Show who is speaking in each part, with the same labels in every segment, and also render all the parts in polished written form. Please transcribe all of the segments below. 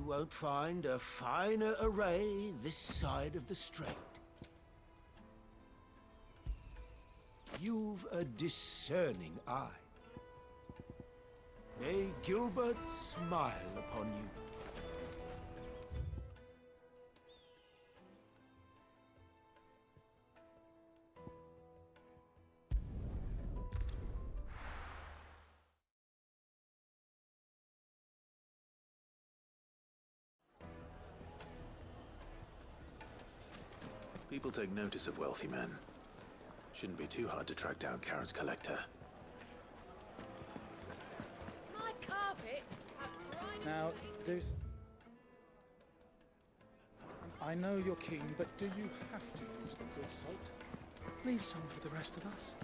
Speaker 1: won't find a finer array this side of the strait. You've a discerning eye. May Gilbert smile upon you.
Speaker 2: People take notice of wealthy men. Shouldn't be too hard to track down Karen's collector.
Speaker 3: My carpets have briny
Speaker 4: Now,
Speaker 3: places.
Speaker 4: I know you're keen, but do you have to use the good salt? Leave some for the rest of us.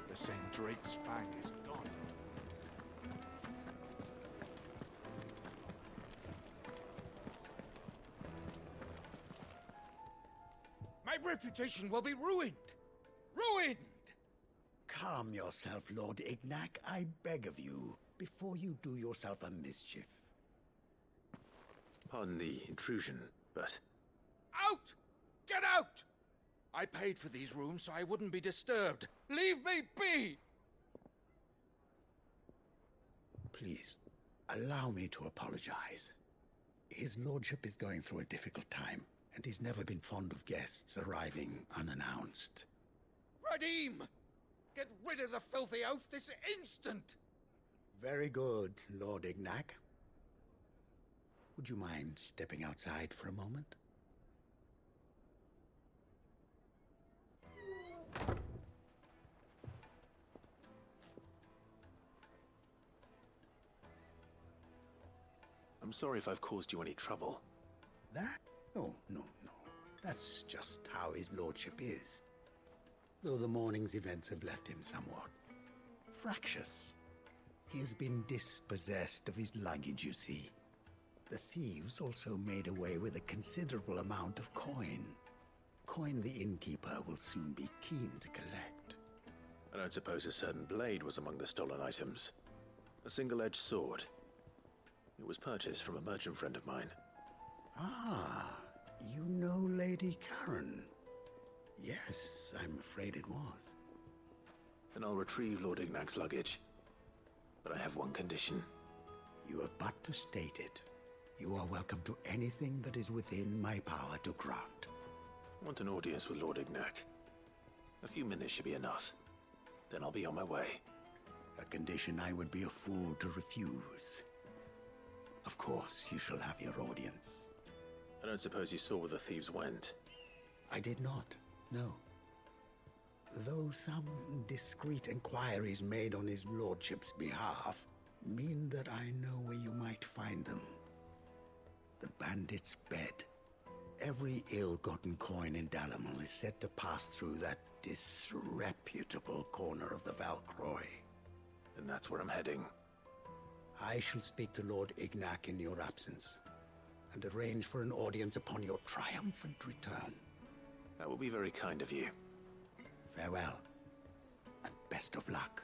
Speaker 5: The Sendrake's fang is gone.
Speaker 6: My reputation will be ruined! Ruined!
Speaker 7: Calm yourself, Lord Ignac, I beg of you, before you do yourself a mischief.
Speaker 2: Pardon the intrusion, but
Speaker 6: Out! Get out! I paid for these rooms so I wouldn't be disturbed. Leave me be!
Speaker 7: Please, allow me to apologize. His lordship is going through a difficult time, and he's never been fond of guests arriving unannounced.
Speaker 6: Radim! Get rid of the filthy oaf this instant!
Speaker 7: Very good, Lord Ignac. Would you mind stepping outside for a moment?
Speaker 2: I'm sorry if I've caused you any trouble.
Speaker 7: That? Oh, no. That's just how his lordship is. Though the morning's events have left him somewhat fractious. He has been dispossessed of his luggage, you see. The thieves also made away with a considerable amount of coin. Coin the innkeeper will soon be keen to collect.
Speaker 2: I don't suppose a certain blade was among the stolen items. A single-edged sword. It was purchased from a merchant friend of mine.
Speaker 7: Ah, you know Lady Karen. Yes, I'm afraid it was.
Speaker 2: Then I'll retrieve Lord Ignac's luggage. But I have one condition.
Speaker 7: You have but to state it. You are welcome to anything that is within my power to grant.
Speaker 2: I want an audience with Lord Ignac. A few minutes should be enough. Then I'll be on my way.
Speaker 7: A condition I would be a fool to refuse. Of course, you shall have your audience.
Speaker 2: I don't suppose you saw where the thieves went.
Speaker 7: I did not, no. Though some discreet inquiries made on his lordship's behalf mean that I know where you might find them. The bandit's bed. Every ill-gotten coin in Dalimil is said to pass through that disreputable corner of the Valcroy.
Speaker 2: And that's where I'm heading.
Speaker 7: I shall speak to Lord Ignac in your absence, and arrange for an audience upon your triumphant return.
Speaker 2: That will be very kind of you.
Speaker 7: Farewell, and best of luck.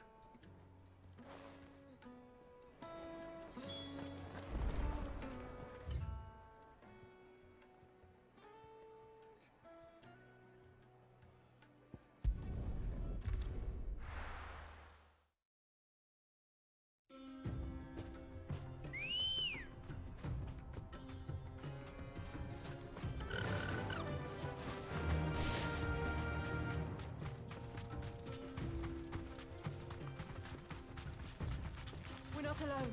Speaker 3: We're not alone.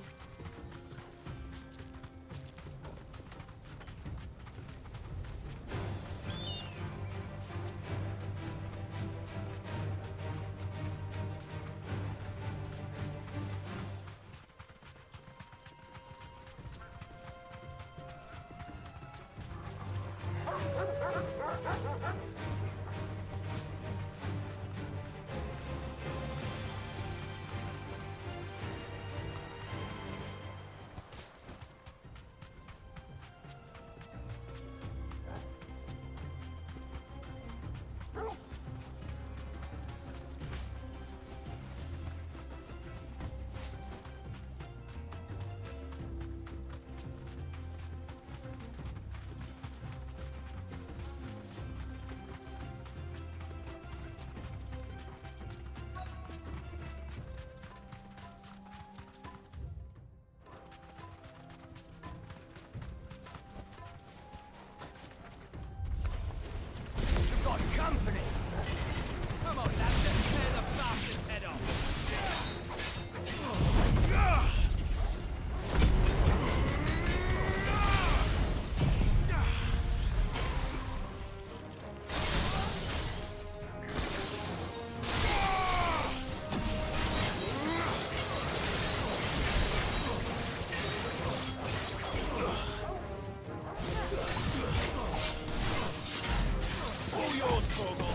Speaker 5: yours, Torgal!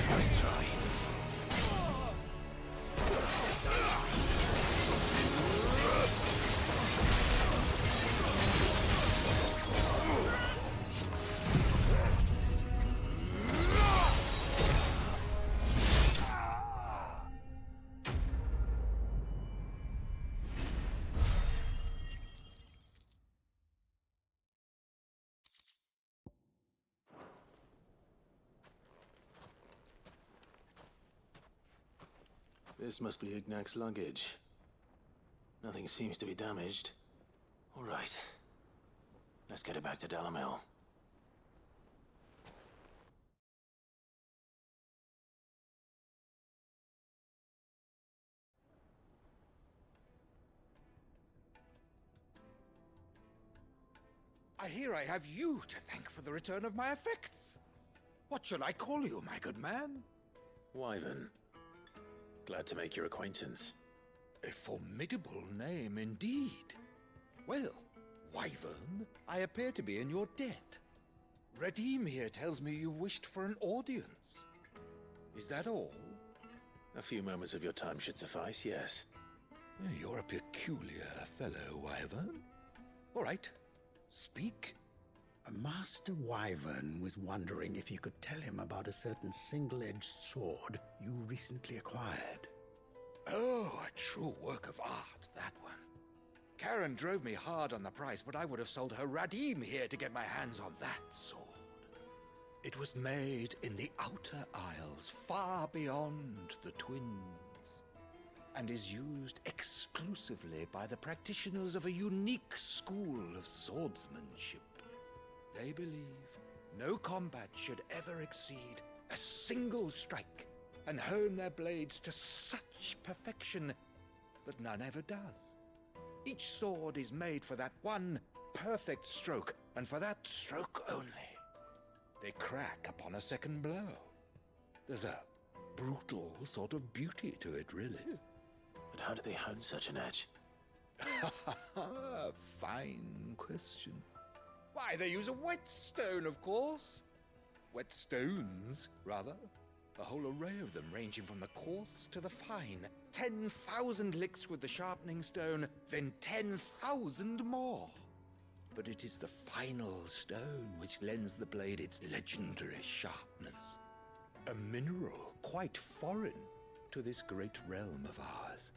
Speaker 2: Nice try. This must be Ignac's luggage. Nothing seems to be damaged. All right. Let's get it back to Dalamel.
Speaker 6: I hear I have you to thank for the return of my effects. What shall I call you, my good man?
Speaker 2: Wyvern. Glad to make your acquaintance.
Speaker 6: A formidable name indeed. Well, Wyvern, I appear to be in your debt. Redeem here tells me you wished for an audience. Is that all?
Speaker 2: A few moments of your time should suffice, yes.
Speaker 6: You're a peculiar fellow, Wyvern. All right, speak.
Speaker 7: Master Wyvern was wondering if you could tell him about a certain single-edged sword you recently acquired.
Speaker 6: Oh, a true work of art, that one. Karen drove me hard on the price, but I would have sold her Radim here to get my hands on that sword. It was made in the Outer Isles, far beyond the Twins, and is used exclusively by the practitioners of a unique school of swordsmanship. They believe no combat should ever exceed a single strike, and hone their blades to such perfection that none ever does. Each sword is made for that one perfect stroke, and for that stroke only. They crack upon a second blow. There's a brutal sort of beauty to it, really.
Speaker 2: But how do they hone such an edge?
Speaker 6: Fine question. Why, they use a whetstone, of course. Whetstones, rather. A whole array of them, ranging from the coarse to the fine. 10,000 licks with the sharpening stone, then 10,000 more. But it is the final stone which lends the blade its legendary sharpness. A mineral quite foreign to this great realm of ours.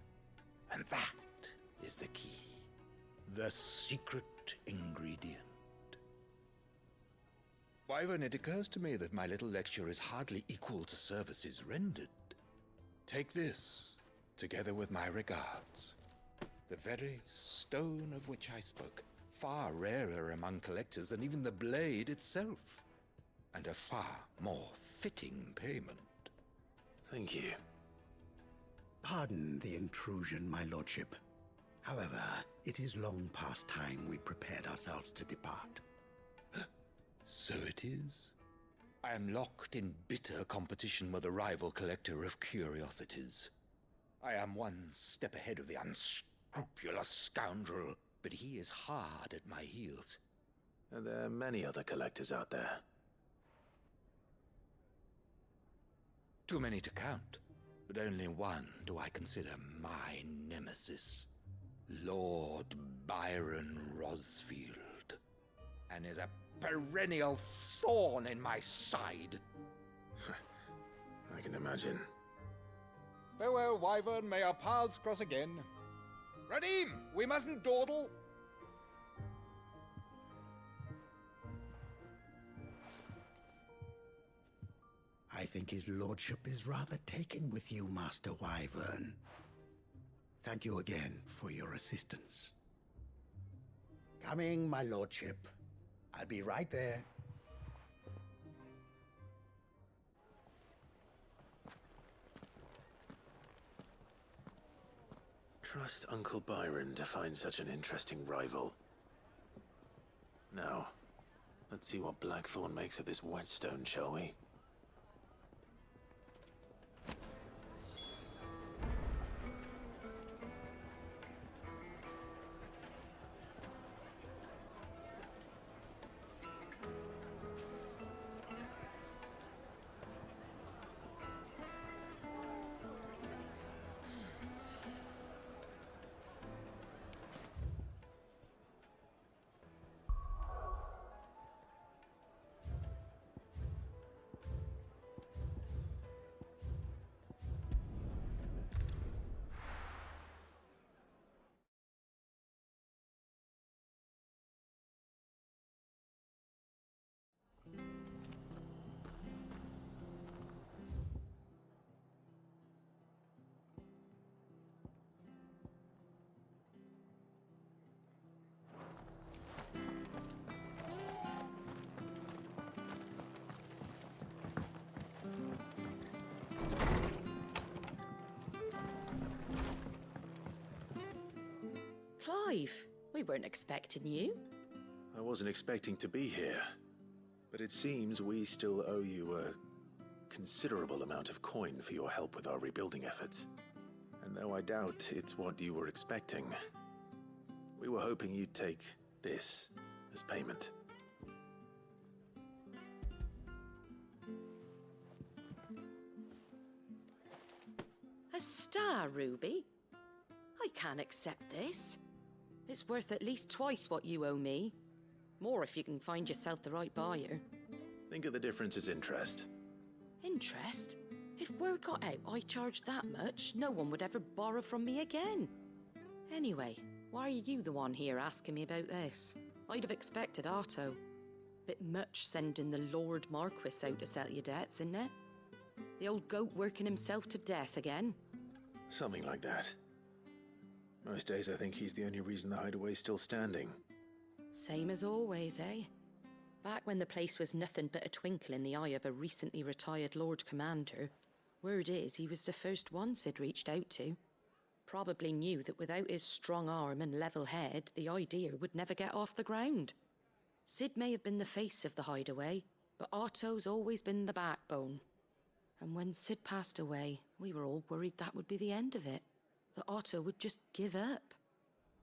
Speaker 6: And that is the key. The secret ingredient. Wyvern, it occurs to me that my little lecture is hardly equal to services rendered. Take this, together with my regards. The very stone of which I spoke, far rarer among collectors than even the blade itself, and a far more fitting payment.
Speaker 2: Thank you.
Speaker 7: Pardon the intrusion, my lordship. However, it is long past time we prepared ourselves to depart.
Speaker 6: So it is. I am locked in bitter competition with a rival collector of curiosities. I am one step ahead of the unscrupulous scoundrel, but he is hard at my heels.
Speaker 2: And there are many other collectors out there.
Speaker 6: Too many to count, but only one do I consider my nemesis. Lord Byron Rosfield. And is a perennial thorn in my side.
Speaker 2: I can imagine.
Speaker 6: Farewell, Wyvern. May our paths cross again. Radim, we mustn't dawdle.
Speaker 7: I think his lordship is rather taken with you, Master Wyvern. Thank you again for your assistance. Coming, my lordship. I'll be right there.
Speaker 2: trust Uncle Byron to find such an interesting rival. Now, let's see what Blackthorn makes of this whetstone, shall we?
Speaker 8: Clive, we weren't expecting you.
Speaker 2: I wasn't expecting to be here, but it seems we still owe you a considerable amount of coin for your help with our rebuilding efforts. And though I doubt it's what you were expecting, we were hoping you'd take this as payment.
Speaker 8: A star ruby? I can't accept this. It's worth at least twice what you owe me. More if you can find yourself the right buyer.
Speaker 2: Think of the difference as interest.
Speaker 8: Interest? If word got out I charged that much, no one would ever borrow from me again. Anyway, why are you the one here asking me about this? I'd have expected Otto. Bit much sending the Lord Marquis out to settle your debts, isn't it? The old goat working himself to death again.
Speaker 2: Something like that. Most days I think he's the only reason the hideaway's still standing.
Speaker 8: Same as always, eh? Back when the place was nothing but a twinkle in the eye of a recently retired Lord Commander, word is he was the first one Sid reached out to. Probably knew that without his strong arm and level head, the idea would never get off the ground. Sid may have been the face of the hideaway, but Otto's always been the backbone. And when Sid passed away, we were all worried that would be the end of it. That Otto would just give up.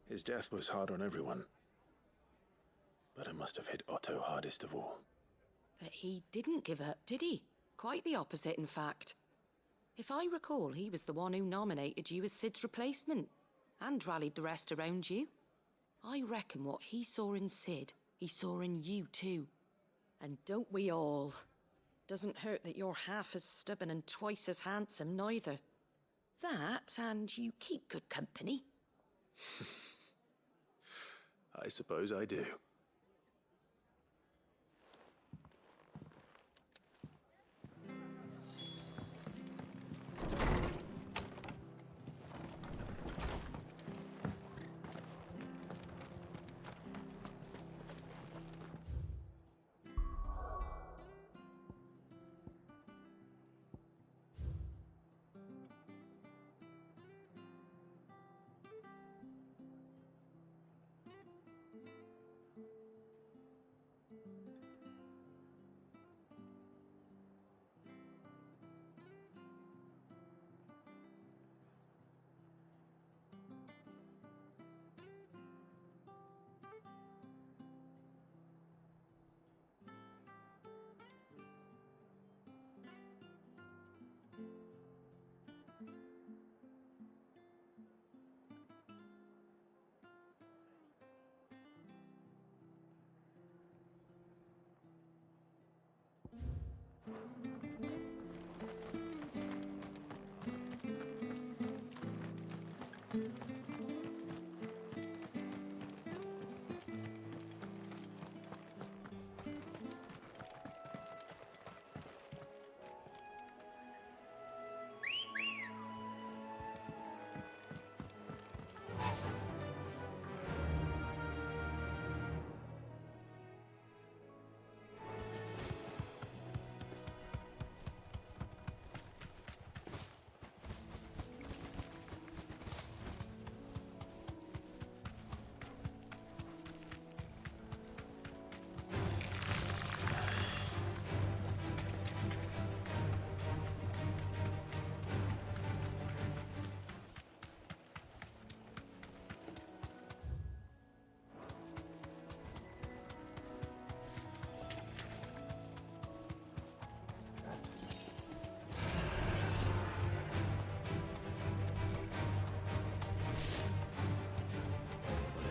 Speaker 2: His death was hard on everyone. But it must have hit Otto hardest of all.
Speaker 8: But he didn't give up, did he? Quite the opposite, in fact. If I recall, he was the one who nominated you as Sid's replacement, and rallied the rest around you. I reckon what he saw in Sid, he saw in you too. And don't we all? Doesn't hurt that you're half as stubborn and twice as handsome, neither. That, and you keep good company.
Speaker 2: I suppose I do.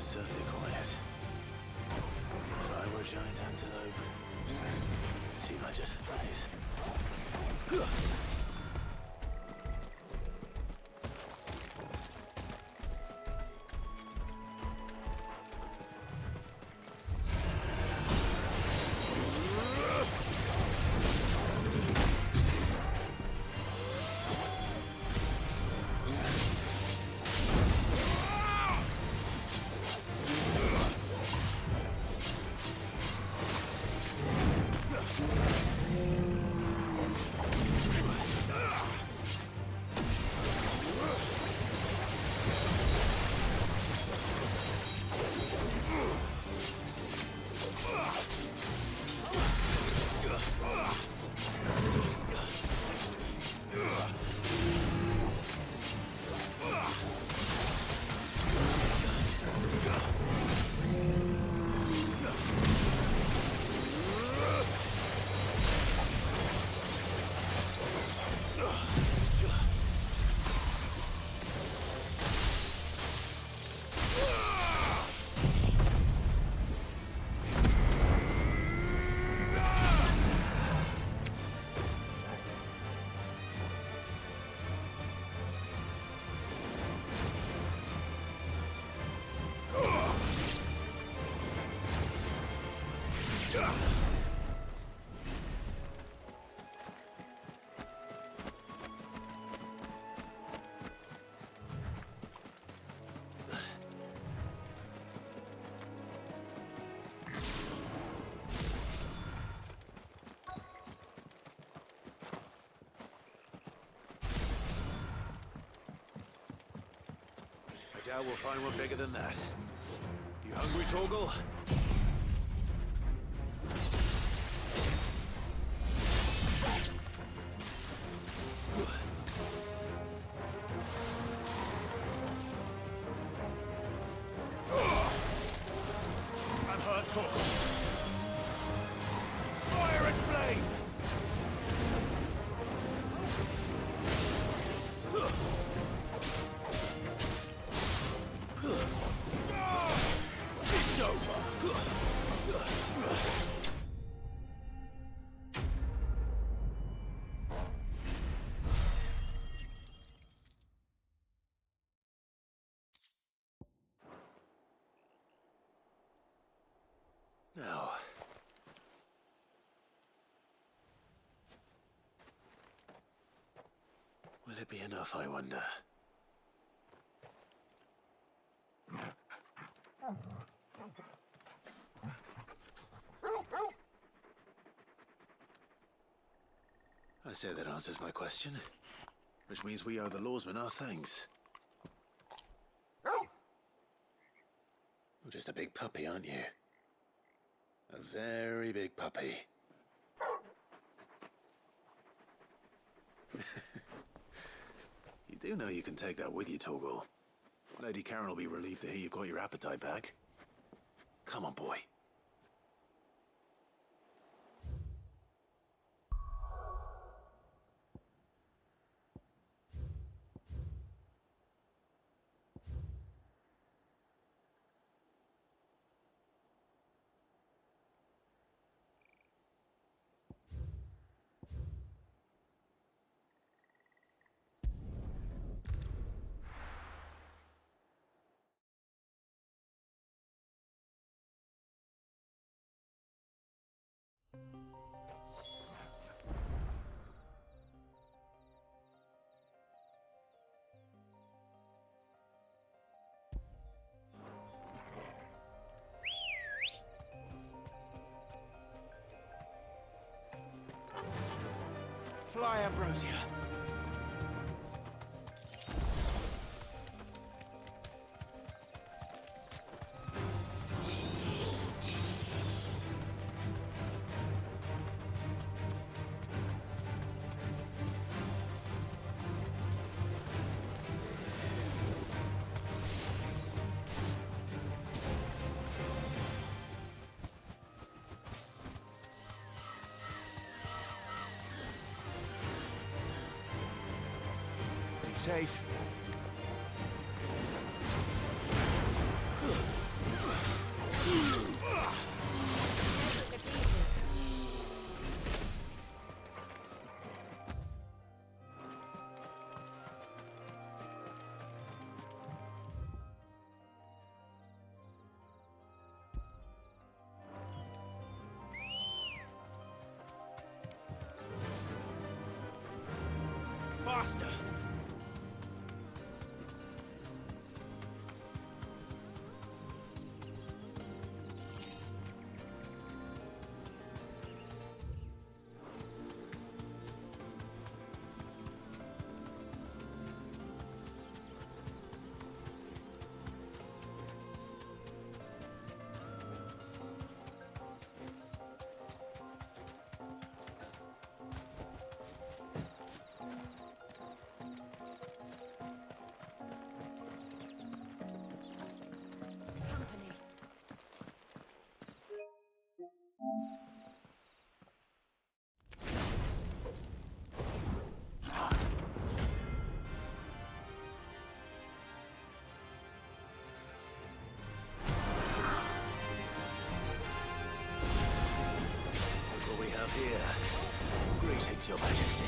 Speaker 2: is certainly quiet. If I were a giant antelope, it'd seem like just the place. I doubt we'll find one bigger than that. You hungry, Torgal?
Speaker 1: I'm hurt, Torgal. Fire and flame! It's over!
Speaker 2: Now. Will it be enough, I wonder? I say that answers my question. Which means we owe the lawsmen our thanks. You're just a big puppy, aren't you? A very big puppy. You do know you can take that with you, Torgal. Lady Karen will be relieved to hear you've got your appetite back. Come on, boy.
Speaker 1: Fly, Ambrosia. Safe. here. Greetings, Your Majesty.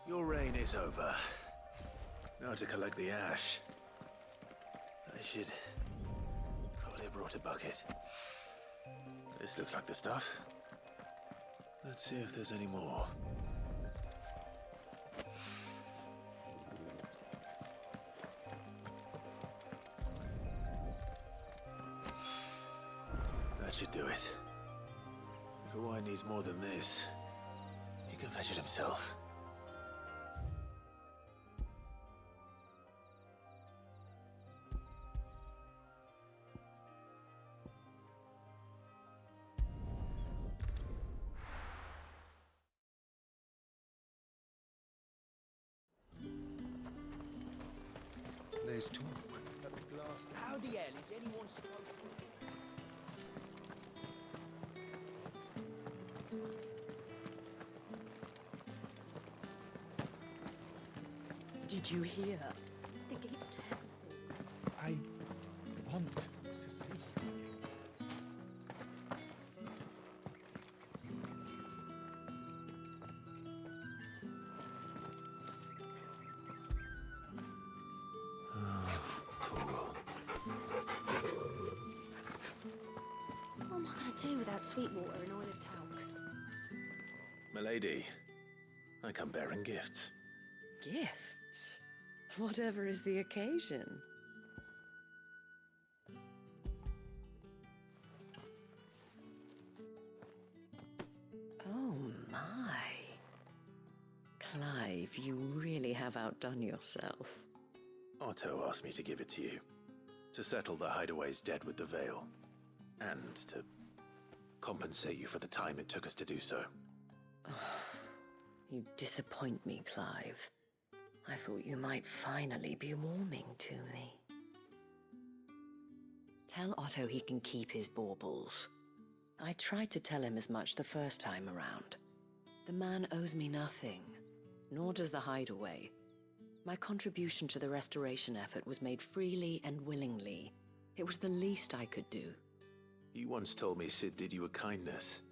Speaker 1: Your reign is over. Now to collect the ash. I should probably have brought a bucket. This looks like the stuff. Let's see if there's any more. That should do it. If Owain needs more than this, he can fetch it himself.
Speaker 6: There's talk.
Speaker 1: How the hell is anyone supposed to...
Speaker 8: Did you hear?
Speaker 3: The gates to heaven.
Speaker 4: I want to see.
Speaker 3: What am I going to do without Sweetwater and Oil of Talc?
Speaker 2: Milady, I come bearing gifts.
Speaker 8: Gifts? Whatever is the occasion. Oh my. Clive, you really have outdone yourself.
Speaker 2: Otto asked me to give it to you. To settle the Hideaway's debt with the Veil. And to compensate you for the time it took us to do so.
Speaker 8: You disappoint me, Clive. I thought you might finally be warming to me. Tell Otto he can keep his baubles. I tried to tell him as much the first time around. The man owes me nothing, nor does the Hideaway. My contribution to the restoration effort was made freely and willingly. It was the least I could do.
Speaker 2: You once told me Sid did you a kindness.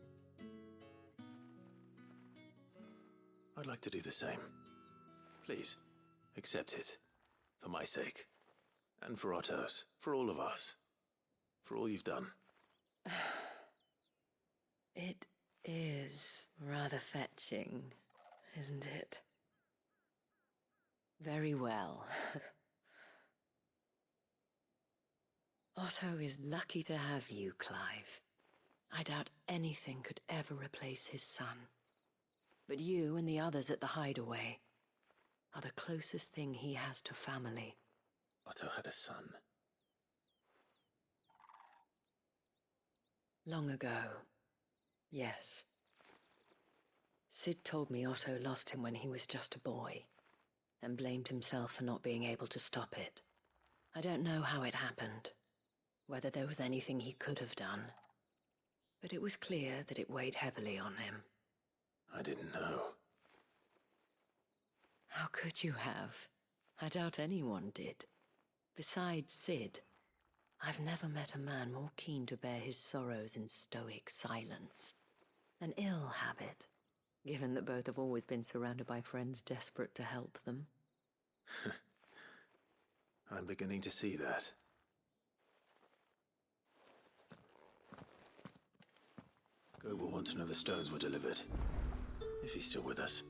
Speaker 2: I'd like to do the same. Please, accept it. For my sake. And for Otto's. For all of us. For all you've done.
Speaker 8: It is rather fetching, isn't it? Very well. Otto is lucky to have you, Clive. I doubt anything could ever replace his son. But you and the others at the Hideaway are the closest thing he has to family.
Speaker 2: Otto had a son.
Speaker 8: Long ago, yes. Sid told me Otto lost him when he was just a boy, and blamed himself for not being able to stop it. I don't know how it happened, whether there was anything he could have done, but it was clear that it weighed heavily on him.
Speaker 2: I didn't know.
Speaker 8: How could you have? I doubt anyone did. Besides Sid, I've never met a man more keen to bear his sorrows in stoic silence. An ill habit, given that both have always been surrounded by friends desperate to help them.
Speaker 2: I'm beginning to see that. Gob will want to know the stones were delivered, if he's still with us.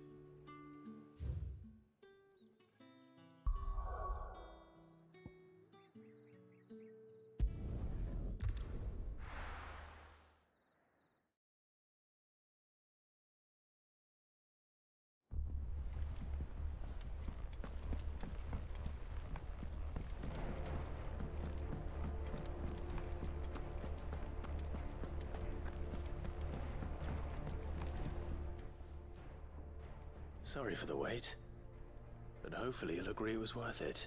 Speaker 2: Sorry for the wait, but hopefully he'll agree it was worth it.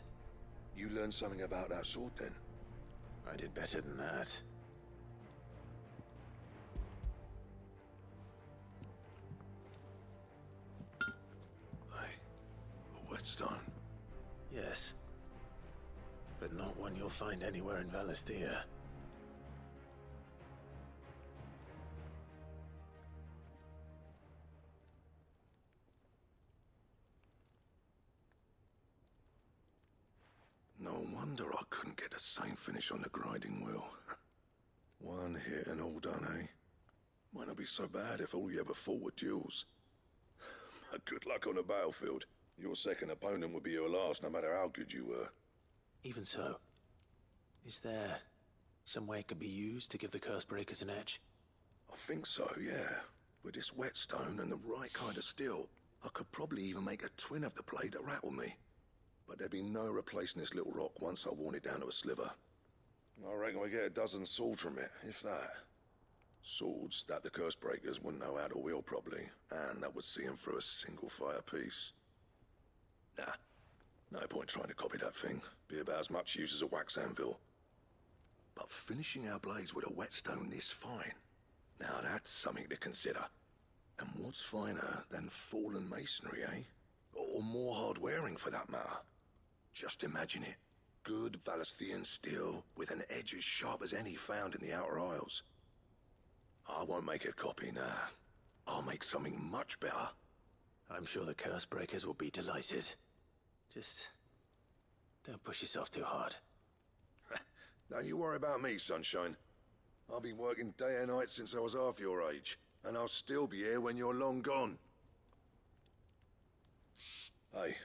Speaker 9: You learned something about that sword, then?
Speaker 2: I did better than that.
Speaker 9: A whetstone?
Speaker 2: Yes, but not one you'll find anywhere in Valisthea.
Speaker 9: No wonder I couldn't get the same finish on the grinding wheel. One hit and all done, eh? Might not be so bad if all you ever fought were duels. Good luck on the battlefield. Your second opponent would be your last, no matter how good you were.
Speaker 2: Even so, is there some way it could be used to give the Cursebreakers an edge?
Speaker 9: I think so, yeah. With this whetstone and the right kind of steel, I could probably even make a twin of the blade that rattled me. But there'd be no replacing this little rock once I worn it down to a sliver. I reckon we get a dozen swords from it, if that. Swords that the Cursebreakers wouldn't know how to wield properly, and that would see them through a single fire piece. Nah, no point trying to copy that thing. Be about as much use as a wax anvil. But finishing our blades with a whetstone this fine, now that's something to consider. And what's finer than fallen masonry, eh? Or more hard-wearing, for that matter. Just imagine it. Good Valisthean steel with an edge as sharp as any found in the Outer Isles. I won't make a copy, nah. I'll make something much better.
Speaker 2: I'm sure the Cursebreakers will be delighted. Just don't push yourself too hard.
Speaker 9: Don't you worry about me, sunshine. I've been working day and night since I was half your age, and I'll still be here when you're long gone. Hey,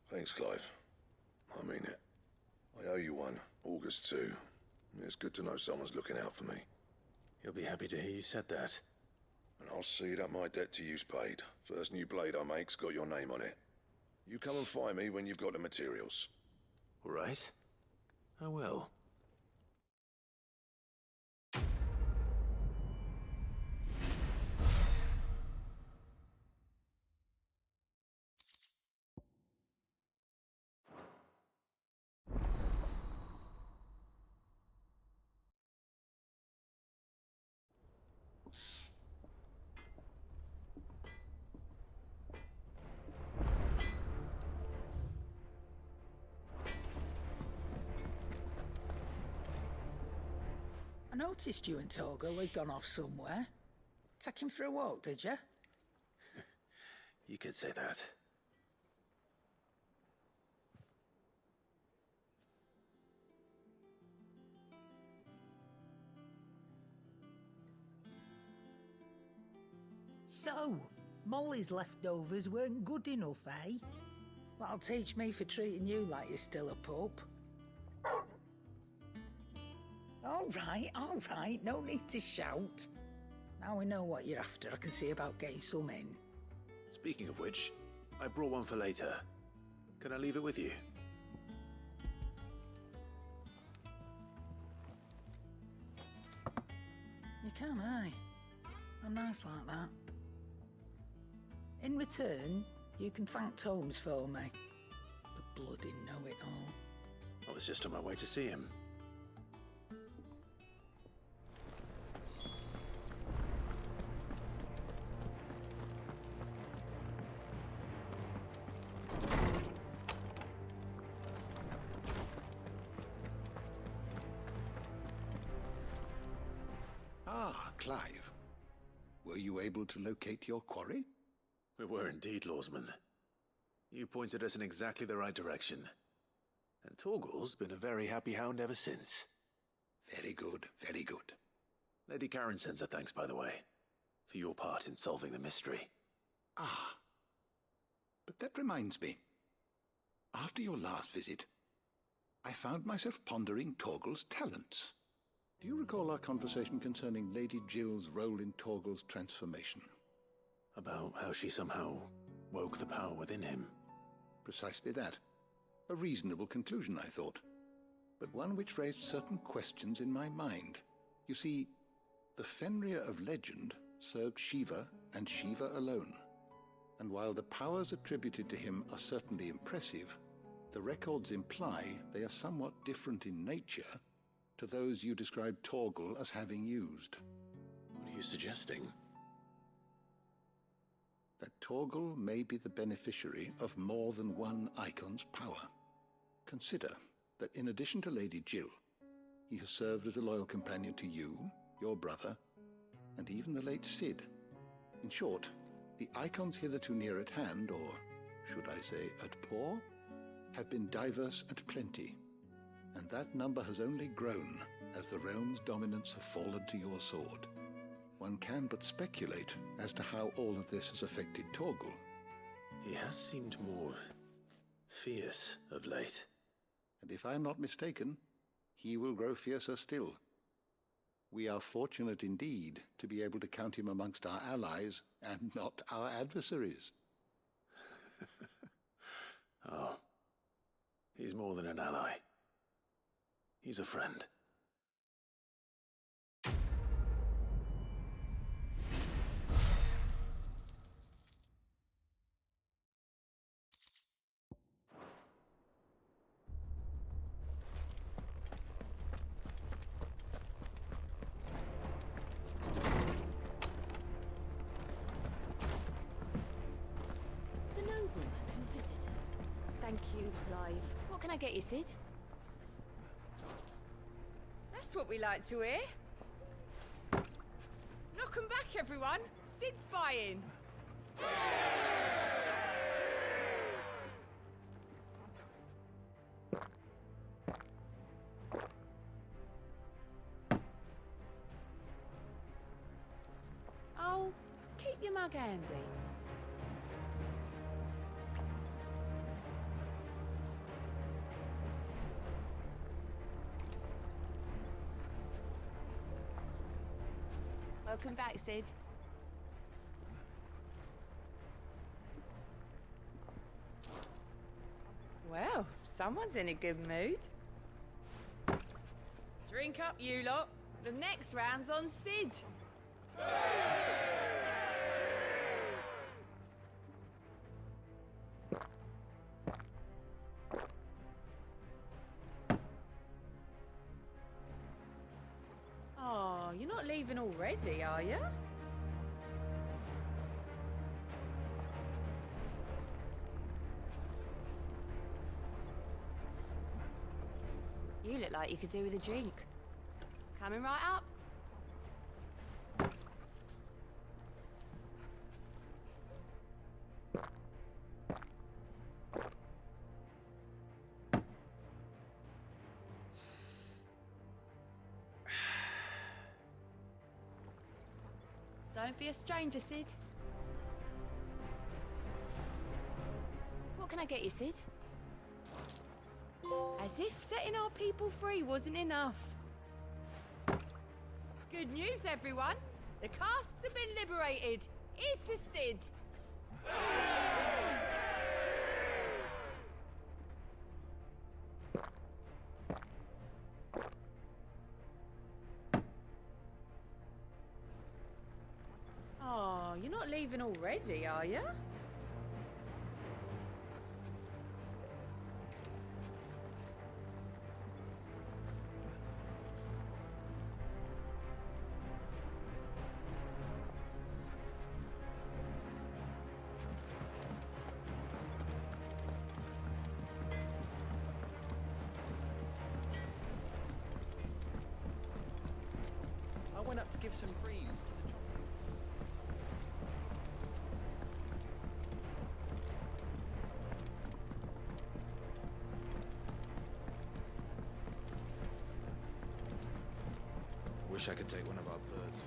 Speaker 9: thanks, Clive. I mean it. I owe you one, August too. It's good to know someone's looking out for me.
Speaker 2: He'll be happy to hear you said that.
Speaker 9: And I'll see that my debt to you's paid. First new blade I make's got your name on it. You come and find me when you've got the materials.
Speaker 2: All right. I will.
Speaker 10: I noticed you and Torgal had gone off somewhere. Take him for a walk, did you?
Speaker 2: You could say that.
Speaker 10: So, Molly's leftovers weren't good enough, eh? That'll teach me for treating you like you're still a pup. All right, no need to shout. Now we know what you're after, I can see about getting some in.
Speaker 2: Speaking of which, I brought one for later. Can I leave it with you?
Speaker 10: You can, eh? I'm nice like that. In return, you can thank Tomes for me. The bloody know-it-all.
Speaker 2: I was just on my way to see him.
Speaker 9: Ah, Clive. Were you able to locate your quarry?
Speaker 2: We were indeed, Lawsman. You pointed us in exactly the right direction. And Torgal's been a very happy hound ever since.
Speaker 9: Very good, very good.
Speaker 2: Lady Karen sends her thanks, by the way, for your part in solving the mystery.
Speaker 9: Ah. But that reminds me. After your last visit, I found myself pondering Torgal's talents. Do you recall our conversation concerning Lady Jill's role in Torgal's transformation?
Speaker 2: About how she somehow woke the power within him.
Speaker 9: Precisely that. A reasonable conclusion, I thought. But one which raised certain questions in my mind. You see, the Fenrir of legend served Shiva and Shiva alone. And while the powers attributed to him are certainly impressive, the records imply they are somewhat different in nature to those you described Torgal as having used.
Speaker 2: What are you suggesting?
Speaker 9: That Torgal may be the beneficiary of more than one icon's power. Consider that in addition to Lady Jill, he has served as a loyal companion to you, your brother, and even the late Cid. In short, the icons hitherto near at hand, or should I say at paw, have been diverse and plenty, and that number has only grown as the realm's dominance have fallen to your sword. One can but speculate as to how all of this has affected Torgal.
Speaker 2: He has seemed more fierce of late.
Speaker 9: And if I am not mistaken, he will grow fiercer still. We are fortunate indeed to be able to count him amongst our allies and not our adversaries.
Speaker 2: Oh, he's more than an ally. He's a friend.
Speaker 3: The nobleman who visited. Thank you, Clive. What can I get you, Cid?
Speaker 11: That's what we like to hear. Knock 'em back, everyone. Sid's buying. Oh, keep your mug handy. Welcome back, Cid. Well, someone's in a good mood. Drink up, you lot. The next round's on Cid. Oh, you're not leaving already, are you? You look like you could do with a drink. Coming right up. Don't be a stranger, Cid.
Speaker 3: What can I get you, Cid?
Speaker 11: As if setting our people free wasn't enough. Good news, everyone. The casks have been liberated. Here's to Cid. Oh, you're not leaving already, are you?
Speaker 5: to give some breeze to the job.
Speaker 6: Wish I could take one of our birds.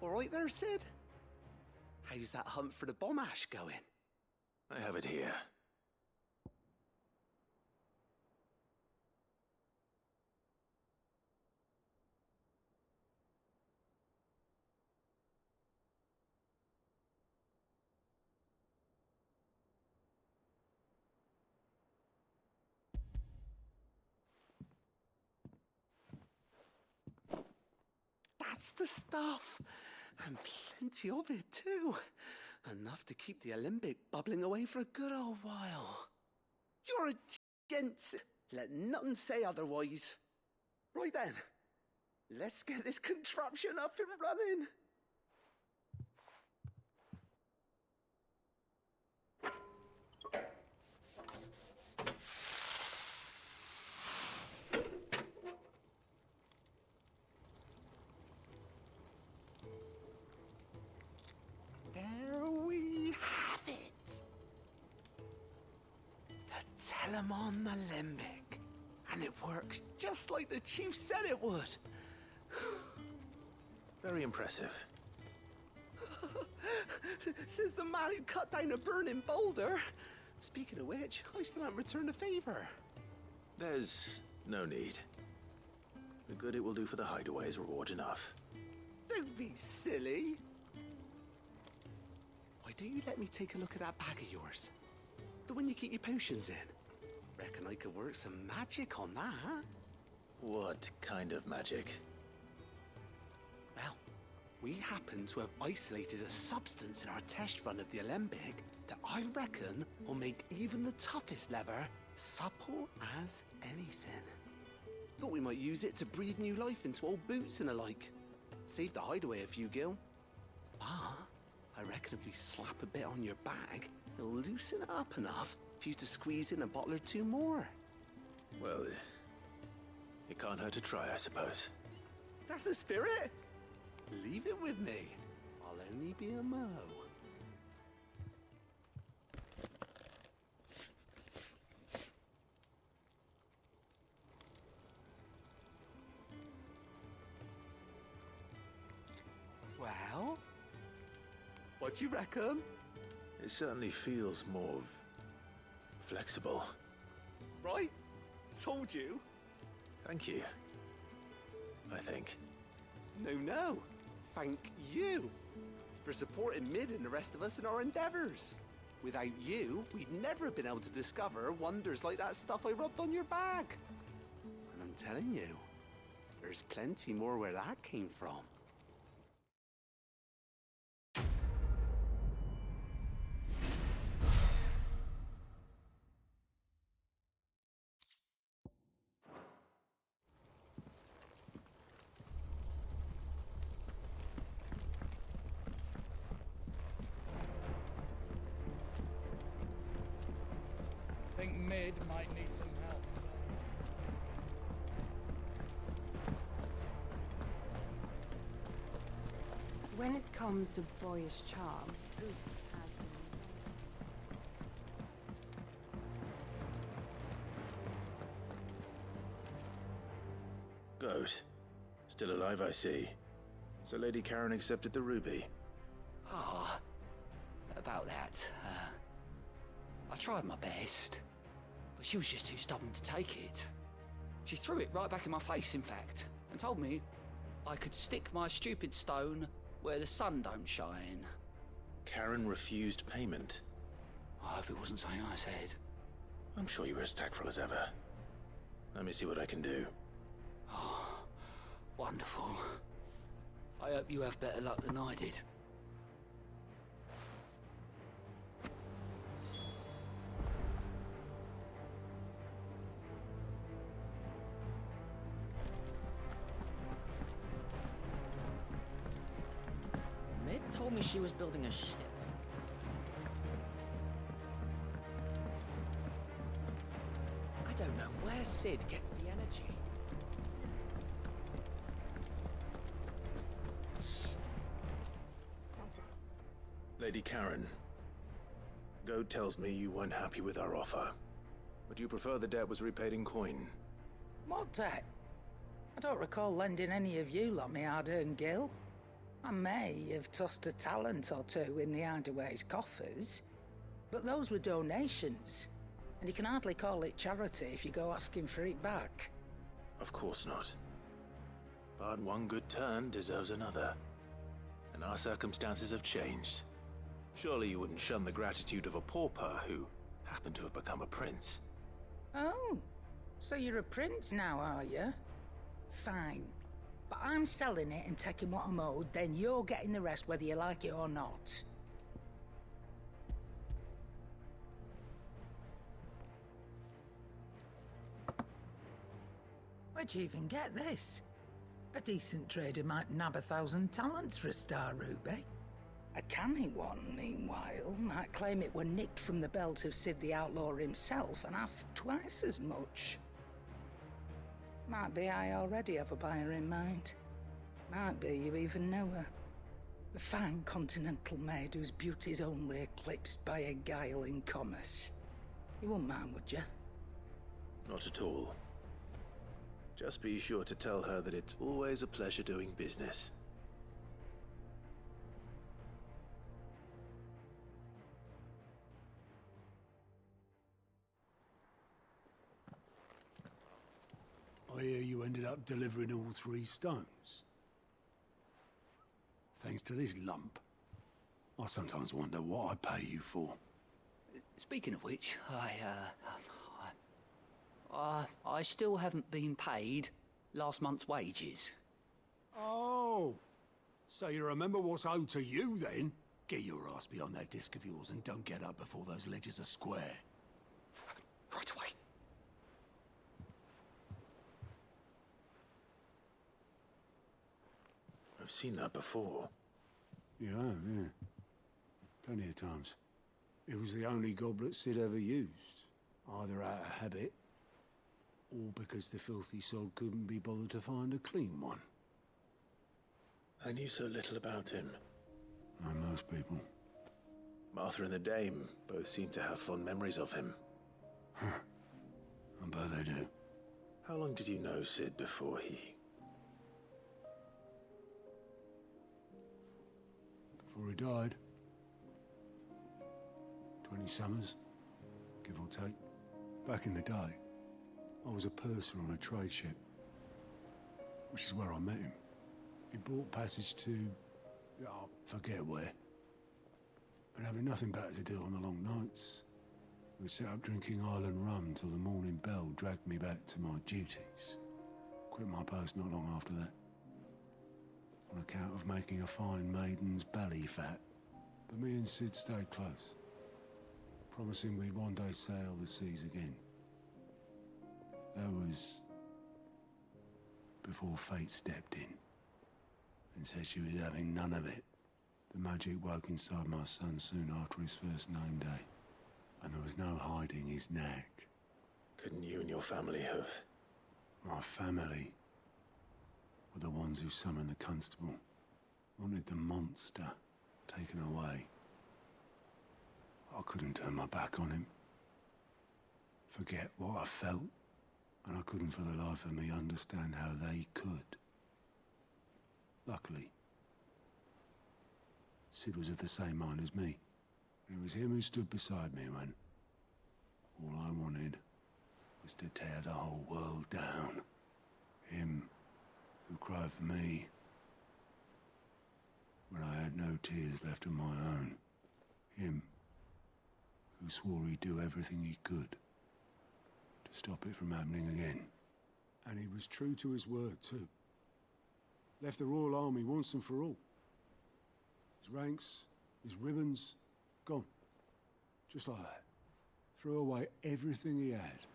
Speaker 12: All right there, Sid? How's that hunt for the bomb ash going?
Speaker 2: I have it here.
Speaker 12: That's the stuff. And plenty of it, too. Enough to keep the Alembic bubbling away for a good old while. You're a gent. Let nothing say otherwise. Right then. Let's get this contraption up and running. There we have it. The Telemon Alembic. And it works just like the chief said it would.
Speaker 2: Very impressive.
Speaker 12: Says the man who cut down a burning boulder. Speaking of which, I still haven't returned the favor.
Speaker 2: There's no need. The good it will do for the hideaway is reward enough.
Speaker 12: Don't be silly. Why don't you let me take a look at that bag of yours? The one you keep your potions in. Reckon I could work some magic on that.
Speaker 2: What kind of magic?
Speaker 12: Well, we happen to have isolated a substance in our test run of the Alembic that I reckon will make even the toughest leather supple as anything. Thought we might use it to breathe new life into old boots and the like. Save the hideaway a few gil. But I reckon if we slap a bit on your bag, it'll loosen it up enough for you to squeeze in a bottle or two more.
Speaker 2: Well, it can't hurt to try, I suppose.
Speaker 12: That's the spirit. Leave it with me. I'll only be a mo. Well, what do you reckon?
Speaker 2: It certainly feels more flexible.
Speaker 12: Right? Told you.
Speaker 2: Thank you. I think.
Speaker 12: No. Thank you for supporting Mid and the rest of us in our endeavors. Without you, we'd never have been able to discover wonders like that stuff I rubbed on your bag. And I'm telling you, there's plenty more where that came from.
Speaker 4: I think Mid might need some help.
Speaker 11: When it comes to boyish charm, Boots has them.
Speaker 2: Goat. Still alive, I see. So Lady Karen accepted the ruby.
Speaker 5: Ah, about that. I tried my best, but she was just too stubborn to take it. She threw it right back in my face, in fact, and told me I could stick my stupid stone where the sun don't shine.
Speaker 2: Karen refused payment.
Speaker 5: I hope it wasn't something I said.
Speaker 2: I'm sure you were as tactful as ever. Let me see what I can do.
Speaker 5: Oh, wonderful. I hope you have better luck than I did.
Speaker 10: told me she was building a ship.
Speaker 12: I don't know where Sid gets the energy.
Speaker 2: Lady Karen, Goad tells me you weren't happy with our offer. Would you prefer the debt was repaid in coin?
Speaker 10: What debt? I don't recall lending any of you lot me hard-earned gil. I may have tossed a talent or two in the Hideaway's coffers, but those were donations, and you can hardly call it charity if you go asking for it back.
Speaker 2: Of course not. But one good turn deserves another. And our circumstances have changed. Surely you wouldn't shun the gratitude of a pauper who happened to have become a prince.
Speaker 10: Oh, so you're a prince now, are you? Fine. But I'm selling it and taking what I'm owed, then you're getting the rest whether you like it or not. Where'd you even get this? A decent trader might nab 1,000 talents for a star ruby. A canny one, meanwhile, might claim it were nicked from the belt of Sid the Outlaw himself and ask twice as much. Might be I already have a buyer in mind. Might be you even know her. A fine continental maid whose beauty's only eclipsed by a guile in commerce. You wouldn't mind, would you?
Speaker 2: Not at all. Just be sure to tell her that it's always a pleasure doing business.
Speaker 13: I hear you ended up delivering all 3 stones. Thanks to this lump. I sometimes wonder what I pay you for.
Speaker 5: Speaking of which, I still haven't been paid last month's wages.
Speaker 13: Oh, so you remember what's owed to you then? Get your ass behind that disc of yours and don't get up before those ledgers are square.
Speaker 12: Right away.
Speaker 2: I've seen that before.
Speaker 13: You have, yeah. Plenty of times. It was the only goblet Sid ever used, either out of habit, or because the filthy sod couldn't be bothered to find a clean one.
Speaker 2: I knew so little about him.
Speaker 13: Like most people.
Speaker 2: Martha and the Dame both seem to have fond memories of him.
Speaker 13: I bet they do.
Speaker 2: How long did you know Sid before he...
Speaker 13: Before he died. 20 summers, give or take. Back in the day, I was a purser on a trade ship, which is where I met him. He bought passage to... I forget where. But having nothing better to do on the long nights, we set up drinking island rum till the morning bell dragged me back to my duties. Quit my post not long after that. On account of making a fine maiden's belly fat. But me and Sid stayed close, promising we'd one day sail the seas again. That was before fate stepped in and said she was having none of it. The magic woke inside my son soon after his first name day, and there was no hiding his knack.
Speaker 2: Couldn't you and your family have...
Speaker 13: My family were the ones who summoned the constable, wanted the monster taken away. I couldn't turn my back on him, forget what I felt, and I couldn't for the life of me understand how they could. Luckily, Sid was of the same mind as me. It was him who stood beside me when all I wanted was to tear the whole world down. Him who cried for me when I had no tears left of my own. Him who swore he'd do everything he could to stop it from happening again. And he was true to his word, too. Left the Royal Army once and for all. His ranks, his ribbons, gone. Just like that. Threw away everything he had.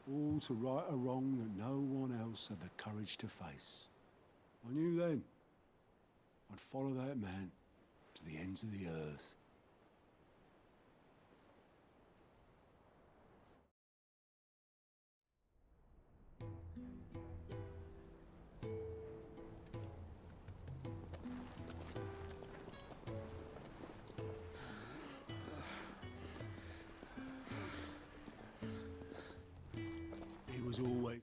Speaker 13: All to right a wrong that no one else had the courage to face. I knew then I'd follow that man to to the ends of the earth. He was always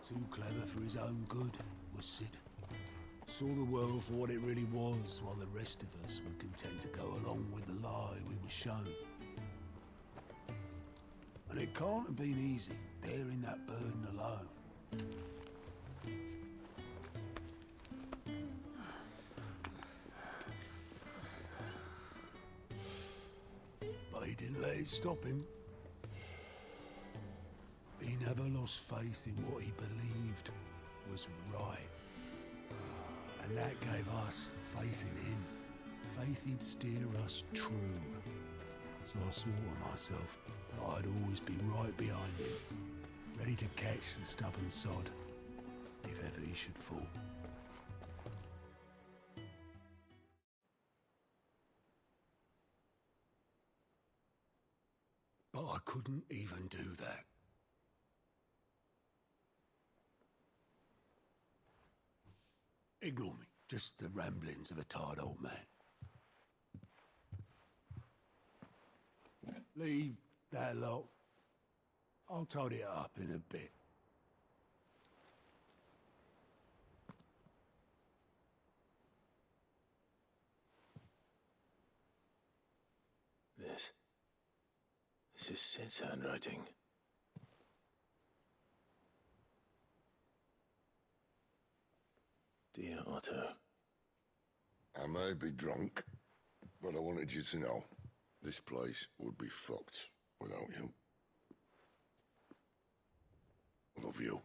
Speaker 13: Too clever for his own good, was Sid. Saw the world for what it really was, while the rest of us were content to go along with the lie we were shown. And it can't have been easy, bearing that burden alone. But he didn't let it stop him. He never lost faith in what he believed was right. And that gave us faith in him. Faith he'd steer us true. So I swore to myself that I'd always be right behind him, ready to catch the stubborn sod, if ever he should fall. But I couldn't even do that. Ignore me. Just the ramblings of a tired old man. Leave that lot. I'll tidy it up in a bit.
Speaker 1: This is Sid's handwriting. Dear Otto.
Speaker 9: I may be drunk, but I wanted you to know this place would be fucked without you. I love you,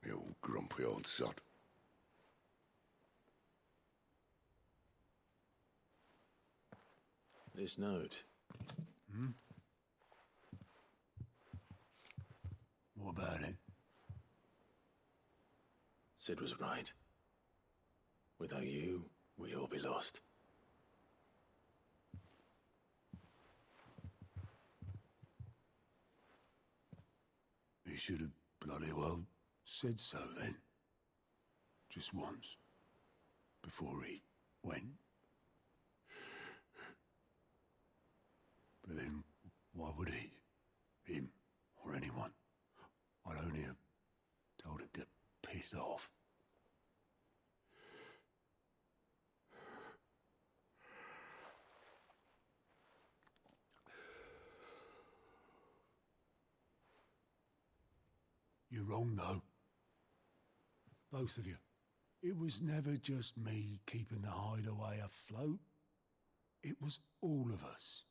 Speaker 9: you grumpy old sod.
Speaker 1: This note.
Speaker 13: Hmm? What about it?
Speaker 1: Sid was right. Without you, we'd all be lost.
Speaker 13: He should have bloody well said so then. Just once. Before he went. But then, why would he? Him, or anyone? I'd only have told him to piss off. You're wrong, though. Both of you. It was never just me keeping the hideaway afloat. It was all of us.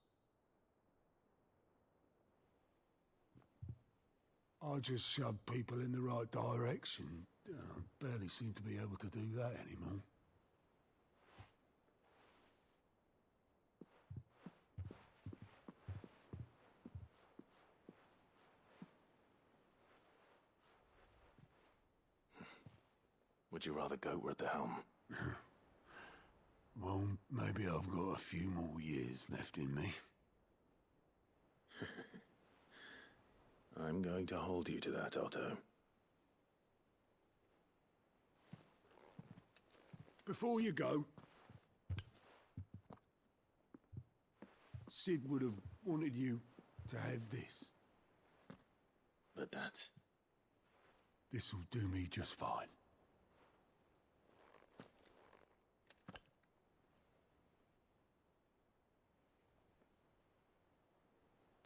Speaker 13: I just shoved people in the right direction. I barely seem to be able to do that anymore.
Speaker 1: Would you rather goat were at the helm?
Speaker 13: Well, maybe I've got a few more years left in me.
Speaker 1: I'm going to hold you to that, Otto.
Speaker 13: Before you go, Sid would have wanted you to have this.
Speaker 1: But that's...
Speaker 13: This'll do me just fine.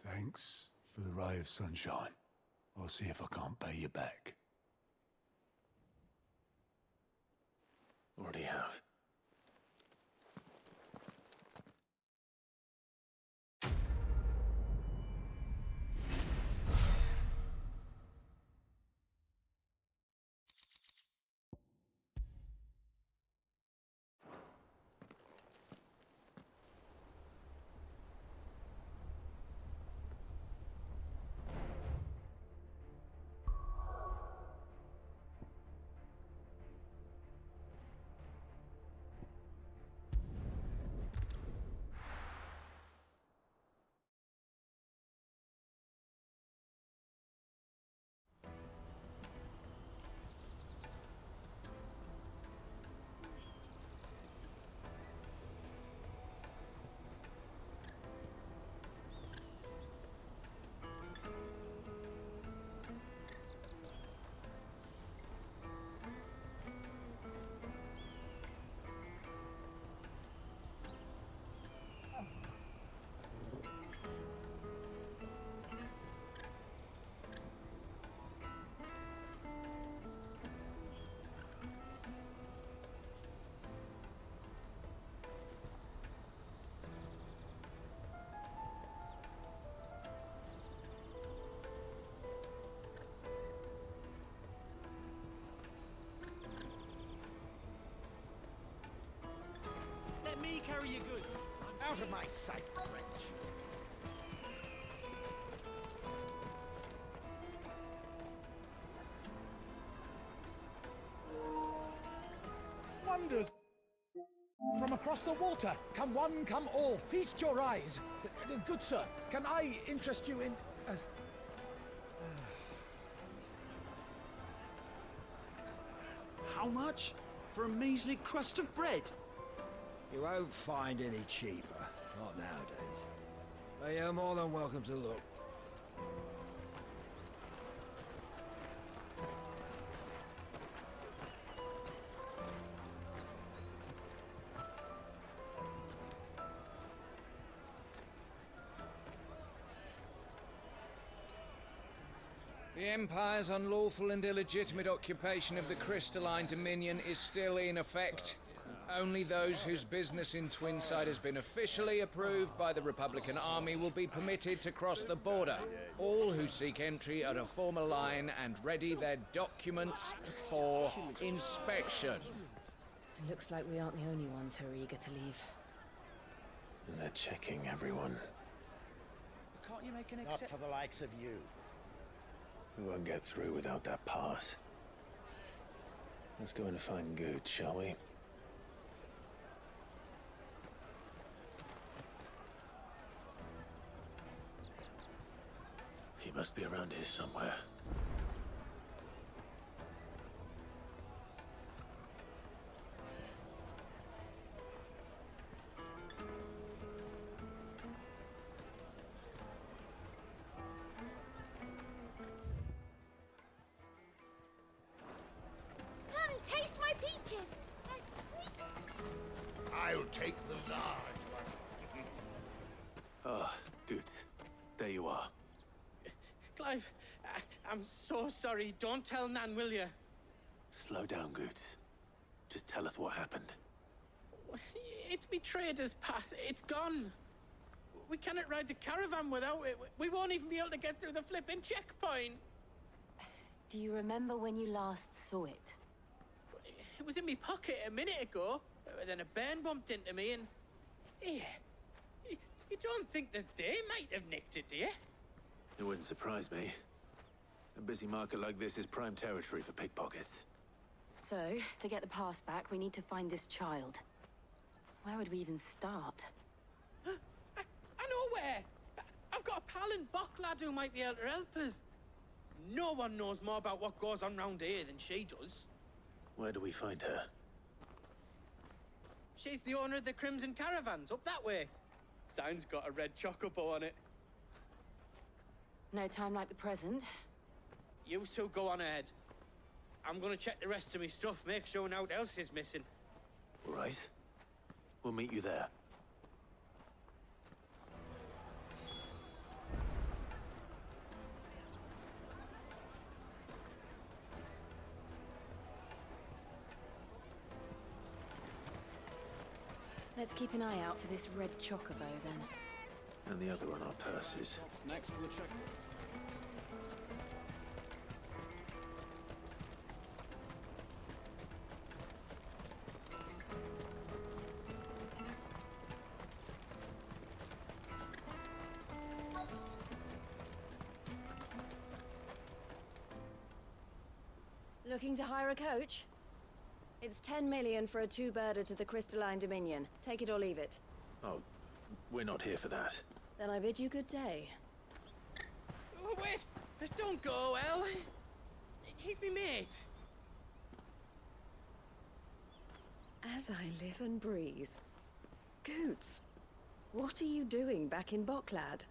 Speaker 13: Thanks for the ray of sunshine. I'll see if I can't pay you back.
Speaker 1: Already have.
Speaker 6: are your goods? Out of my sight, wretch.
Speaker 4: Wonders! From across the water, come one, come all, feast your eyes. Good sir, can I interest you in...
Speaker 14: How much? For a measly crust of bread?
Speaker 6: You won't find any cheaper. Not nowadays. But you're more than welcome to look.
Speaker 15: The Empire's unlawful and illegitimate occupation of the Crystalline Dominion is still in effect. Only those whose business in Twinside has been officially approved by the Republican Army will be permitted to cross the border. All who seek entry are to form a line and ready their documents for inspection.
Speaker 3: It looks like we aren't the only ones who are eager to leave.
Speaker 2: And they're checking everyone.
Speaker 14: Can't you make an
Speaker 6: Not for the likes of you.
Speaker 2: We won't get through without that pass. Let's go and find Good, shall we? He must be around here somewhere.
Speaker 16: Come, taste my peaches. They're sweet as...
Speaker 9: I'll take the large one.
Speaker 2: Ah, Good. There you are.
Speaker 17: Clive, I'm so sorry. Don't tell Nan, will you?
Speaker 2: Slow down, Good. Just tell us what happened.
Speaker 17: It's me trader's pass. It's gone. We cannot ride the caravan without it. We won't even be able to get through the flipping checkpoint.
Speaker 11: Do you remember when you last saw it?
Speaker 17: It was in my pocket a minute ago. Then a bairn bumped into me and... Here. You don't think that they might have nicked it, do you?
Speaker 2: It wouldn't surprise me. A busy market like this is prime territory for pickpockets.
Speaker 11: So, to get the pass back, we need to find this child. Where would we even start?
Speaker 17: I know where! I've got a pal in Bocklad who might be able to help us. No one knows more about what goes on round here than she does.
Speaker 2: Where do we find her?
Speaker 17: She's the owner of the Crimson Caravans, up that way. Sign's got a red chocobo on it.
Speaker 11: No time like the present.
Speaker 17: You two go on ahead. I'm gonna check the rest of my stuff, make sure no one else is missing.
Speaker 2: All right. We'll meet you there.
Speaker 11: Let's keep an eye out for this red chocobo, then.
Speaker 2: And the other on our purses.
Speaker 15: Next to the checkpoint.
Speaker 3: Looking to hire a coach? It's 10 million for a two-birder to the Crystalline Dominion. Take it or leave it.
Speaker 2: Oh, we're not here for that.
Speaker 3: Then I bid you good day.
Speaker 17: Oh, wait! Don't go, El. He's me mate.
Speaker 3: As I live and breathe. Goots, what are you doing back in Bocklad?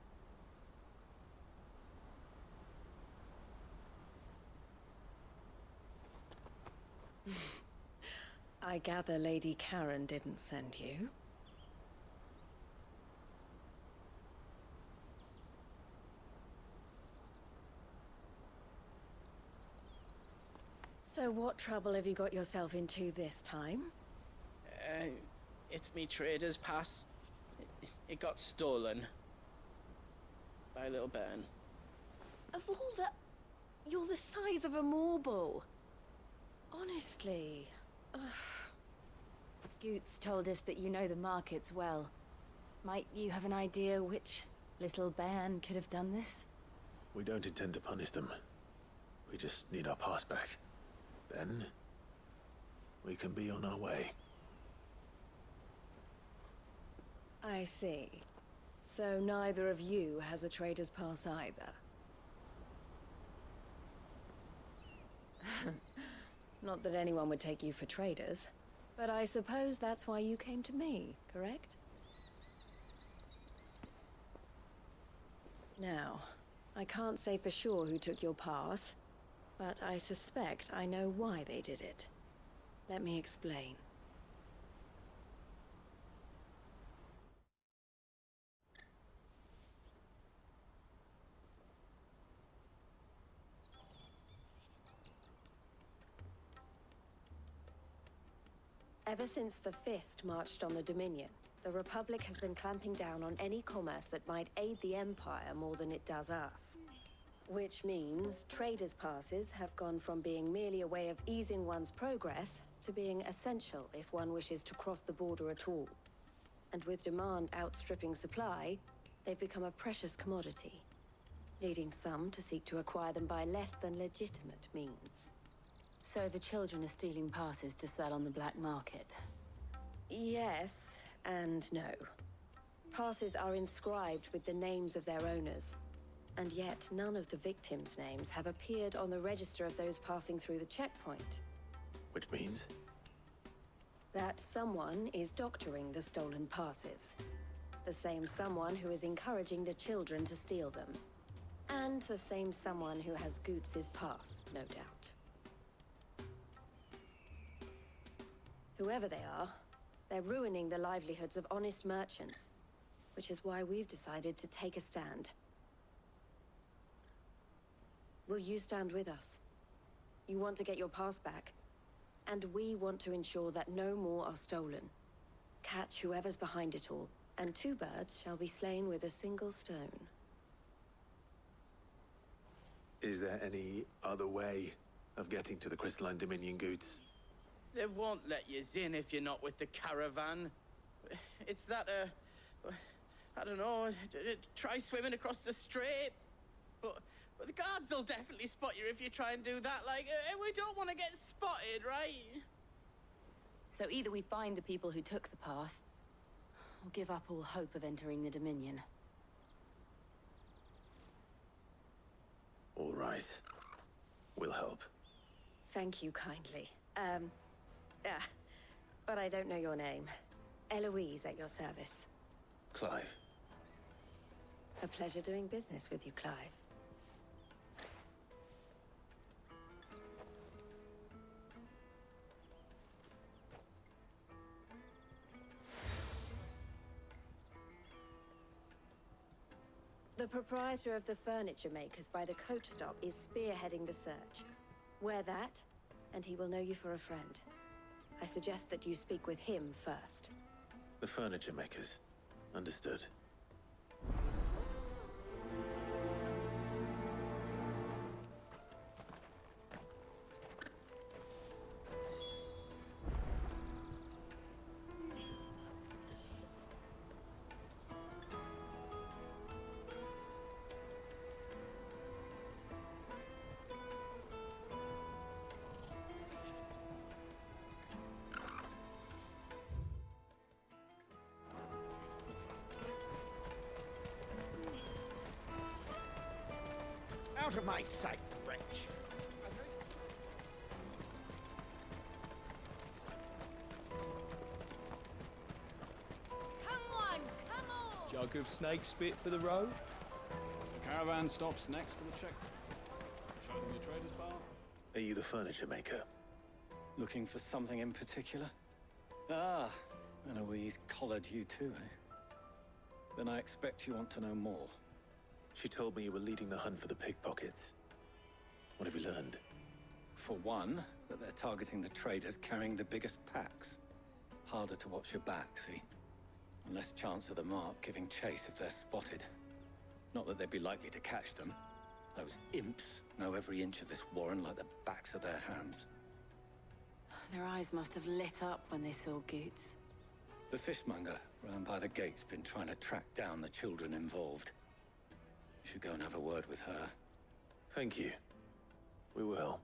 Speaker 3: I gather Lady Karen didn't send you. So what trouble have you got yourself into this time?
Speaker 17: It's me trader's pass. It got stolen. By a little bairn.
Speaker 3: Of all the... You're the size of a marble. Honestly. Ugh.
Speaker 11: Goots told us that you know the markets well. Might you have an idea which little band could have done this?
Speaker 2: We don't intend to punish them. We just need our pass back. Then, we can be on our way.
Speaker 3: I see. So neither of you has a trader's pass either. Not that anyone would take you for traders, but I suppose that's why you came to me, correct? Now, I can't say for sure who took your pass, but I suspect I know why they did it. Let me explain. Ever since the Fist marched on the Dominion, the Republic has been clamping down on any commerce that might aid the Empire more than it does us. Which means traders' passes have gone from being merely a way of easing one's progress to being essential if one wishes to cross the border at all. And with demand outstripping supply, they've become a precious commodity, leading some to seek to acquire them by less than legitimate means.
Speaker 11: So the children are stealing passes to sell on the black market?
Speaker 3: Yes and no. Passes are inscribed with the names of their owners, and yet none of the victims' names have appeared on the register of those passing through the checkpoint.
Speaker 2: Which means?
Speaker 3: That someone is doctoring the stolen passes. The same someone who is encouraging the children to steal them. And the same someone who has Goots' pass, no doubt. Whoever they are, they're ruining the livelihoods of honest merchants, which is why we've decided to take a stand. Will you stand with us? You want to get your pass back, and we want to ensure that no more are stolen. Catch whoever's behind it all, and two birds shall be slain with a single stone.
Speaker 2: Is there any other way of getting to the Crystalline Dominion, Goots?
Speaker 17: They won't let you in if you're not with the caravan. It's that, I don't know, try swimming across the strait. But the guards will definitely spot you if you try and do that. Like, we don't want to get spotted, right?
Speaker 11: So either we find the people who took the pass, or give up all hope of entering the Dominion.
Speaker 2: All right. We'll help.
Speaker 3: Thank you kindly. But I don't know your name. Eloise at your service.
Speaker 2: Clive.
Speaker 3: A pleasure doing business with you, Clive. The proprietor of the furniture makers by the coach stop is spearheading the search. Wear that, and he will know you for a friend. I suggest that you speak with him first.
Speaker 2: The furniture makers. Understood.
Speaker 6: Out of my sight, wretch!
Speaker 16: Come on, come on!
Speaker 18: Jug of snake spit for the road?
Speaker 14: The caravan stops next to the checkpoint. Show them your trader's bar.
Speaker 2: Are you the furniture maker?
Speaker 18: Looking for something in particular? Ah, Eloise collared you too, eh? Then I expect you want to know more.
Speaker 2: She told me you were leading the hunt for the pickpockets. What have you learned?
Speaker 18: For one, that they're targeting the traders carrying the biggest packs. Harder to watch your back, see? And less chance of the mark giving chase if they're spotted. Not that they'd be likely to catch them. Those imps know every inch of this warren like the backs of their hands.
Speaker 11: Their eyes must have lit up when they saw Goots.
Speaker 18: The fishmonger round by the gate's been trying to track down the children involved. You should go and have a word with her.
Speaker 2: Thank you. We will.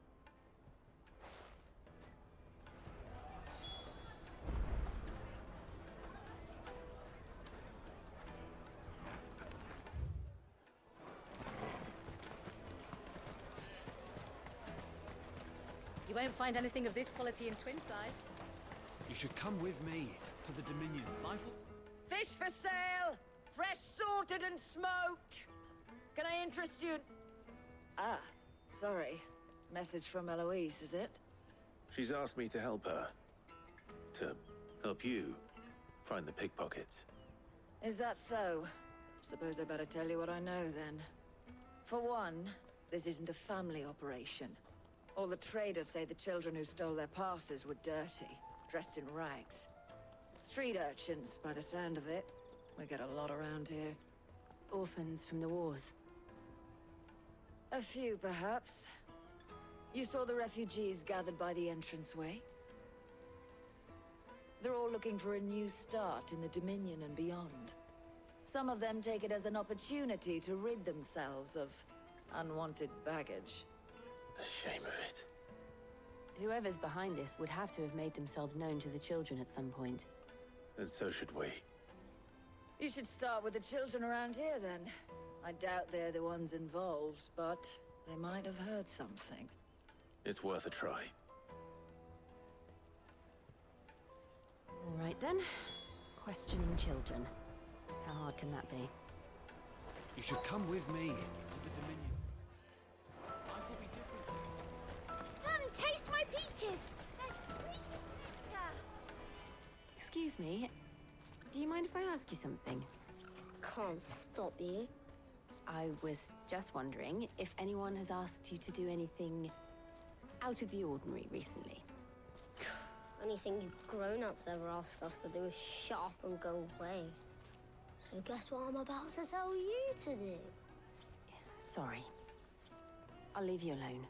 Speaker 19: You won't find anything of this quality in Twinside.
Speaker 14: You should come with me to the Dominion. Mindful.
Speaker 20: Fish for sale! Fresh sorted and smoked! Can I interest you? Ah, sorry. Message from Eloise, is it?
Speaker 2: She's asked me to help her. To help you find the pickpockets.
Speaker 20: Is that so? Suppose I better tell you what I know, then. For one, this isn't a family operation. All the traders say the children who stole their passes were dirty, dressed in rags. Street urchins, by the sound of it. We get a lot around here.
Speaker 11: Orphans from the wars.
Speaker 20: A few, perhaps. You saw the refugees gathered by the entranceway? They're all looking for a new start in the Dominion and beyond. Some of them take it as an opportunity to rid themselves of unwanted baggage.
Speaker 2: The shame of it.
Speaker 11: Whoever's behind this would have to have made themselves known to the children at some point.
Speaker 2: And so should we.
Speaker 20: You should start with the children around here, then. I doubt they're the ones involved, but they might have heard something.
Speaker 2: It's worth a try.
Speaker 11: All right, then. Questioning children. How hard can that be?
Speaker 14: You should come with me to the Dominion. Life will be different.
Speaker 16: Taste my peaches! They're sweet as nectar!
Speaker 11: Excuse me. Do you mind if I ask you something?
Speaker 16: Can't stop you.
Speaker 11: I was just wondering if anyone has asked you to do anything out of the ordinary recently.
Speaker 16: Anything you grown-ups ever ask us to do is shut up and go away. So guess what I'm about to tell you to do?
Speaker 11: Sorry. I'll leave you alone.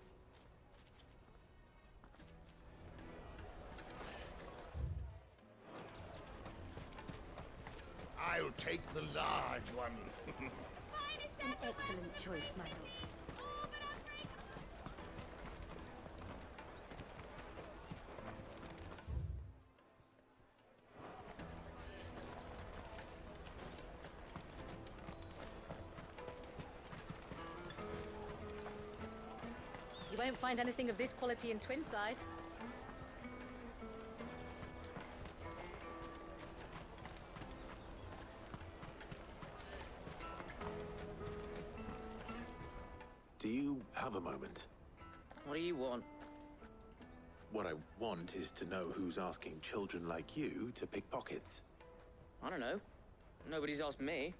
Speaker 9: I'll take the large one.
Speaker 16: An excellent choice, my lord.
Speaker 19: You won't find anything of this quality in Twinside.
Speaker 2: Do you have a moment?
Speaker 17: What do you want?
Speaker 2: What I want is to know who's asking children like you to pick pockets.
Speaker 17: I don't know. Nobody's asked me.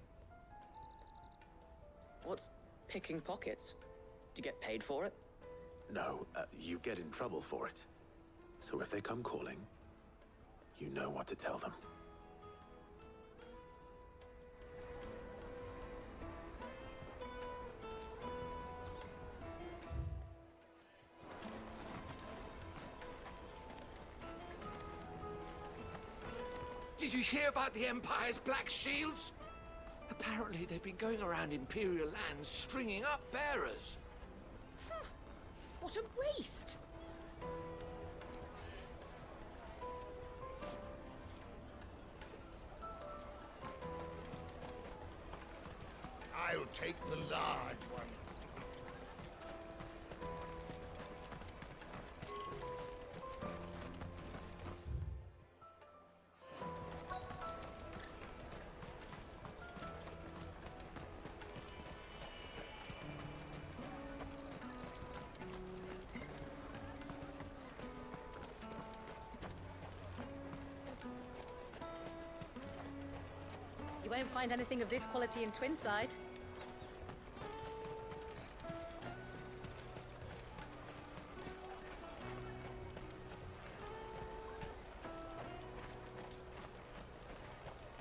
Speaker 17: What's picking pockets? Do you get paid for it?
Speaker 2: No, you get in trouble for it. So if they come calling, you know what to tell them.
Speaker 14: Did you hear about the Empire's Black Shields? Apparently they've been going around Imperial lands stringing up bearers.
Speaker 19: What a waste!
Speaker 9: I'll take the large one.
Speaker 19: You won't find anything of this quality in Twinside.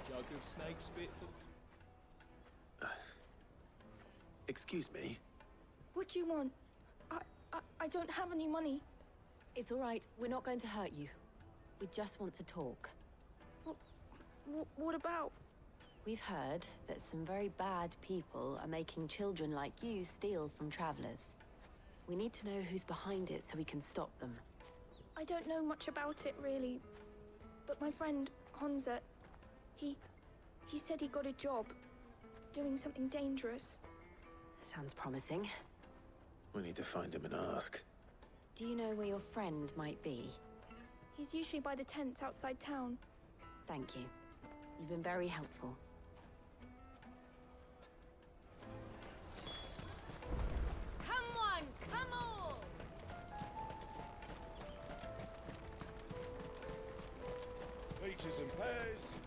Speaker 14: Jug of snake spit for...
Speaker 2: Excuse me?
Speaker 21: What do you want? I don't have any money.
Speaker 11: It's all right. We're not going to hurt you. We just want to talk.
Speaker 21: What about?
Speaker 11: We've heard that some very bad people are making children like you steal from travelers. We need to know who's behind it so we can stop them.
Speaker 21: I don't know much about it, really. But my friend, Honza, he said he got a job. Doing something dangerous.
Speaker 11: Sounds promising.
Speaker 2: We need to find him and ask.
Speaker 11: Do you know where your friend might be?
Speaker 21: He's usually by the tents outside town.
Speaker 11: Thank you. You've been very helpful.
Speaker 20: Come on, come on!
Speaker 6: Peaches and pears.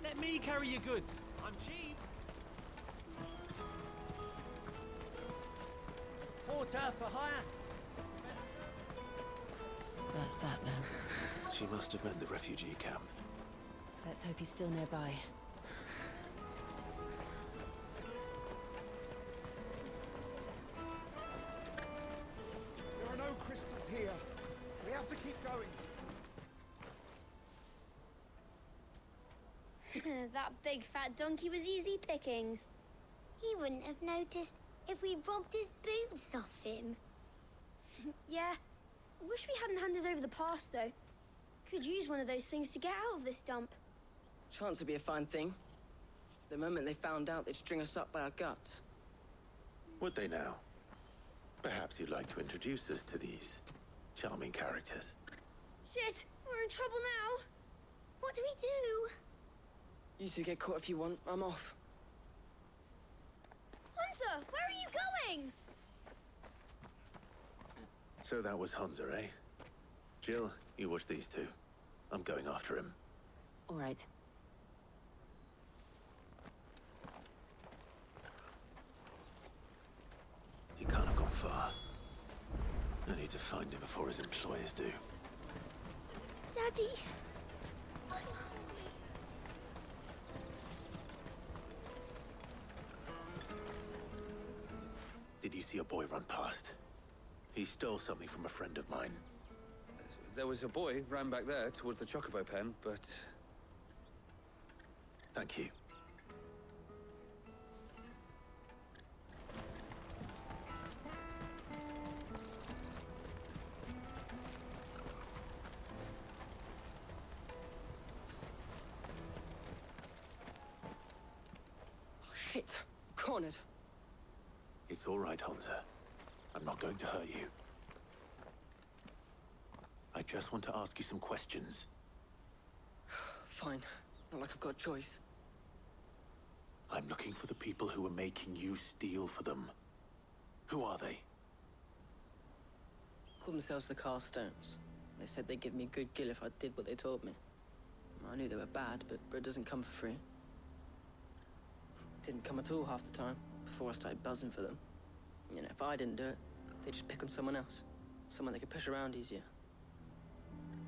Speaker 22: Let me carry your goods. I'm cheap. Porter for hire.
Speaker 11: That's that then.
Speaker 2: She must have meant the refugee camp.
Speaker 11: Let's hope he's still nearby.
Speaker 4: There are no crystals here. We have to keep going.
Speaker 16: That big fat donkey was easy pickings. He wouldn't have noticed if we'd robbed his boots off him.
Speaker 21: Yeah. Wish we hadn't handed over the pass, though. Could use one of those things to get out of this dump.
Speaker 23: Chance would be a fine thing. The moment they found out, they'd string us up by our guts.
Speaker 2: Would they now? Perhaps you'd like to introduce us to these charming characters.
Speaker 21: Shit! We're in trouble now!
Speaker 16: What do we do?
Speaker 23: You two get caught if you want. I'm off.
Speaker 21: Hunter, where are you going?
Speaker 2: So that was Hunter, eh? Jill, you watch these two. I'm going after him.
Speaker 11: All right.
Speaker 2: He can't have gone far. I need to find him before his employers do.
Speaker 21: Daddy!
Speaker 2: Did you see a boy run past? He stole something from a friend of mine.
Speaker 24: There was a boy ran back there towards the Chocobo pen, but...
Speaker 2: Thank you.
Speaker 23: Oh, shit. Cornered.
Speaker 2: It's all right, Hunter. I'm not going to hurt you. I just want to ask you some questions.
Speaker 23: Fine. Not like I've got a choice.
Speaker 2: I'm looking for the people who are making you steal for them. Who are they?
Speaker 23: Called themselves the Carstones. They said they'd give me a good gill if I did what they told me. I knew they were bad, but bread doesn't come for free. Didn't come at all half the time, before I started buzzing for them. You know, if I didn't do it, they'd just pick on someone else. Someone they could push around easier.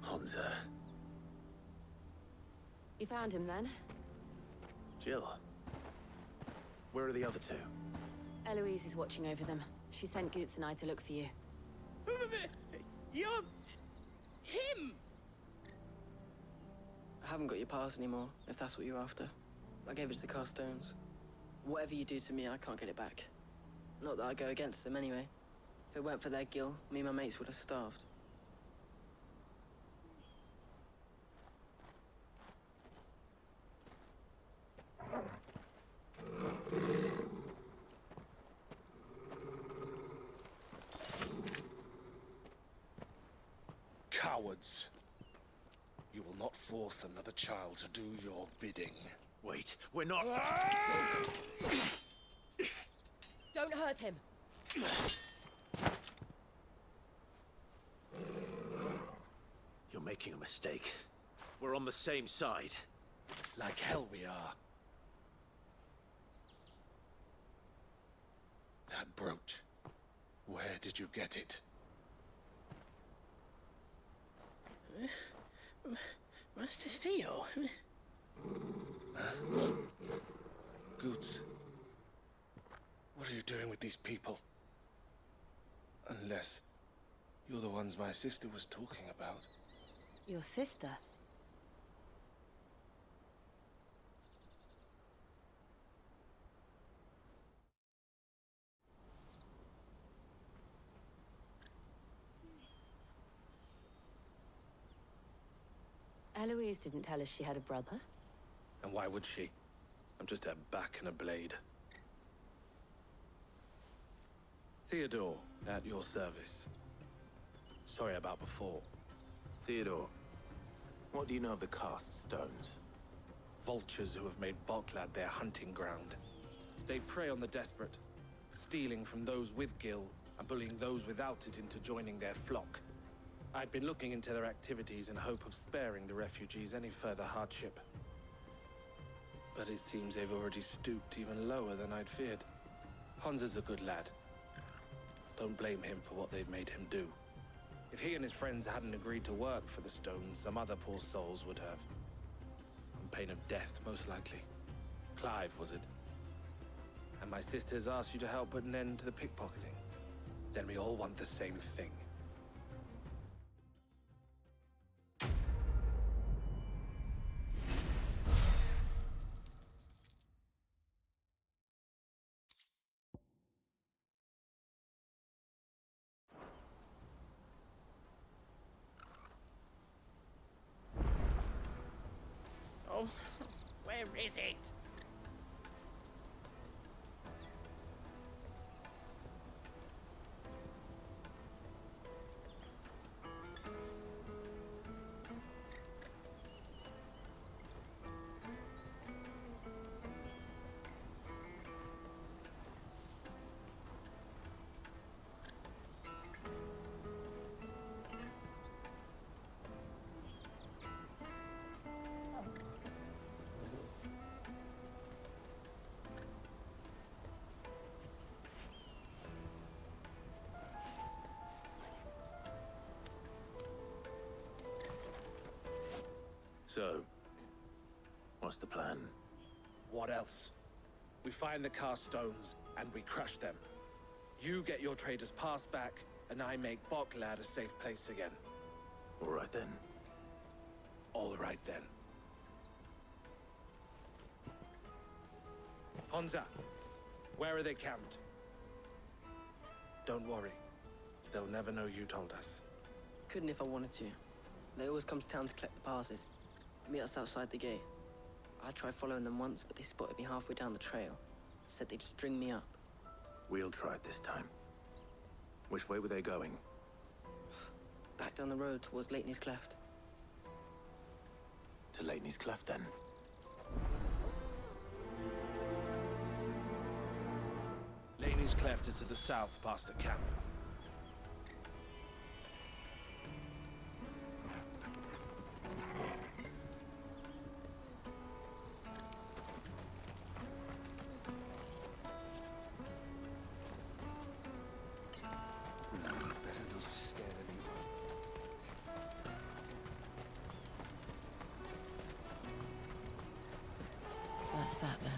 Speaker 2: Hunter.
Speaker 11: You found him then?
Speaker 2: Jill. Where are the other two?
Speaker 11: Eloise is watching over them. She sent Goots and I to look for you.
Speaker 17: You're... him!
Speaker 23: I haven't got your pass anymore, if that's what you're after. I gave it to the Carstones. Whatever you do to me, I can't get it back. Not that I go against them anyway. If it weren't for their gill, me and my mates would have starved.
Speaker 6: Cowards. You will not force another child to do your bidding.
Speaker 1: Wait, we're not...
Speaker 21: Don't hurt him.
Speaker 1: You're making a mistake. We're on the same side.
Speaker 6: Like hell we are. That brooch. Where did you get it?
Speaker 17: Master Theo?
Speaker 6: Goots. What are you doing with these people? Unless
Speaker 5: You're the ones my sister was talking about.
Speaker 11: Your sister? Eloise didn't tell us she had a brother.
Speaker 5: And why would she? I'm just her back and a blade. Theodore, at your service. Sorry about before.
Speaker 2: Theodore, what do you know of the Cast Stones?
Speaker 5: Vultures who have made Boklad their hunting ground. They prey on the desperate, stealing from those with Gil and bullying those without it into joining their flock. I'd been looking into their activities in hope of sparing the refugees any further hardship. But it seems they've already stooped even lower than I'd feared. Hansa's a good lad. Don't blame him for what they've made him do. If he and his friends hadn't agreed to work for the Stones, some other poor souls would have. On pain of death, most likely. Clive, was it? And my sisters asked you to help put an end to the pickpocketing. Then we all want the same thing.
Speaker 17: Oh, where is it?
Speaker 2: So, what's the plan?
Speaker 5: What else? We find the Cast Stones, and we crush them. You get your traders pass back, and I make Boklad a safe place again.
Speaker 2: All right then.
Speaker 5: All right then. Hansa, where are they camped? Don't worry. They'll never know you told us.
Speaker 23: Couldn't if I wanted to. They always come to town to collect the passes. Meet us outside the gate. I tried following them once, but they spotted me halfway down the trail. Said they'd string me up.
Speaker 2: We'll try it this time. Which way were they going?
Speaker 23: Back down the road towards Lateney's Cleft.
Speaker 2: To Lateney's Cleft, then.
Speaker 5: Lateney's Cleft is to the south, past the camp.
Speaker 11: That's that then.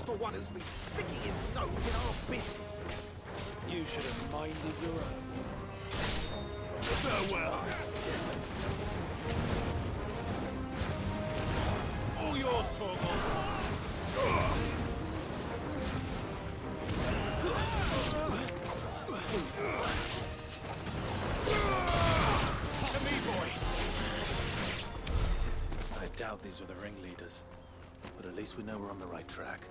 Speaker 14: The one who's been sticking his nose in our business.
Speaker 5: You should have minded your own.
Speaker 14: Farewell. All yours, Torgal.
Speaker 5: To me, boy. I doubt these were the ringleaders.
Speaker 2: But at least we know we're on the right track.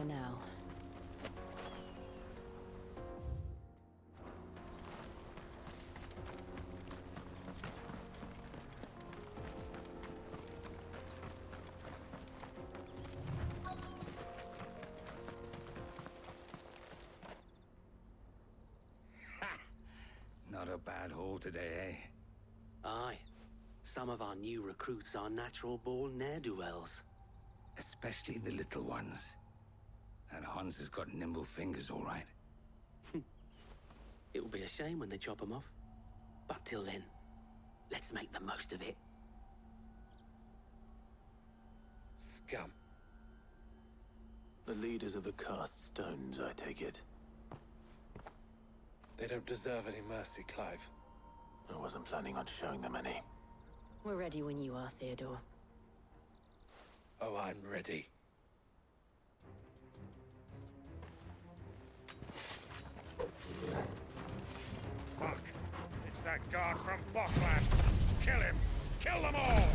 Speaker 11: now.
Speaker 7: Not a bad haul today, eh?
Speaker 8: Aye. Some of our new recruits are natural-born ne'er-do-wells.
Speaker 7: Especially the little ones. That Hans has got nimble fingers, all right.
Speaker 8: It will be a shame when they chop them off. But till then, let's make the most of it.
Speaker 5: Scum.
Speaker 2: The leaders of the cast stones, I take it.
Speaker 5: They don't deserve any mercy, Clive.
Speaker 2: I wasn't planning on showing them any.
Speaker 11: We're ready when you are, Theodore.
Speaker 5: Oh, I'm ready.
Speaker 10: Fuck! It's that guard from Bokland! Kill him! Kill them all!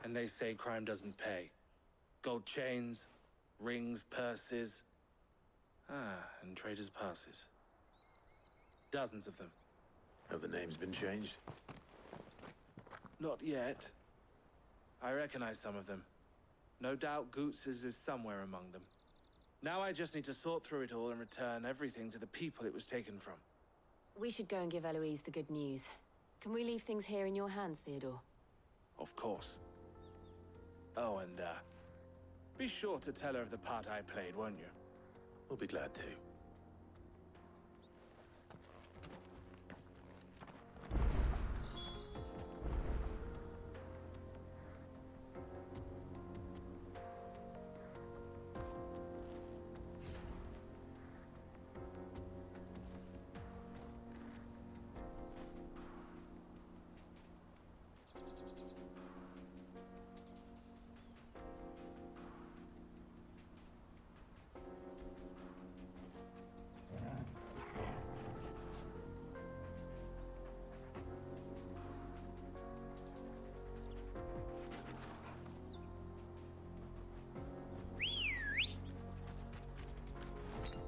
Speaker 5: And they say crime doesn't pay. Gold chains, rings, purses. And traders' passes. Dozens of them.
Speaker 2: Have the names been changed?
Speaker 5: Not yet. I recognize some of them. No doubt Goots's is somewhere among them. Now I just need to sort through it all and return everything to the people it was taken from.
Speaker 11: We should go and give Eloise the good news. Can we leave things here in your hands, Theodore?
Speaker 5: Of course. Oh, and, be sure to tell her of the part I played, won't you?
Speaker 2: We'll be glad to.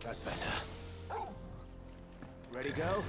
Speaker 2: That's better. Ready, go?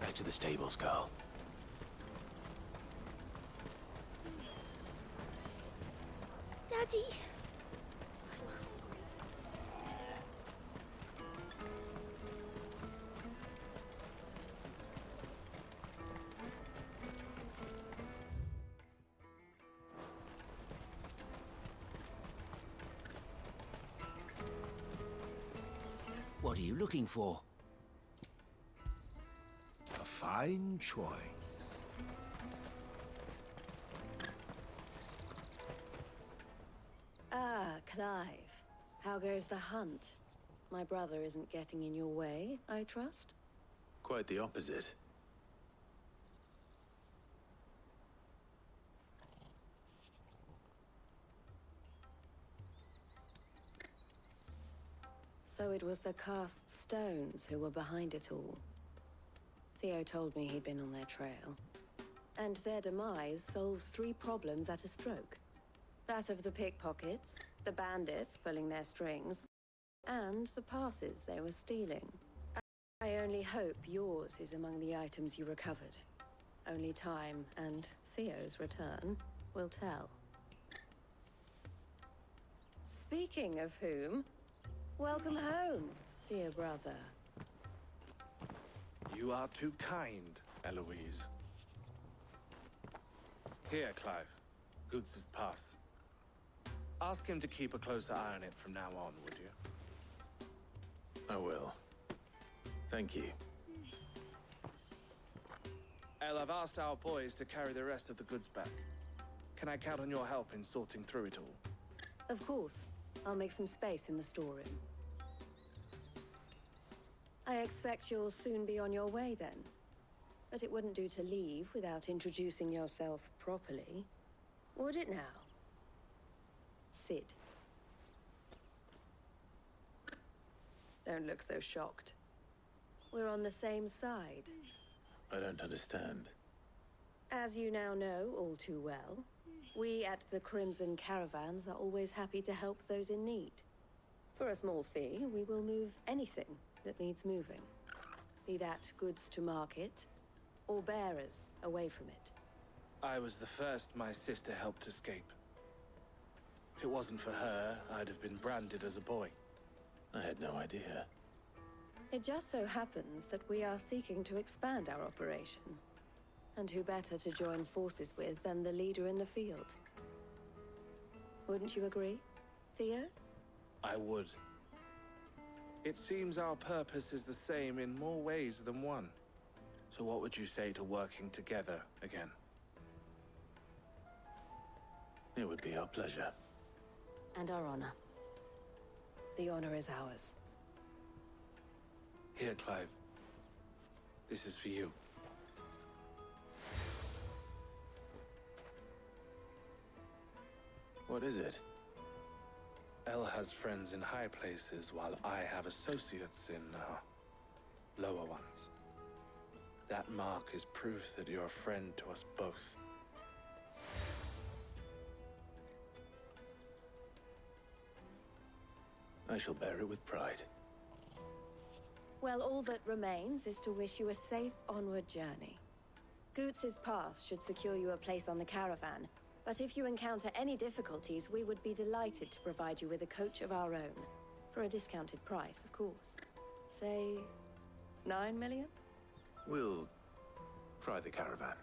Speaker 2: Back to the stables, girl.
Speaker 21: Daddy!
Speaker 3: What are you looking for? A fine choice.
Speaker 11: Ah, Clive. How goes the hunt? My brother isn't getting in your way, I trust?
Speaker 2: Quite the opposite.
Speaker 11: So it was the cast stones who were behind it all. Theo told me he'd been on their trail. And their demise solves 3 problems at a stroke. That of the pickpockets, the bandits pulling their strings, and the passes they were stealing. I only hope yours is among the items you recovered. Only time and Theo's return will tell. Speaking of whom, welcome home, dear brother.
Speaker 5: You are too kind, Eloise. Here, Clive. Goods' pass. Ask him to keep a closer eye on it from now on, would you?
Speaker 2: I will. Thank you.
Speaker 5: El, I've asked our boys to carry the rest of the goods back. Can I count on your help in sorting through it all?
Speaker 11: Of course. I'll make some space in the storeroom. I expect you'll soon be on your way then. But it wouldn't do to leave without introducing yourself properly. Would it now? Sid. Don't look so shocked. We're on the same side.
Speaker 2: I don't understand.
Speaker 11: As you now know all too well, we at the Crimson Caravans are always happy to help those in need. For a small fee, we will move anything that needs moving. Be that goods to market, or bearers away from it.
Speaker 5: I was the first my sister helped escape. If it wasn't for her, I'd have been branded as a boy.
Speaker 2: I had no idea.
Speaker 11: It just so happens that we are seeking to expand our operation. And who better to join forces with than the leader in the field? Wouldn't you agree, Theo?
Speaker 5: I would. It seems our purpose is the same in more ways than one. So what would you say to working together again?
Speaker 2: It would be our pleasure.
Speaker 11: And our honor. The honor is ours.
Speaker 5: Here, Clive. This is for you.
Speaker 2: What is it?
Speaker 5: El has friends in high places, while I have associates in, lower ones. That mark is proof that you're a friend to us both.
Speaker 2: I shall bear it with pride.
Speaker 11: Well, all that remains is to wish you a safe onward journey. Goots' pass should secure you a place on the caravan, but if you encounter any difficulties, we would be delighted to provide you with a coach of our own. For a discounted price, of course. Say, 9 million?
Speaker 2: We'll try the caravan.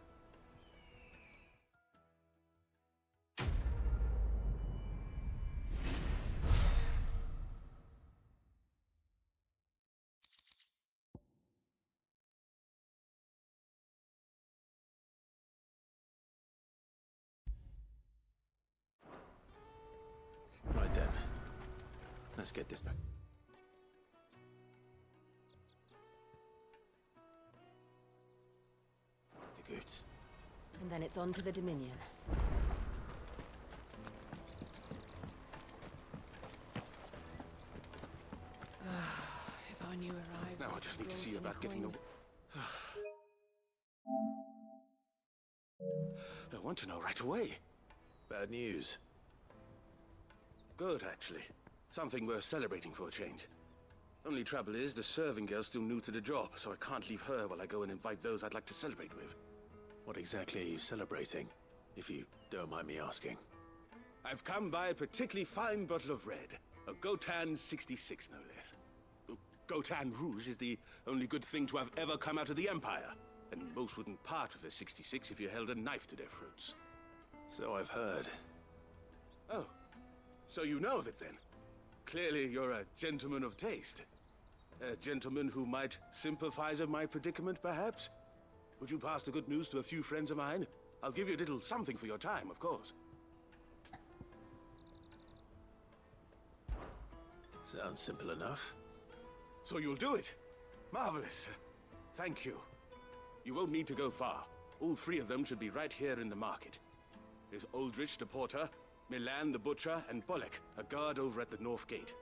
Speaker 2: Right then. Let's get this back. To Goots.
Speaker 11: And then it's on to the Dominion.
Speaker 12: If I knew arrived.
Speaker 3: Now I just need to see about getting the... I want to know right away.
Speaker 2: Bad news.
Speaker 3: Good, actually. Something worth celebrating for a change. Only trouble is, the serving girl's still new to the job, so I can't leave her while I go and invite those I'd like to celebrate with.
Speaker 2: What exactly are you celebrating, if you don't mind me asking?
Speaker 3: I've come by a particularly fine bottle of red. A Gotan 66, no less. Gotan Rouge is the only good thing to have ever come out of the Empire. And most wouldn't part with a 66 if you held a knife to their throats.
Speaker 2: So I've heard.
Speaker 3: Oh. So you know of it, then? Clearly you're a gentleman of taste. A gentleman who might sympathize with my predicament, perhaps? Would you pass the good news to a few friends of mine? I'll give you a little something for your time, of course.
Speaker 2: Sounds simple enough.
Speaker 3: So you'll do it? Marvelous. Thank you. You won't need to go far. All three of them should be right here in the market. There's Aldrich the porter, Milan the butcher, and Bollock, a guard over at the north gate.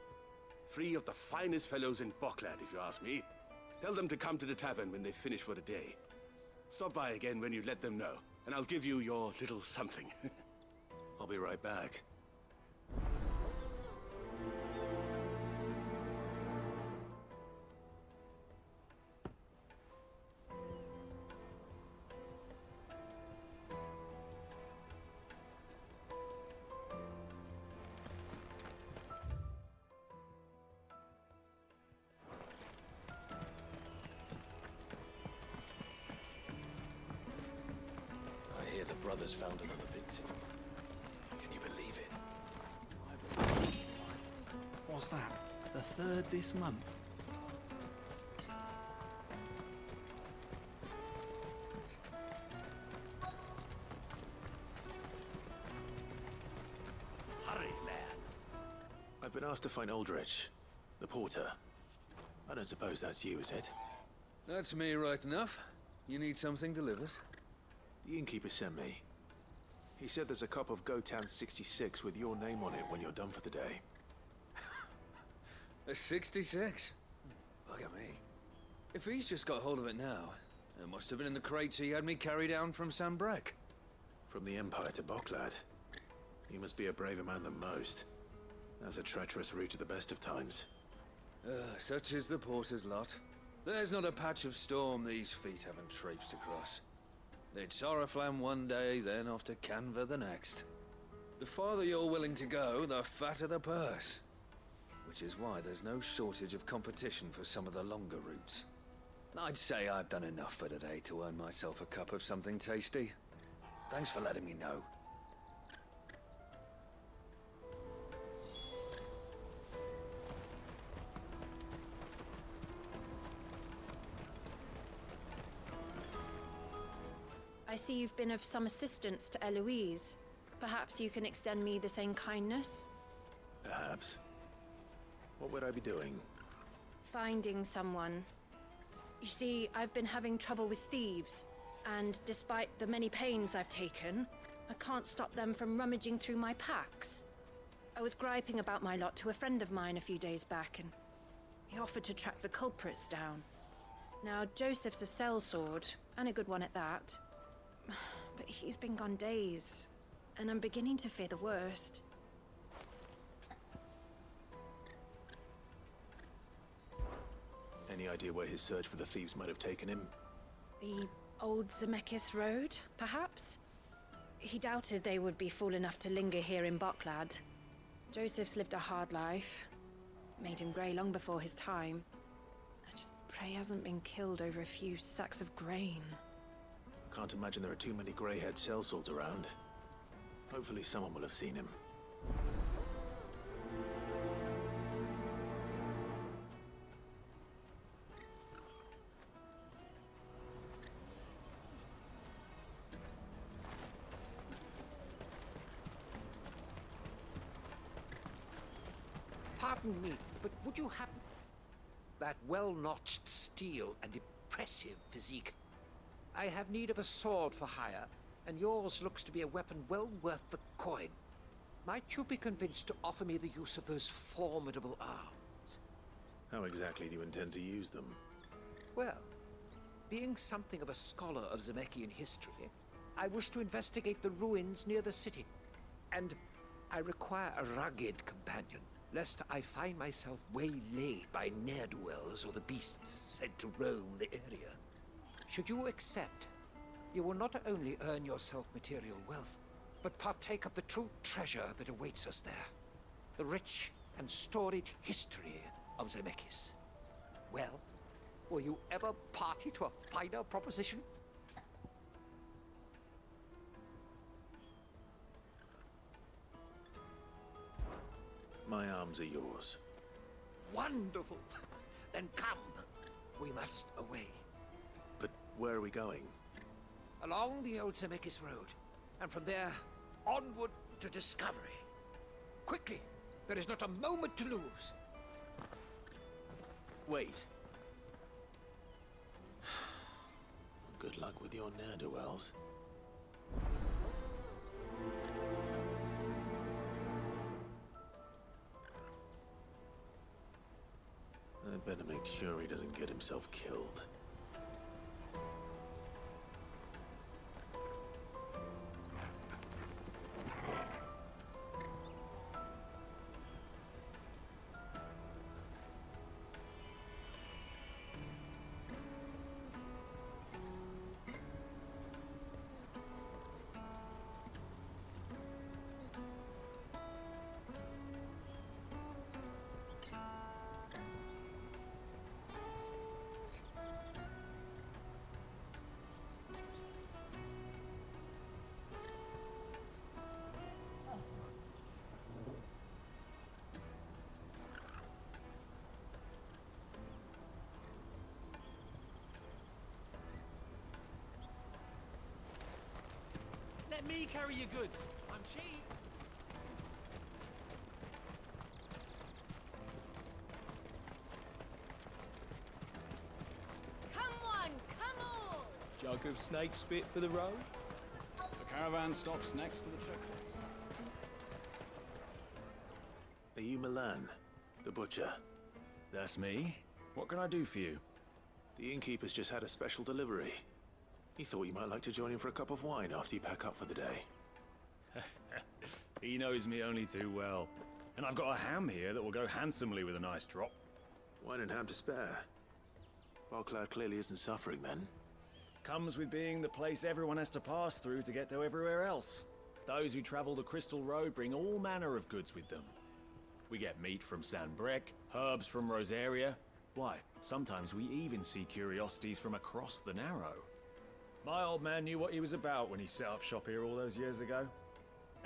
Speaker 3: Three of the finest fellows in Boklad, if you ask me. Tell them to come to the tavern when they finish for the day. Stop by again when you let them know, and I'll give you your little something.
Speaker 2: I'll be right back.
Speaker 5: I hear the brothers found another victim. Can you believe it?
Speaker 9: What's that? The third this month?
Speaker 2: Hurry, lad. I've been asked to find Aldrich, the porter. I don't suppose that's you, is it?
Speaker 24: That's me right enough. You need something delivered?
Speaker 2: The innkeeper sent me. He said there's a cup of Gotan 66 with your name on it when you're done for the day.
Speaker 24: A 66? Bugger me. If he's just got hold of it now, it must have been in the crates he had me carry down from Sambrek.
Speaker 2: From the Empire to Boklad. You must be a braver man than most. That's a treacherous route at the best of times.
Speaker 24: Such is the porter's lot. There's not a patch of storm these feet haven't traipsed across. It's Oriflamme one day, then off to Canva the next. The farther you're willing to go, the fatter the purse. Which is why there's no shortage of competition for some of the longer routes. I'd say I've done enough for today to earn myself a cup of something tasty. Thanks for letting me know.
Speaker 19: I see you've been of some assistance to Eloise. Perhaps you can extend me the same kindness?
Speaker 2: Perhaps. What would I be doing?
Speaker 19: Finding someone. You see, I've been having trouble with thieves, and despite the many pains I've taken, I can't stop them from rummaging through my packs. I was griping about my lot to a friend of mine a few days back, and he offered to track the culprits down. Now, Joseph's a sellsword, and a good one at that. But he's been gone days, and I'm beginning to fear the worst.
Speaker 2: Any idea where his search for the thieves might have taken him?
Speaker 19: The old Zemeckis Road, perhaps? He doubted they would be fool enough to linger here in Boklad. Joseph's lived a hard life. Made him grey long before his time. I just pray he hasn't been killed over a few sacks of grain.
Speaker 2: I can't imagine there are too many grey-haired sellswords around. Hopefully someone will have seen him.
Speaker 13: Pardon me, but would you happen... That well-notched steel and impressive physique. I have need of a sword for hire, and yours looks to be a weapon well worth the coin. Might you be convinced to offer me the use of those formidable arms?
Speaker 2: How exactly do you intend to use them?
Speaker 13: Well, being something of a scholar of Zemekian history, I wish to investigate the ruins near the city. And I require a rugged companion, lest I find myself waylaid by ne'er-do-wells or the beasts said to roam the area. Should you accept, you will not only earn yourself material wealth, but partake of the true treasure that awaits us there. The rich and storied history of Zemeckis. Well, were you ever party to a finer proposition?
Speaker 2: My arms are yours.
Speaker 13: Wonderful! Then come. We must away.
Speaker 2: But where are we going?
Speaker 13: Along the old Zemeckis Road. And from there, onward to discovery. Quickly! There is not a moment to lose.
Speaker 2: Wait. Good luck with your ne'er-do-wells. I'd better make sure he doesn't get himself killed.
Speaker 15: Let me carry your goods. I'm cheap.
Speaker 18: Come one, come all!
Speaker 20: Jug of snake spit for the road?
Speaker 22: The caravan stops next to the checkpoint.
Speaker 2: Are you Milan, the butcher?
Speaker 24: That's me. What can I do for you?
Speaker 2: The innkeeper's just had a special delivery. He thought you might like to join him for a cup of wine after you pack up for the day.
Speaker 24: He knows me only too well. And I've got a ham here that will go handsomely with a nice drop.
Speaker 2: Wine and ham to spare. Bocklad clearly isn't suffering then.
Speaker 24: Comes with being the place everyone has to pass through to get to everywhere else. Those who travel the Crystal Road bring all manner of goods with them. We get meat from San Brec, herbs from Rosaria. Why, sometimes we even see curiosities from across the Narrow. My old man knew what he was about when he set up shop here all those years ago.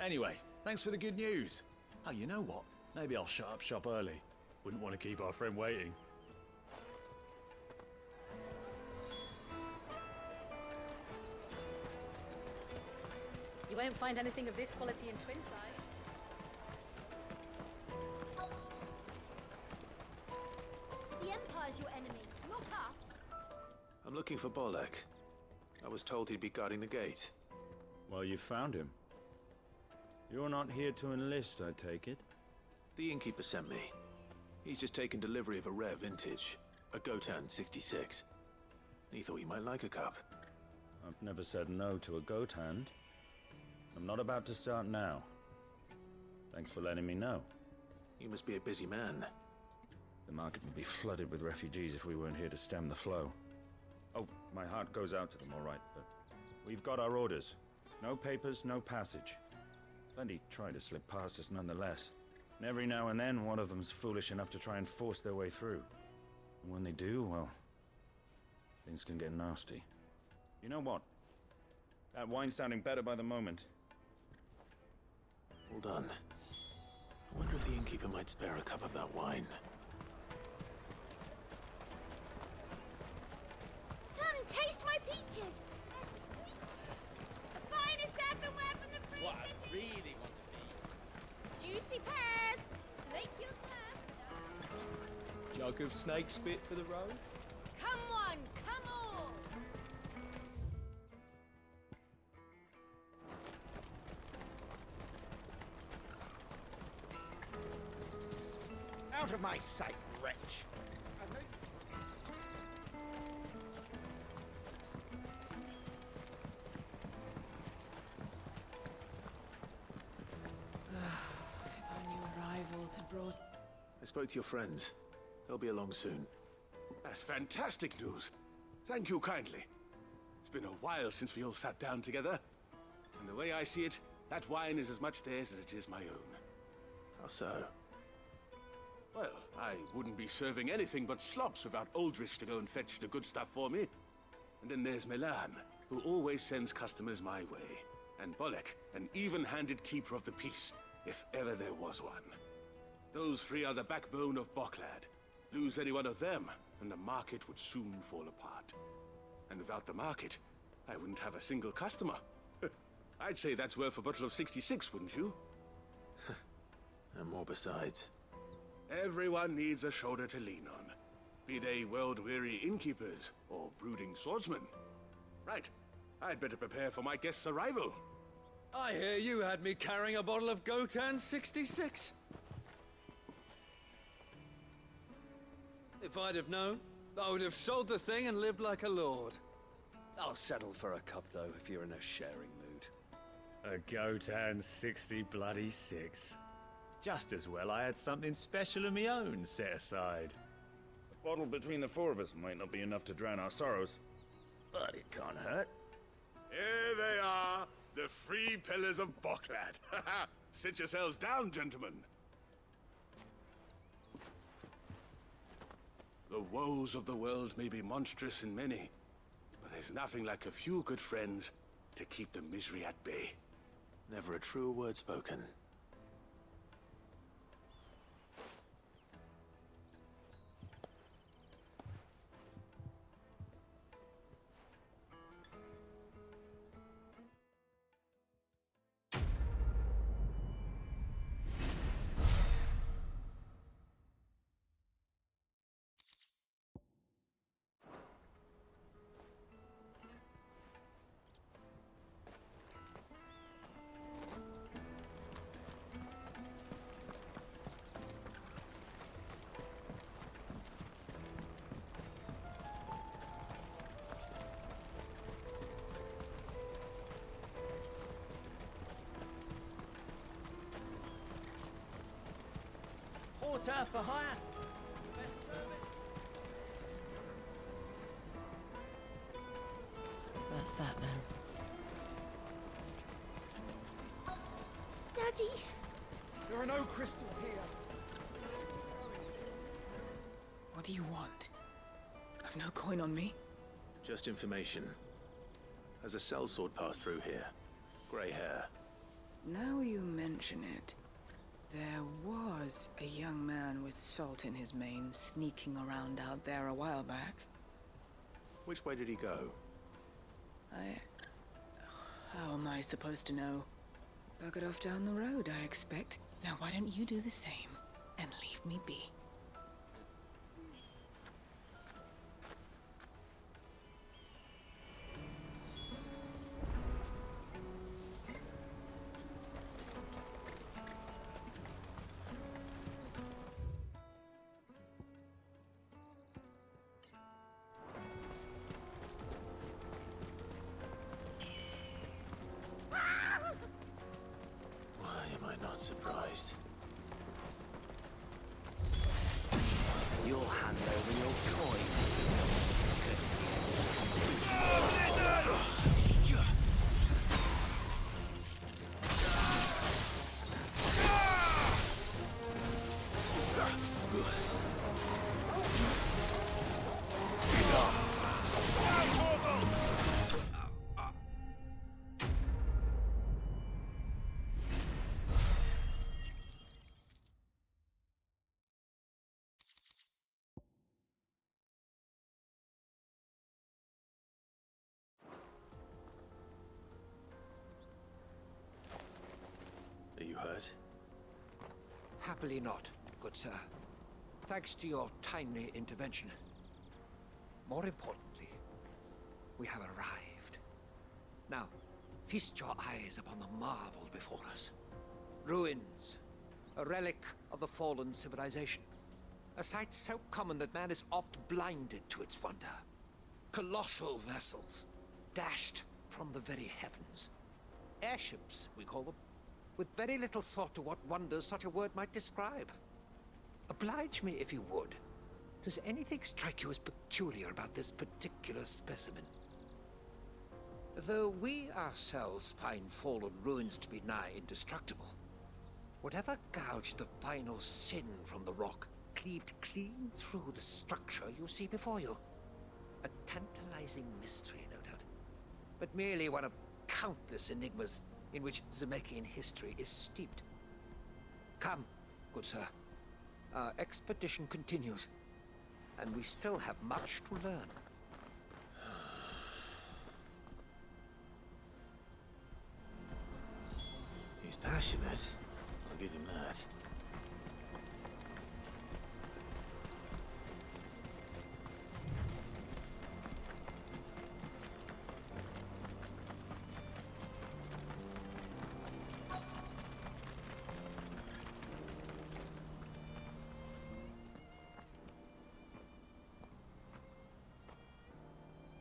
Speaker 24: Anyway, thanks for the good news. Oh, you know what? Maybe I'll shut up shop early. Wouldn't want to keep our friend waiting.
Speaker 18: You won't find anything of this quality in Twinside.
Speaker 25: The Empire's your enemy, not us.
Speaker 2: I'm looking for Bolek. I was told he'd be guarding the gate.
Speaker 26: Well, you found him. You're not here to enlist, I take it?
Speaker 2: The innkeeper sent me. He's just taken delivery of a rare vintage, a Gotan 66. He thought you might like a cup.
Speaker 26: I've never said no to a goat hand. I'm not about to start now. Thanks for letting me know.
Speaker 2: You must be a busy man.
Speaker 26: The market would be flooded with refugees if we weren't here to stem the flow. Oh, my heart goes out to them, all right, but we've got our orders. No papers, no passage. Plenty try to slip past us nonetheless. And every now and then, one of them's foolish enough to try and force their way through. And when they do, well, things can get nasty. You know what? That wine's sounding better by the moment.
Speaker 2: Hold on. I wonder if the innkeeper might spare a cup of that wine.
Speaker 25: Come, taste my peaches. They're sweet. The finest earthenware from the Free
Speaker 17: What I
Speaker 25: City.
Speaker 17: really want to be.
Speaker 25: Juicy pears. Slake your thirst.
Speaker 20: Jug of snake spit for the road?
Speaker 18: Come one, come all!
Speaker 13: Out of my sight, wretch!
Speaker 12: If our new arrivals had brought...
Speaker 2: I spoke to your friends. They'll be along soon.
Speaker 3: That's fantastic news. Thank you kindly. It's been a while since we all sat down together. And the way I see it, that wine is as much theirs as it is my own.
Speaker 2: How so?
Speaker 3: Well, I wouldn't be serving anything but slops without Aldrich to go and fetch the good stuff for me. And then there's Milan, who always sends customers my way. And Bolek, an even-handed keeper of the peace, if ever there was one. Those three are the backbone of Bocklad. Lose any one of them, and the market would soon fall apart. And without the market, I wouldn't have a single customer. I'd say that's worth a bottle of 66, wouldn't you?
Speaker 2: And more besides.
Speaker 3: Everyone needs a shoulder to lean on. Be they world-weary innkeepers or brooding swordsmen. Right. I'd better prepare for my guest's arrival.
Speaker 24: I hear you had me carrying a bottle of Gotan 66. If I'd have known, I would have sold the thing and lived like a lord. I'll settle for a cup, though, if you're in a sharing mood.
Speaker 26: A Gotan 66. Just as well I had something special of my own set aside. A bottle between the four of us might not be enough to drown our sorrows, but it can't hurt.
Speaker 3: Here they are, the free pillars of Boklad. Sit yourselves down, gentlemen. The woes of the world may be monstrous and many, but there's nothing like a few good friends to keep the misery at bay.
Speaker 2: Never a truer word spoken.
Speaker 15: Porter for hire. Best service.
Speaker 12: That's that then.
Speaker 21: Daddy!
Speaker 10: There are no crystals here.
Speaker 12: What do you want? I've no coin on me.
Speaker 2: Just information. Has a sellsword passed through here? Grey hair.
Speaker 12: Now you mention it. There was a young man with salt in his mane sneaking around out there a while back.
Speaker 2: Which way did he go?
Speaker 12: How am I supposed to know? Buggered off down the road, I expect. Now why don't you do the same and leave me be?
Speaker 2: Surprised.
Speaker 15: You'll hand over your coins.
Speaker 2: Are you hurt?
Speaker 13: Happily not, good sir. Thanks to your timely intervention. More importantly, we have arrived. Now, feast your eyes upon the marvel before us. Ruins, a relic of the fallen civilization. A sight so common that man is oft blinded to its wonder. Colossal vessels, dashed from the very heavens. Airships, we call them, with very little thought to what wonders such a word might describe. Oblige me, if you would. Does anything strike you as peculiar about this particular specimen? Though we ourselves find fallen ruins to be nigh indestructible, whatever gouged the final sin from the rock cleaved clean through the structure you see before you. A tantalizing mystery, no doubt, but merely one of countless enigmas in which Zemeckis history is steeped. Come, good sir. Our expedition continues. and we still have much to learn.
Speaker 2: He's passionate. I'll give him that.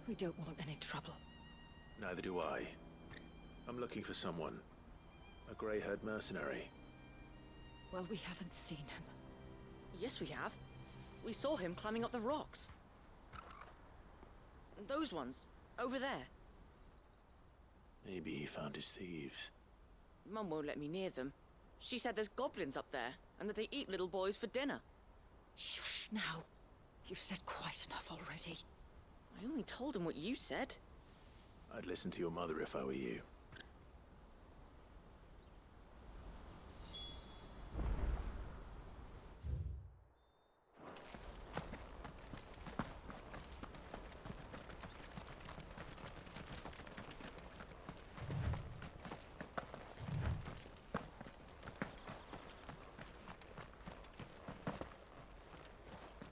Speaker 1: We don't want any trouble.
Speaker 2: Neither do I. I'm looking for someone. A grey-haired mercenary.
Speaker 1: Well, we haven't seen him.
Speaker 4: Yes, we have. We saw him climbing up the rocks. Those ones, over there.
Speaker 2: Maybe he found his thieves.
Speaker 4: Mum won't let me near them. She said there's goblins up there, and that they eat little boys for dinner.
Speaker 1: Shush, now. You've said quite enough already.
Speaker 4: I only told him what you said.
Speaker 2: I'd listen to your mother if I were you.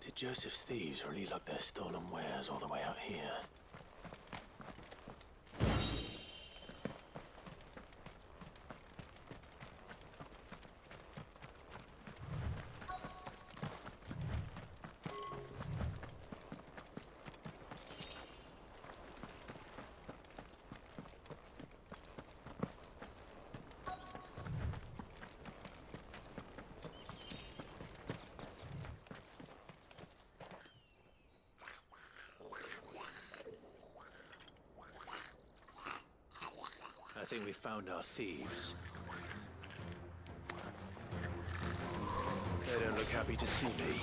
Speaker 2: Did Joseph's thieves really lug their stolen wares all the way out here? I think we found our thieves. They don't look happy to see me.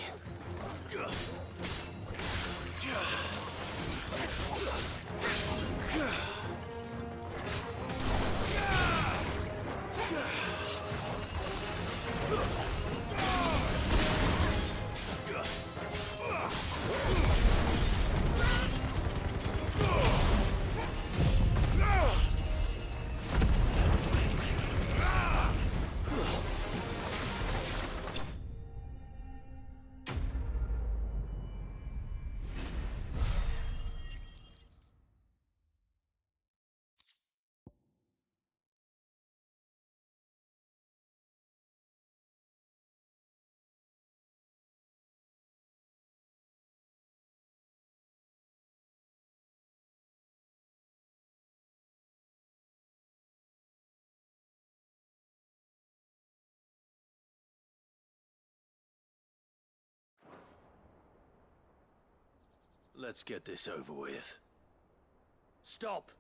Speaker 2: Let's get this over with.
Speaker 6: Stop!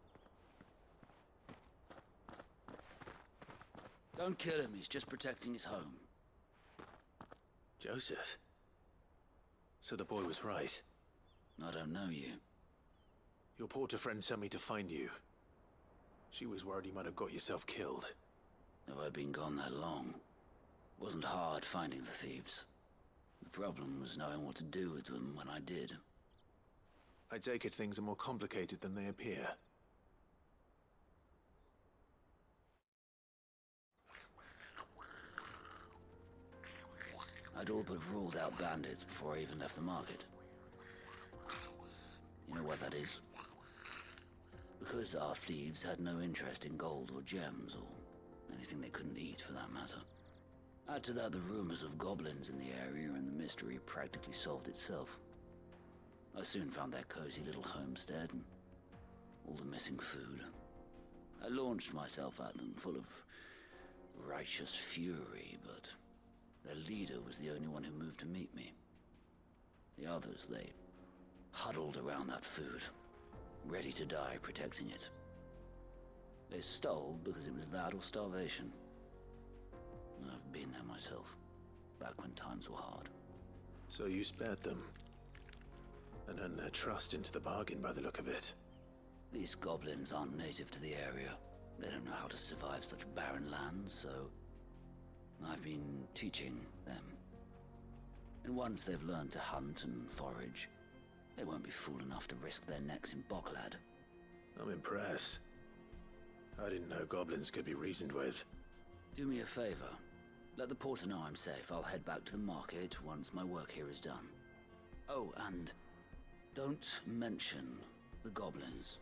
Speaker 6: Don't kill him, he's just protecting his home.
Speaker 2: Joseph? So the boy was right.
Speaker 6: I don't know you.
Speaker 2: Your porter friend sent me to find you. She was worried you might have got yourself killed.
Speaker 6: Have I been gone that long? Wasn't hard finding the thieves. The problem was knowing what to do with them when I did.
Speaker 2: I take it things are more complicated than they appear.
Speaker 6: I'd all but ruled out bandits before I even left the market. You know what that is? Because our thieves had no interest in gold or gems, or anything they couldn't eat for that matter. Add to that the rumors of goblins in the area, and the mystery practically solved itself. I soon found their cozy little homestead and all the missing food. I launched myself at them, full of righteous fury, but their leader was the only one who moved to meet me. The others, they huddled around that food, ready to die protecting it. They stole because it was that or starvation. I've been there myself, back when times were hard.
Speaker 2: So you spared them? And earned their trust into the bargain by the look of it.
Speaker 6: These goblins aren't native to the area. They don't know how to survive such barren lands, so I've been teaching them. And once they've learned to hunt and forage, they won't be fool enough to risk their necks in Boklad.
Speaker 2: I'm impressed. I didn't know goblins could be reasoned with.
Speaker 6: Do me a favor. Let the porter know I'm safe. I'll head back to the market once my work here is done. Oh, and don't mention the goblins.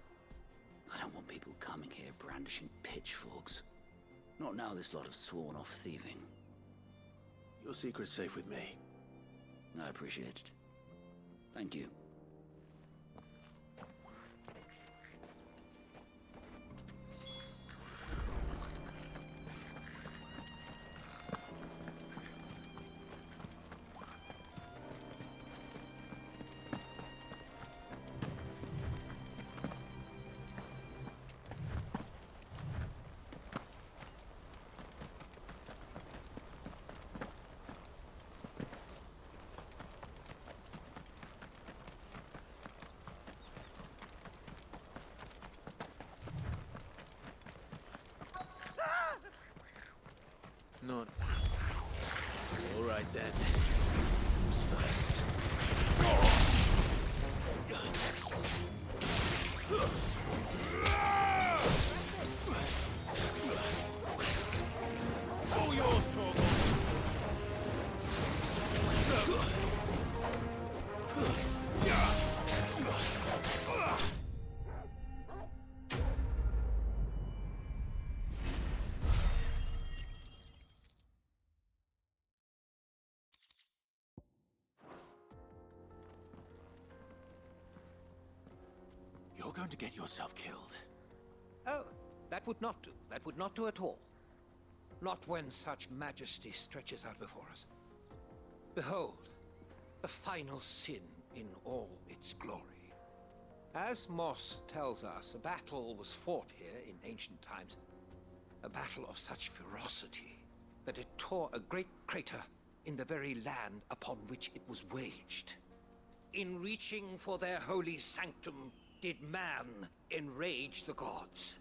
Speaker 6: I don't want people coming here brandishing pitchforks. Not now this lot have sworn off thieving.
Speaker 2: Your secret's safe with me.
Speaker 6: I appreciate it. Thank you.
Speaker 2: None. All right then. Who's first?
Speaker 10: All yours, Torgal.
Speaker 13: You're going to get yourself killed. Oh, that would not do. That would not do at all. Not when such majesty stretches out before us. Behold, the final sin in all its glory. As Moss tells us, a battle was fought here in ancient times. A battle of such ferocity that it tore a great crater in the very land upon which it was waged. In reaching for their holy sanctum, did man enrage the gods,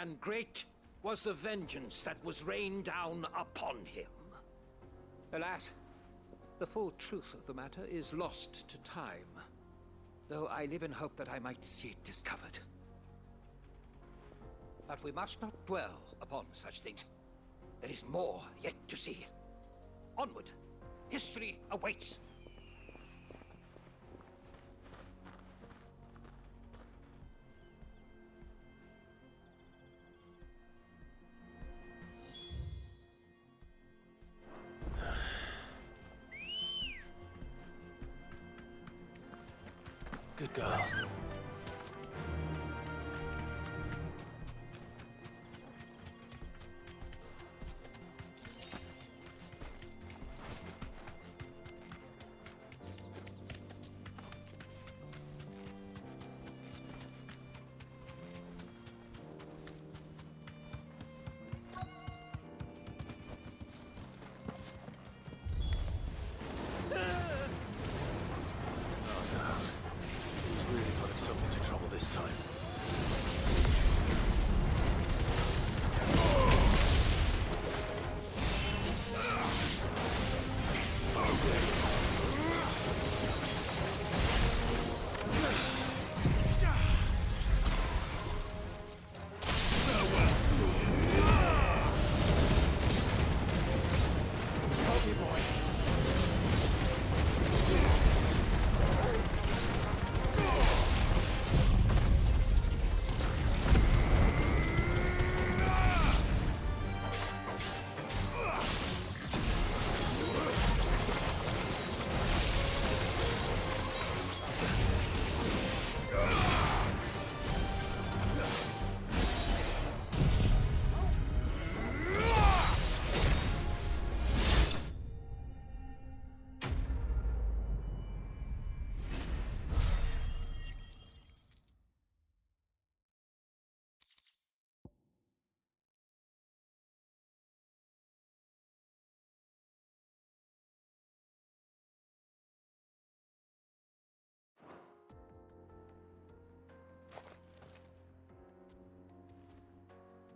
Speaker 13: and great was the vengeance that was rained down upon him. Alas, the full truth of the matter is lost to time, though I live in hope that I might see it discovered. But we must not dwell upon such things. There is more yet to see. Onward! History awaits!
Speaker 2: Good girl.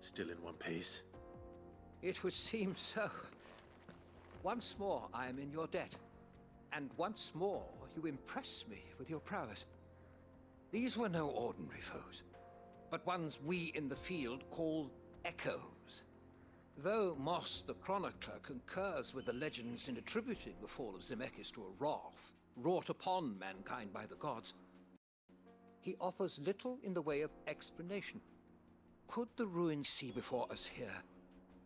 Speaker 2: Still in one piece?
Speaker 13: It would seem so. Once more, I am in your debt. And once more, you impress me with your prowess. These were no ordinary foes, but ones we in the field call echoes. Though Moss the Chronicler concurs with the legends in attributing the fall of Zemeckis to a wrath wrought upon mankind by the gods, he offers little in the way of explanation. Could the ruins see before us here,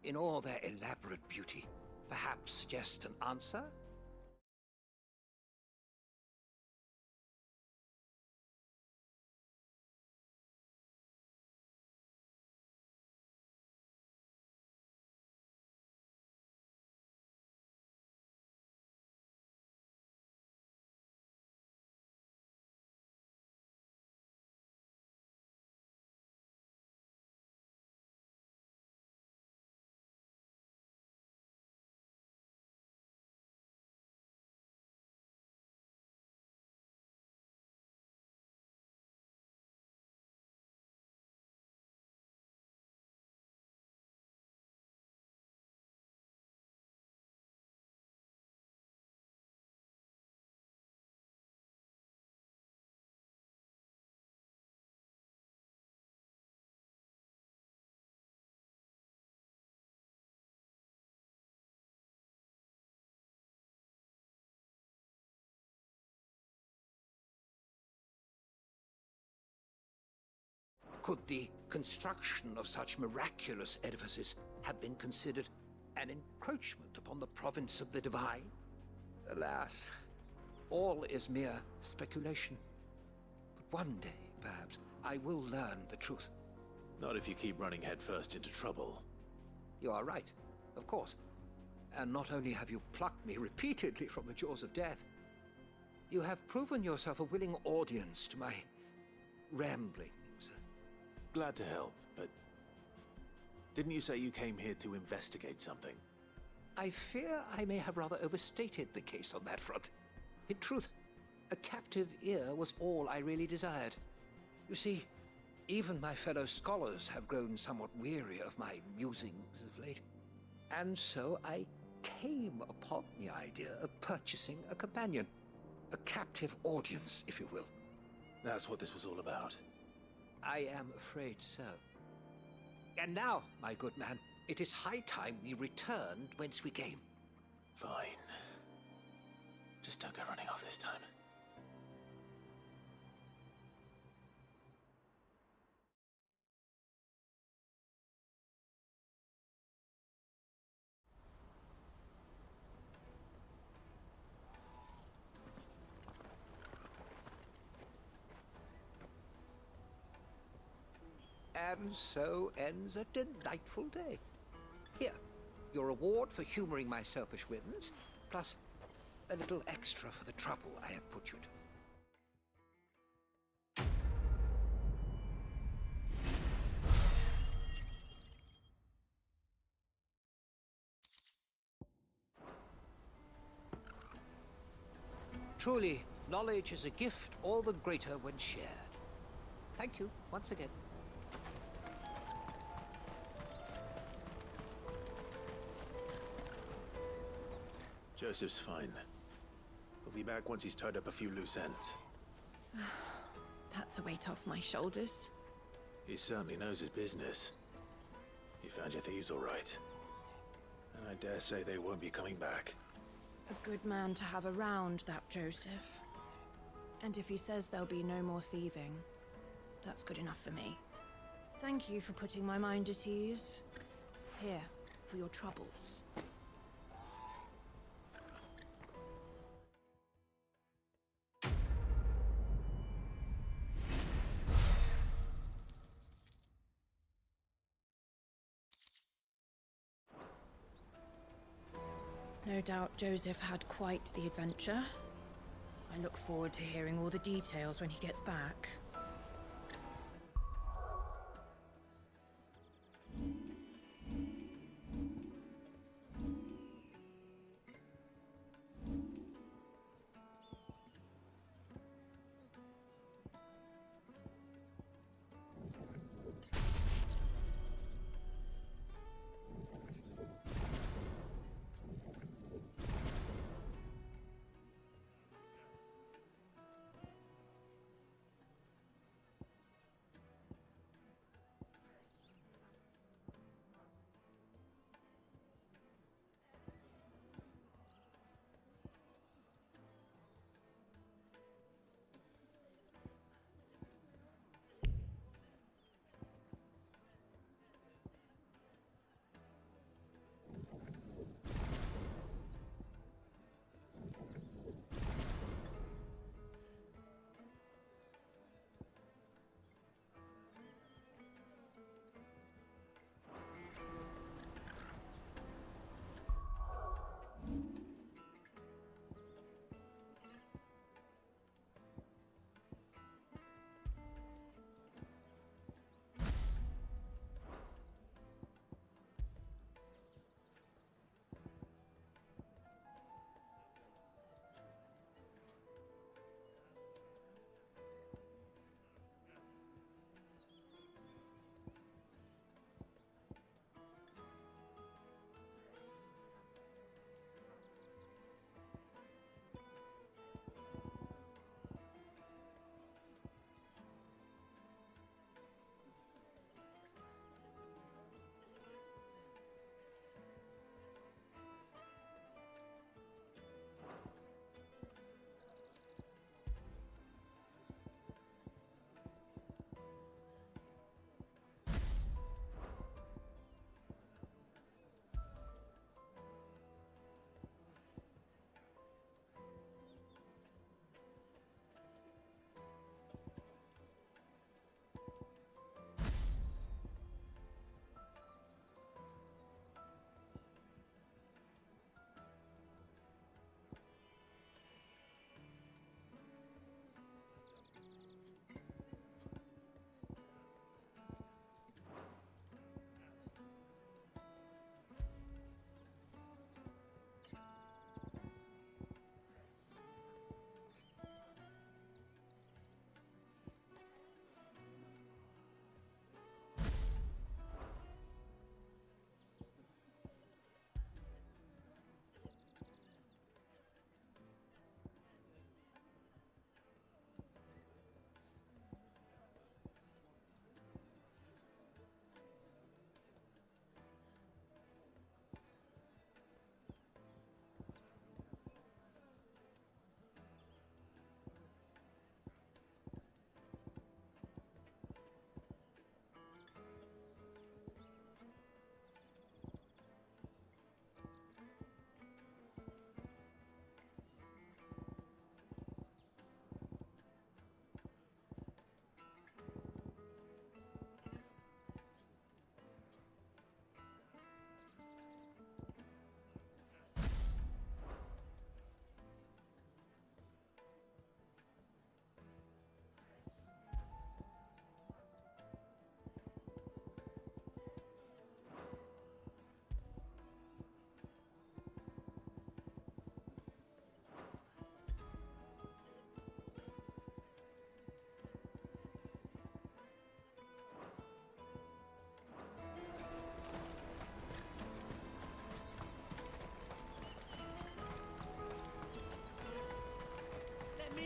Speaker 13: in all their elaborate beauty, perhaps suggest an answer? Could the construction of such miraculous edifices have been considered an encroachment upon the province of the divine? Alas, all is mere speculation. But one day, perhaps, I will learn the truth.
Speaker 2: Not if you keep running headfirst into trouble.
Speaker 13: You are right, of course. And not only have you plucked me repeatedly from the jaws of death, you have proven yourself a willing audience to my ramblings.
Speaker 2: Glad to help, but didn't you say you came here to investigate something?
Speaker 13: I fear I may have rather overstated the case on that front. In truth, a captive ear was all I really desired. You see, even my fellow scholars have grown somewhat weary of my musings of late. And so I came upon the idea of purchasing a companion. A captive audience, if you will.
Speaker 2: That's what this was all about.
Speaker 13: I am afraid so. And now, my good man, it is high time we returned whence we came.
Speaker 2: Fine. Just don't go running off this time.
Speaker 13: And so ends a delightful day. Here, your reward for humoring my selfish whims, plus a little extra for the trouble I have put you to. Truly, knowledge is a gift all the greater when shared. Thank you once again.
Speaker 2: Joseph's fine. We'll be back once he's tied up a few loose ends.
Speaker 19: That's a weight off my shoulders.
Speaker 2: He certainly knows his business. You found your thieves all right. And I dare say they won't be coming back.
Speaker 19: A good man to have around, that Joseph. And if he says there'll be no more thieving, that's good enough for me. Thank you for putting my mind at ease. Here, for your troubles. No doubt Joseph had quite the adventure. I look forward to hearing all the details when he gets back.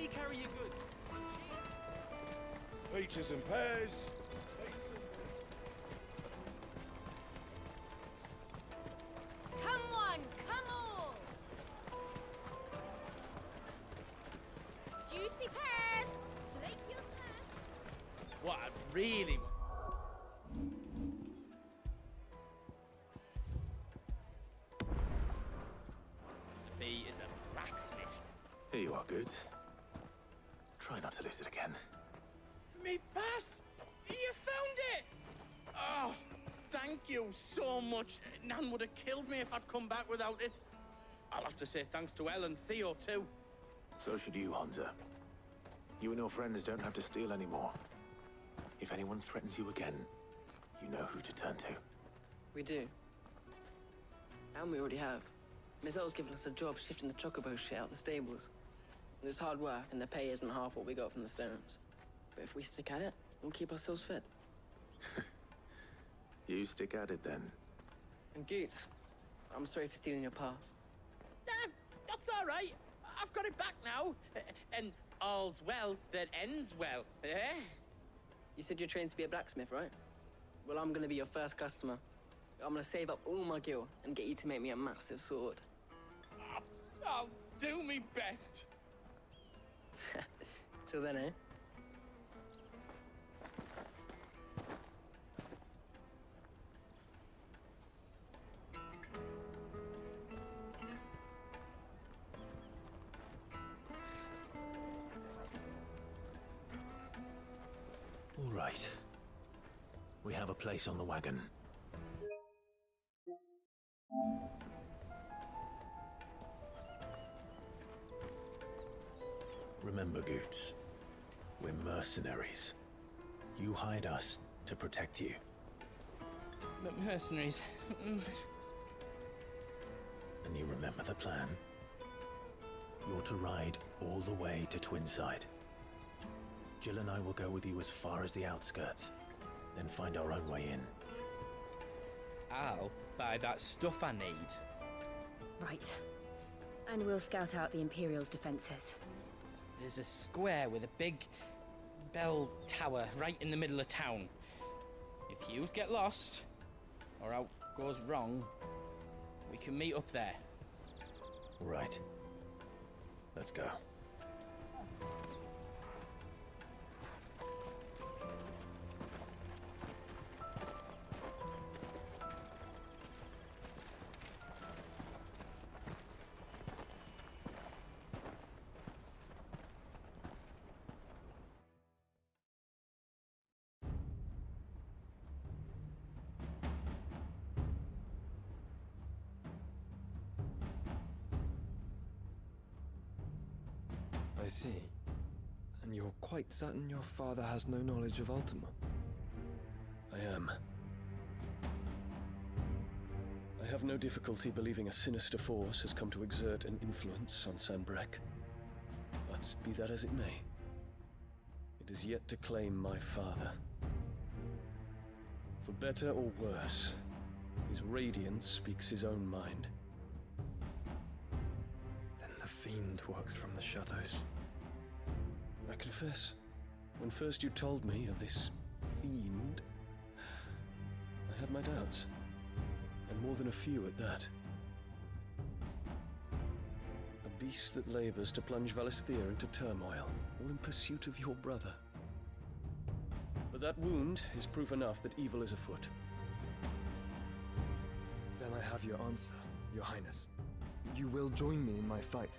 Speaker 15: me carry your goods.
Speaker 10: Peaches and pears.
Speaker 25: Come on, come on! Juicy pears! Slake your thirst!
Speaker 17: What I really want. He is a blacksmith.
Speaker 2: Here you are, good. Try not to lose it again.
Speaker 17: Me pass! You found it! Oh, thank you so much. Nan would have killed me if I'd come back without it. I'll have to say thanks to Elle and Theo, too.
Speaker 2: So should you, Hansa. You and your friends don't have to steal anymore. If anyone threatens you again, you know who to turn to.
Speaker 7: We do. And we already have. Miss L's given us a job shifting the chocobo shit out the stables. It's hard work, and the pay isn't half what we got from the Stones. But if we stick at it, we'll keep ourselves fit.
Speaker 2: You stick at it, then.
Speaker 7: And Goots, I'm sorry for stealing your pass.
Speaker 17: That's all right. I've got it back now. And all's well that ends well, eh?
Speaker 7: You said you're trained to be a blacksmith, right? Well, I'm gonna be your first customer. I'm gonna save up all my gil and get you to make me a massive sword.
Speaker 17: I'll do me best.
Speaker 7: Till then, eh?
Speaker 2: All right. We have a place on the wagon. Remember, Goots, we're mercenaries. You hired us to protect you.
Speaker 17: But mercenaries.
Speaker 2: And you remember the plan? You're to ride all the way to Twinside. Jill and I will go with you as far as the outskirts, then find our own way in.
Speaker 8: I'll buy that stuff I need.
Speaker 18: Right. And we'll scout out the Imperial's defenses.
Speaker 8: There's a square with a big bell tower right in the middle of town. If you get lost, or out goes wrong, we can meet up there.
Speaker 2: All right. Let's go.
Speaker 11: I see. And you're quite certain your father has no knowledge of Ultima?
Speaker 14: I am. I have no difficulty believing a sinister force has come to exert an influence on Sanbreque. But be that as it may, it is yet to claim my father. For better or worse, his radiance speaks his own mind.
Speaker 11: Then the fiend works from the shadows.
Speaker 14: I confess, when first you told me of this fiend, I had my doubts. And more than a few at that. A beast that labors to plunge Valisthea into turmoil, all in pursuit of your brother. But that wound is proof enough that evil is afoot.
Speaker 11: Then I have your answer, Your Highness. You will join me in my fight.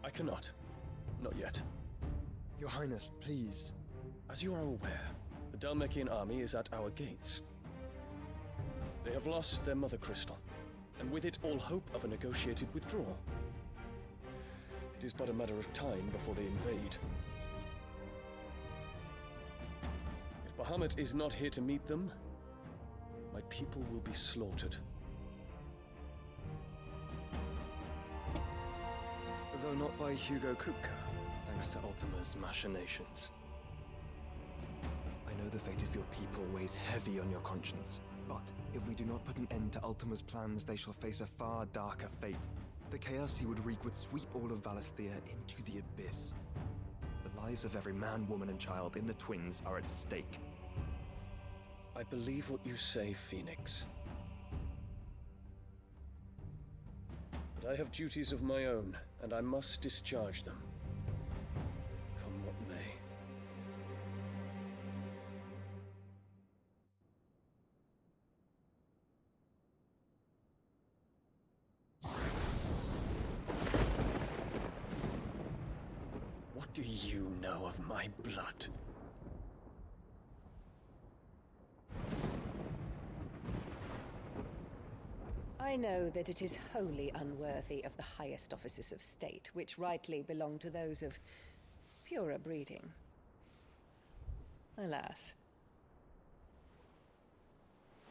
Speaker 14: I cannot. Not yet.
Speaker 11: Your Highness, please.
Speaker 14: As you are aware, the Dhalmekian army is at our gates. They have lost their mother crystal, and with it all hope of a negotiated withdrawal. It is but a matter of time before they invade. If Bahamut is not here to meet them, my people will be slaughtered.
Speaker 11: Though not by Hugo Kupka, thanks to Ultima's machinations. I know the fate of your people weighs heavy on your conscience, but if we do not put an end to Ultima's plans, they shall face a far darker fate. The chaos he would wreak would sweep all of Valisthea into the abyss. The lives of every man, woman, and child in the Twins are at stake.
Speaker 14: I believe what you say, Phoenix. But I have duties of my own, and I must discharge them. Come what may. What do you know of my blood?
Speaker 5: I know that it is wholly unworthy of the highest offices of state, which rightly belong to those of purer breeding. Alas.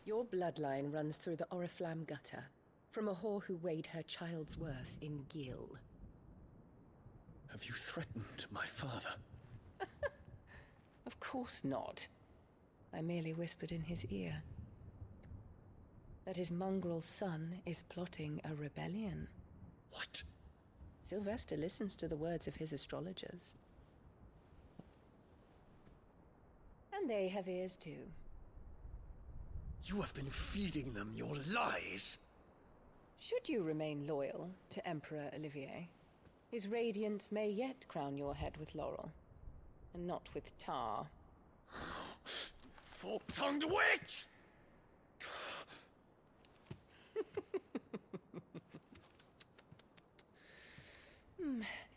Speaker 5: Your bloodline runs through the Oriflamme gutter, from a whore who weighed her child's worth in gil.
Speaker 14: Have you threatened my father?
Speaker 5: Of course not. I merely whispered in his ear that his mongrel son is plotting a rebellion.
Speaker 14: What?
Speaker 5: Sylvester listens to the words of his astrologers. And they have ears too.
Speaker 14: You have been feeding them your lies!
Speaker 5: Should you remain loyal to Emperor Olivier, his radiance may yet crown your head with laurel, and not with tar.
Speaker 14: Fork-tongued witch!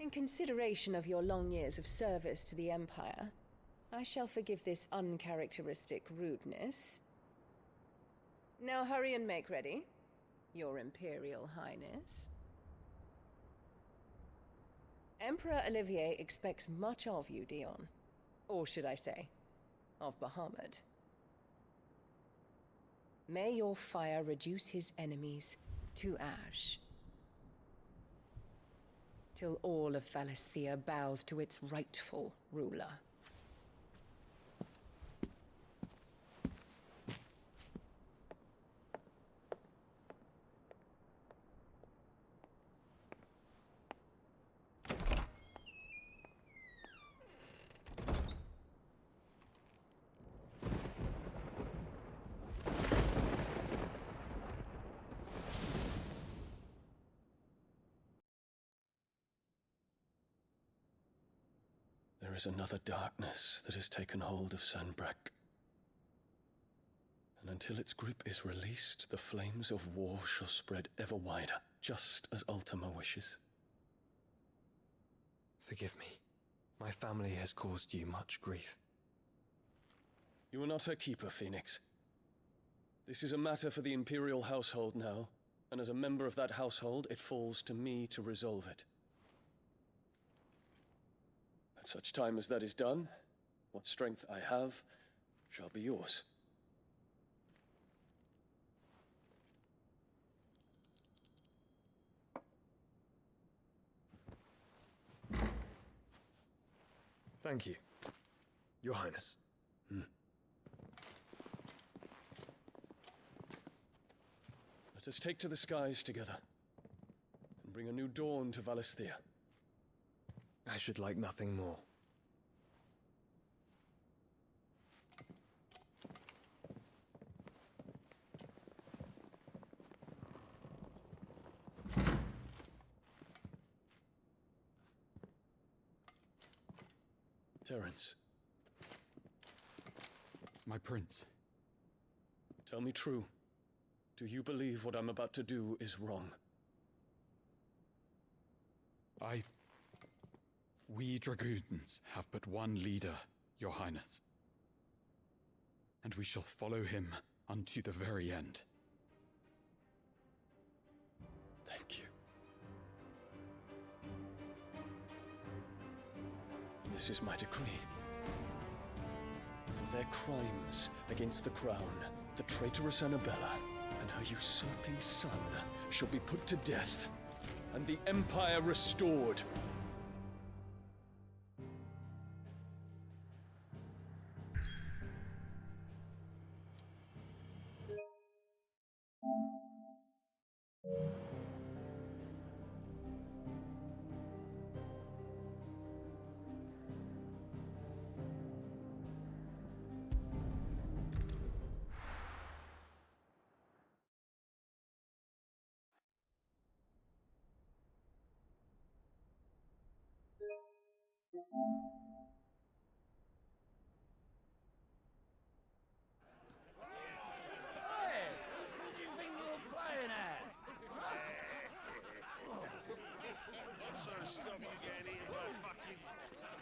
Speaker 5: In consideration of your long years of service to the Empire, I shall forgive this uncharacteristic rudeness. Now hurry and make ready, Your Imperial Highness. Emperor Olivier expects much of you, Dion. Or should I say, of Bahamut. May your fire reduce his enemies to ash, till all of Valisthea bows to its rightful ruler.
Speaker 14: There is another darkness that has taken hold of Sanbreque. And until its grip is released, the flames of war shall spread ever wider, just as Ultima wishes.
Speaker 11: Forgive me. My family has caused you much grief.
Speaker 14: You are not her keeper, Phoenix. This is a matter for the Imperial household now, and as a member of that household, it falls to me to resolve it. At such time as that is done, what strength I have shall be yours.
Speaker 11: Thank you, Your Highness.
Speaker 14: Let us take to the skies together, and bring a new dawn to Valisthea.
Speaker 11: I should like nothing more.
Speaker 14: Terence.
Speaker 9: My prince.
Speaker 14: Tell me true. Do you believe what I'm about to do is wrong?
Speaker 9: We Dragoons have but one leader, Your Highness. And we shall follow him unto the very end.
Speaker 14: Thank you. This is my decree. For their crimes against the crown, the traitorous Annabella and her usurping son shall be put to death, and the Empire restored.
Speaker 16: Hey! Who did you think you were playing at?
Speaker 10: I'm trying to stop you getting eaten by a fucking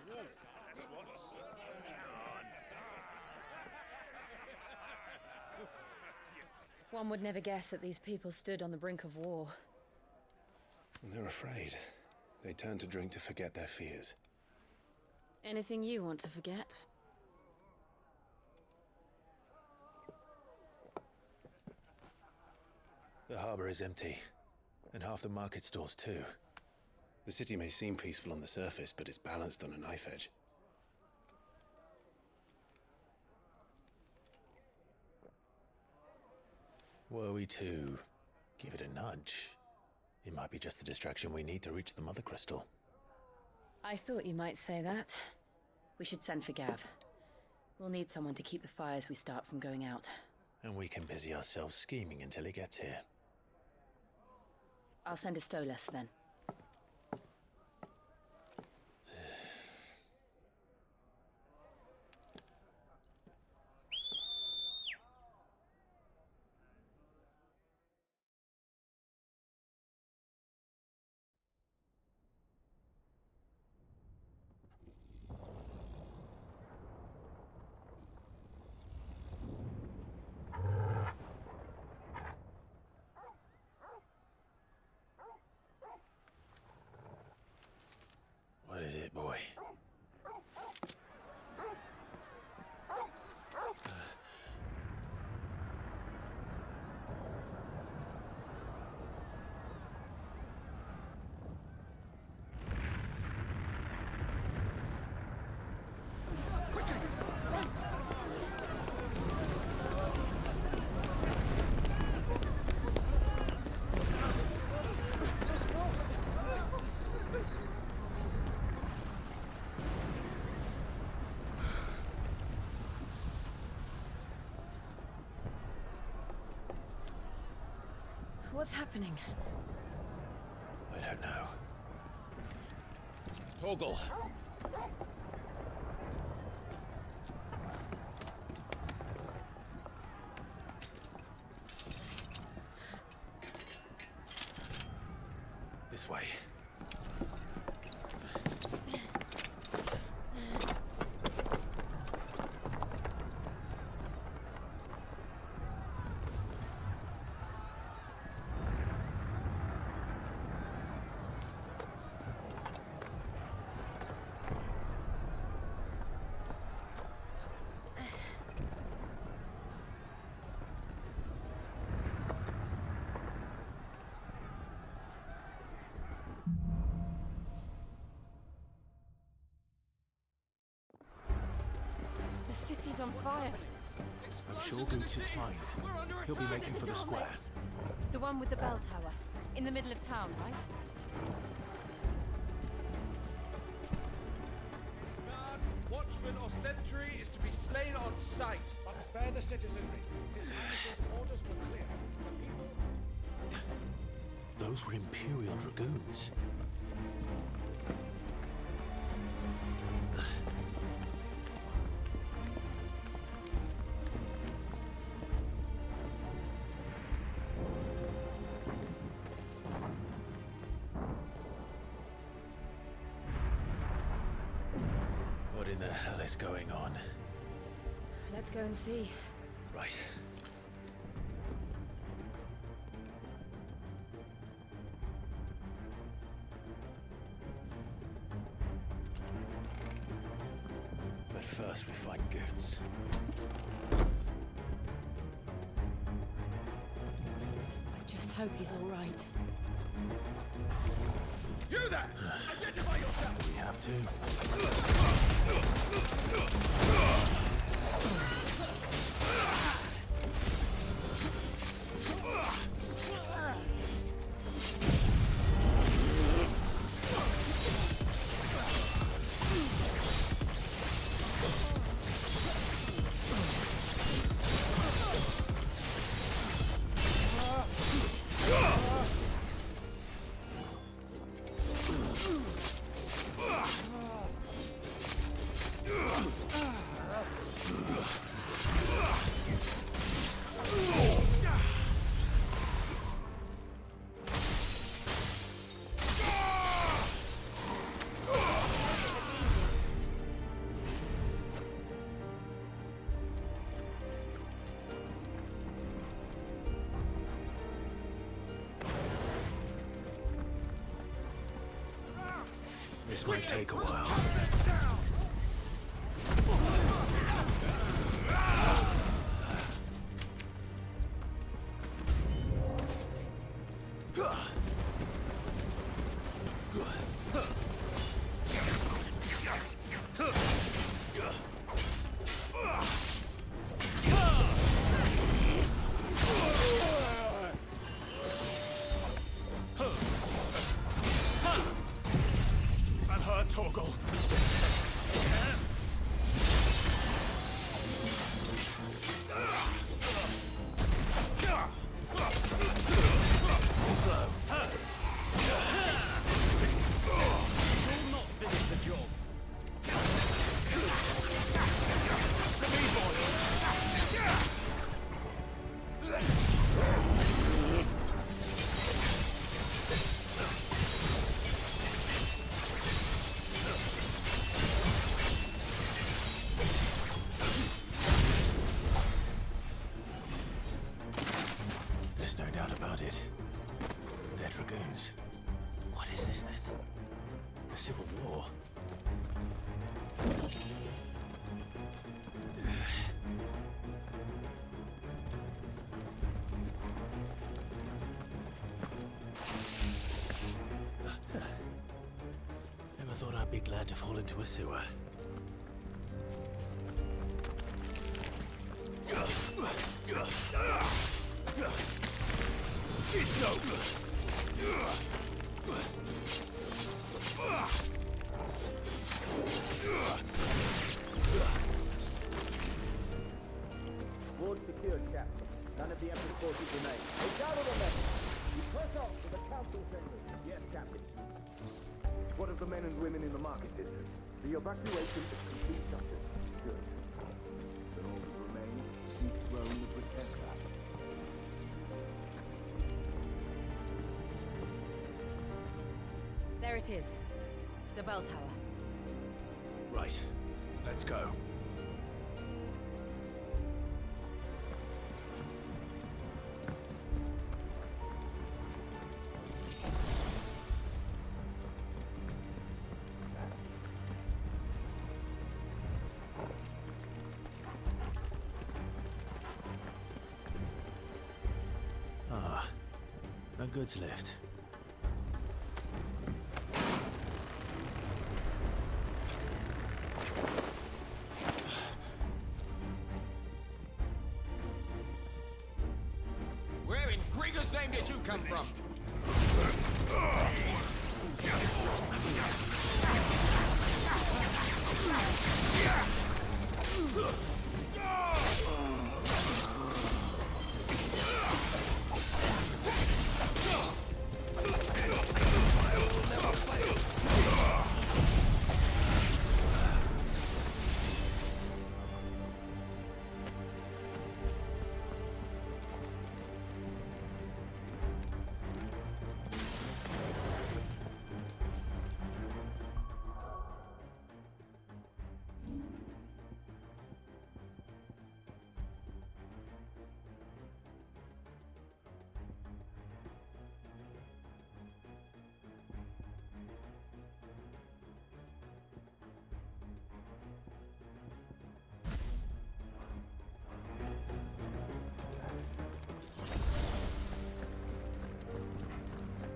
Speaker 10: wolf, that's what. Come on.
Speaker 18: One would never guess that these people stood on the brink of war.
Speaker 2: And they're afraid. They turn to drink to forget their fears.
Speaker 18: Anything you want to forget?
Speaker 2: The harbor is empty, and half the market stalls too. The city may seem peaceful on the surface, but it's balanced on a knife edge. Were we to give it a nudge, it might be just the distraction we need to reach the Mother Crystal.
Speaker 18: I thought you might say that. We should send for Gav. We'll need someone to keep the fires we start from going out.
Speaker 2: And we can busy ourselves scheming until he gets here.
Speaker 18: I'll send a Stolas then.
Speaker 2: What is it, boy?
Speaker 18: What's happening?
Speaker 2: I don't know. Torgal! This way.
Speaker 19: The city's on fire.
Speaker 2: I'm sure Boots is fine. He'll be making for the square.
Speaker 18: The one with the bell tower. In the middle of town, right?
Speaker 16: Guard, watchman or sentry is to be slain on sight.
Speaker 10: But spare the citizenry. His Highness's orders were clear. The people...
Speaker 2: Those were Imperial Dragoons. What in the hell is going on?
Speaker 18: Let's go and see.
Speaker 2: Right. But first we find Goots.
Speaker 18: I just hope he's all right.
Speaker 16: You there! Identify yourself!
Speaker 2: We have to. This might take a while.
Speaker 10: That hurt, Torgal.
Speaker 2: There's no doubt about it. They're dragoons. What is this then? A civil war? Never thought I'd be glad to fall into a sewer.
Speaker 10: It's over.
Speaker 3: Ward secured, Captain. None of the Emperor's forces remain. They gather the men. You press on to the council chambers. Yes, Captain. What of the men and women in the market district? The evacuation is complete, Captain. Good. Then all that remains, keep Rome to protect that.
Speaker 18: There it is. The bell tower.
Speaker 2: Right. Let's go. Ah, no goods left.
Speaker 20: Where in Grieger's name did you come from?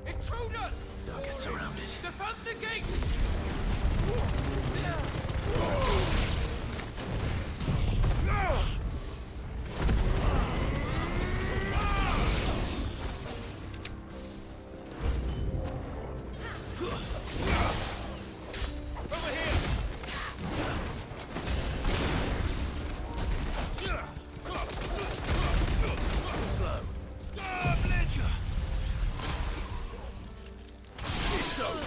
Speaker 20: Intruders!
Speaker 2: Don't get surrounded.
Speaker 20: Defend the gate!
Speaker 10: Over here!
Speaker 2: Slow.
Speaker 10: It's over.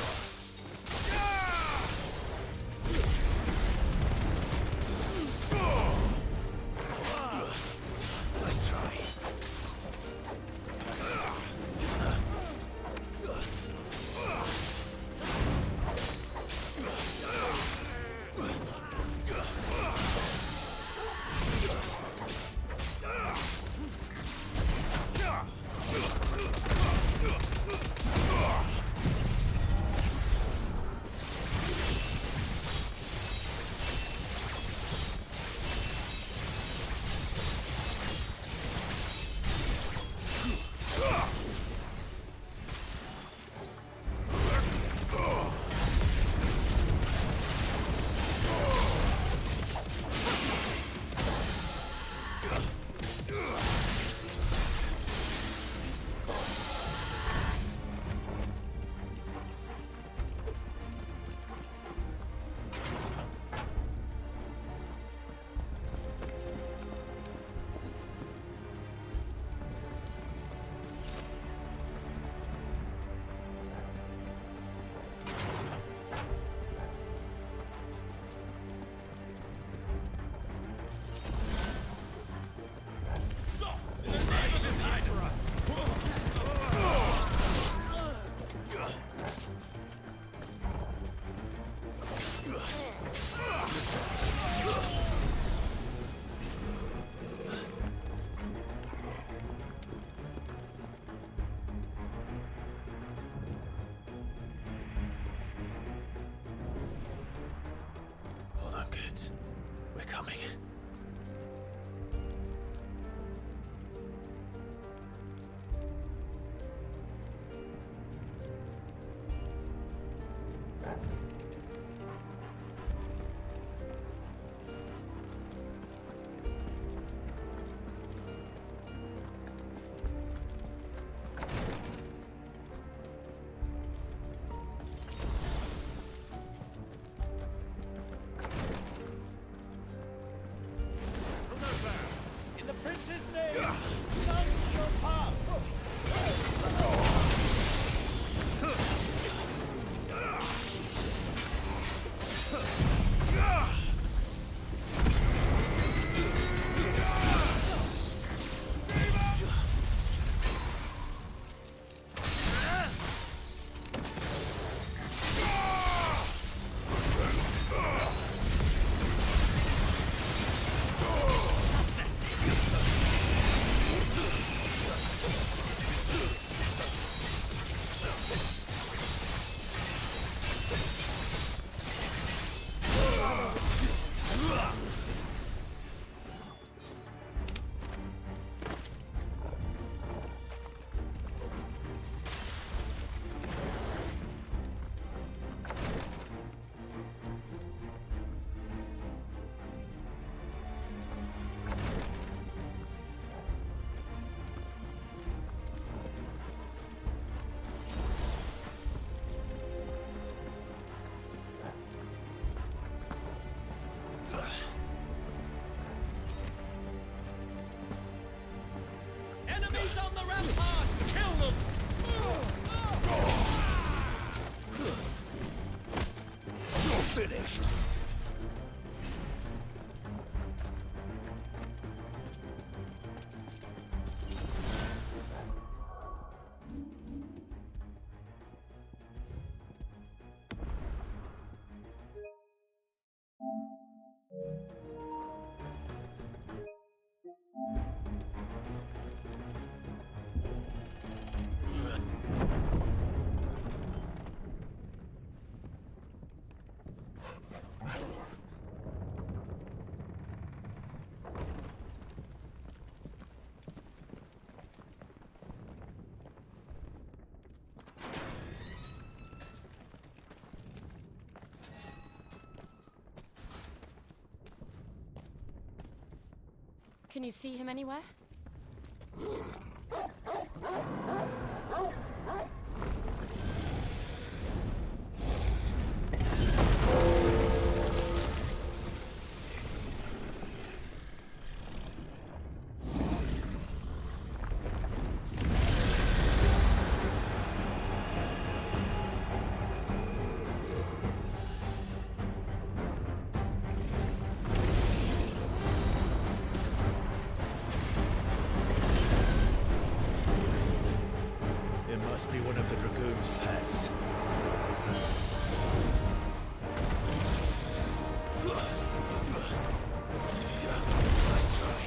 Speaker 2: coming.
Speaker 15: In the prince's name, none shall pass!
Speaker 20: Enemies on the ramparts! Kill them!
Speaker 13: You're finished.
Speaker 18: Can you see him anywhere?
Speaker 12: It must be one of the Dragoon's pets.
Speaker 13: Nice try.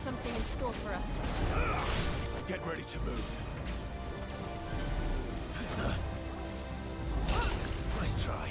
Speaker 18: something in store for us.
Speaker 12: Get ready to move.
Speaker 13: Nice try.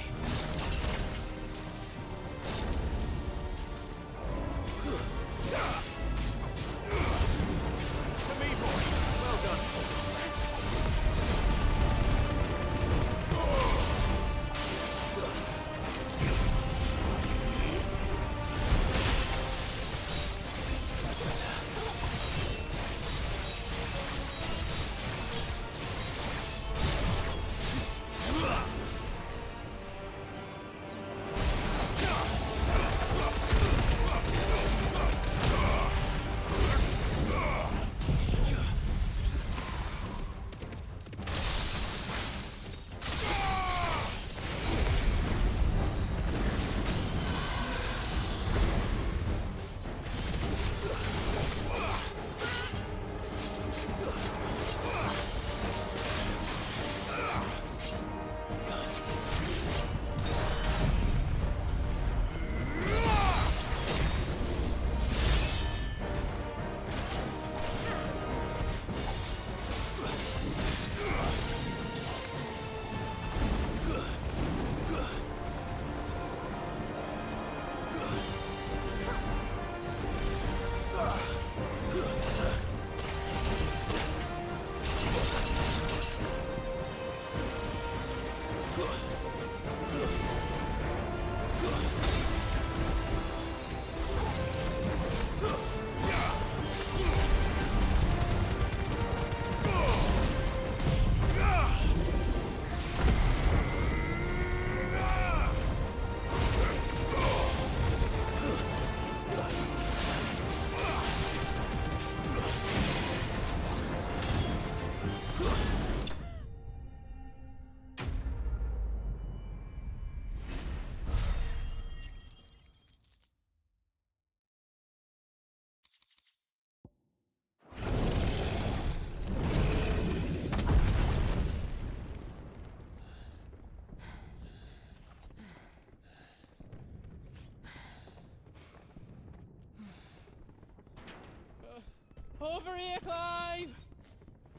Speaker 8: Over here, Clive!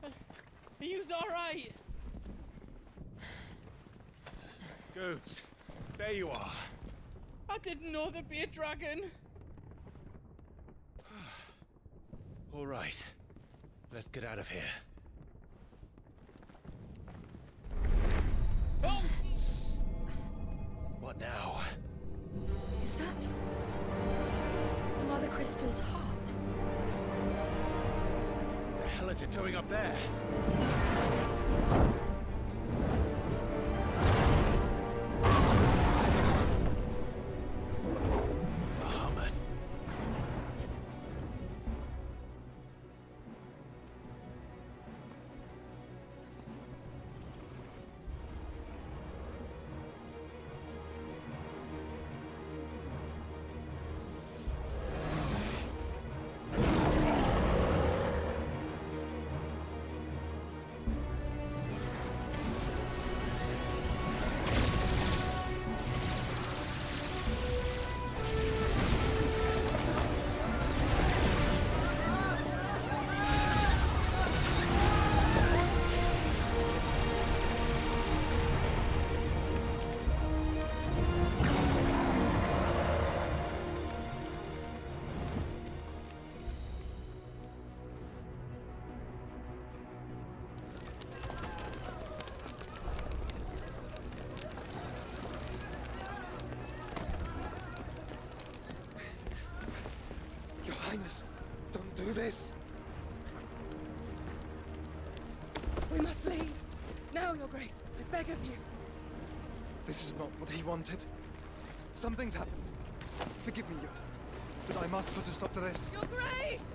Speaker 8: Are you alright?
Speaker 2: Goods, there you are.
Speaker 8: I didn't know there'd be a dragon.
Speaker 2: All right, let's get out of here.
Speaker 8: Oh!
Speaker 2: What now?
Speaker 18: Is that Mother Crystal's heart?
Speaker 2: What the hell is it doing up there? Bahamut.
Speaker 11: Your Highness, don't do this.
Speaker 1: We must leave. Now, Your Grace. I beg of you.
Speaker 11: This is not what he wanted. Something's happened. Forgive me, Yod, but I must put a stop to this.
Speaker 1: Your Grace!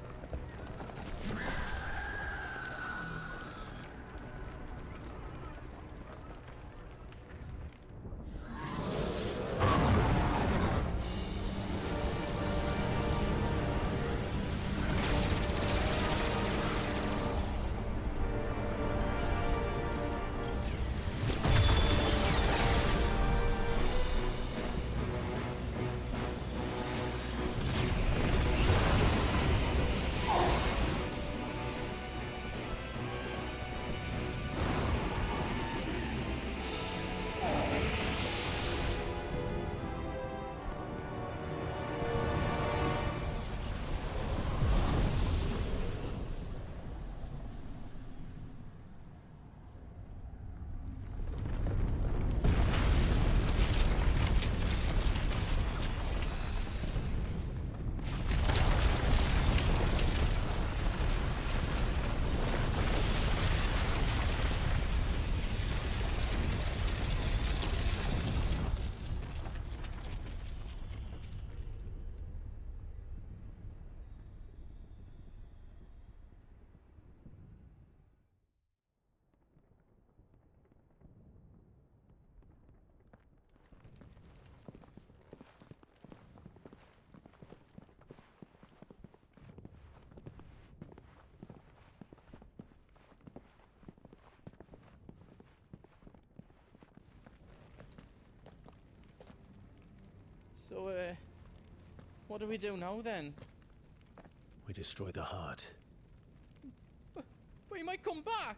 Speaker 8: So, what do we do now then?
Speaker 2: We destroy the heart.
Speaker 8: We might come back!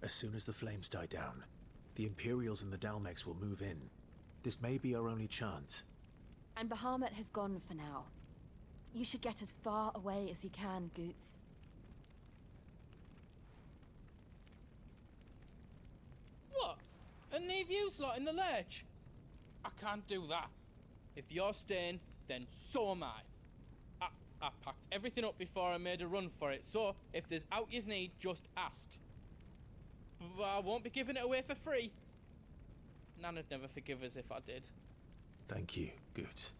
Speaker 2: As soon as the flames die down, the Imperials and the Dalmex will move in. This may be our only chance.
Speaker 18: And Bahamut has gone for now. You should get as far away as you can, Goots.
Speaker 8: What? And leave you lot in the lurch? I can't do that. If you're staying, then so am I. I packed everything up before I made a run for it, so if there's out yous need, just ask. But I won't be giving it away for free. Nana'd never forgive us if I did.
Speaker 2: Thank you, Goots.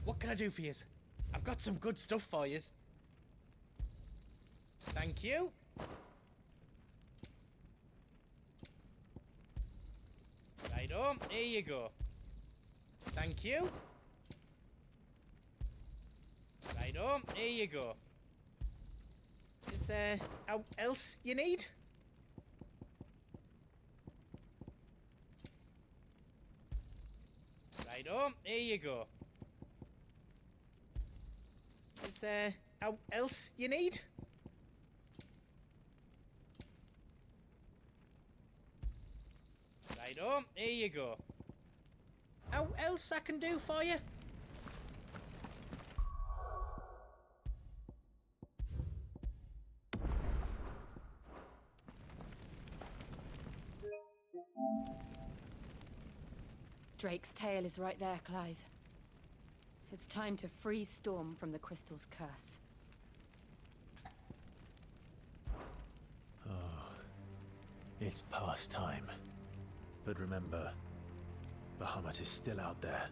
Speaker 8: What can I do for yous? I've got some good stuff for yous. Thank you. Righto, here you go. Thank you. Righto, here you go. Is there else you need? Righto, here you go. Is there else you need? Righto, here you go. How else I can do for you?
Speaker 18: Drake's tail is right there, Clive. It's time to free Storm from the Crystal's curse.
Speaker 2: Oh, it's past time. But remember, Bahamut is still out there.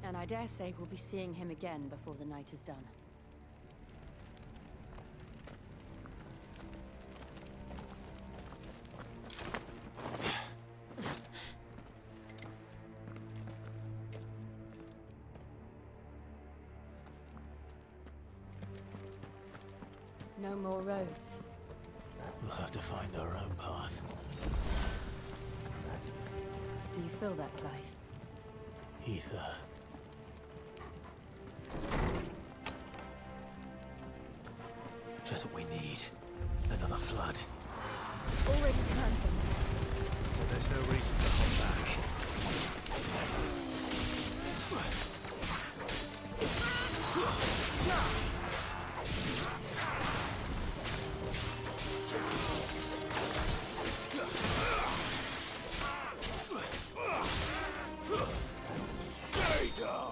Speaker 18: And I dare say we'll be seeing him again before the night is done. No more roads.
Speaker 2: We'll have to find our own path.
Speaker 18: Do you feel that, Clive?
Speaker 2: Ether. Just what we need. Another flood.
Speaker 18: Already turned them.
Speaker 2: But there's no reason to hold back. Stay down!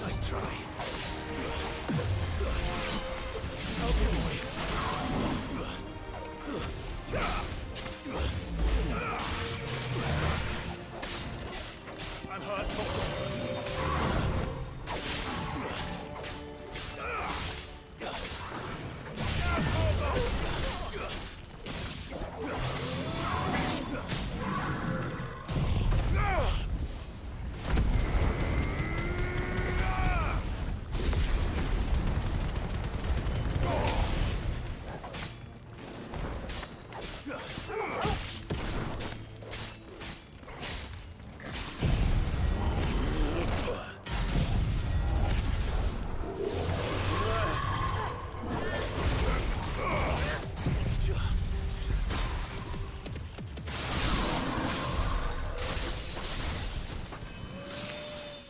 Speaker 2: Nice try. I'm hurt.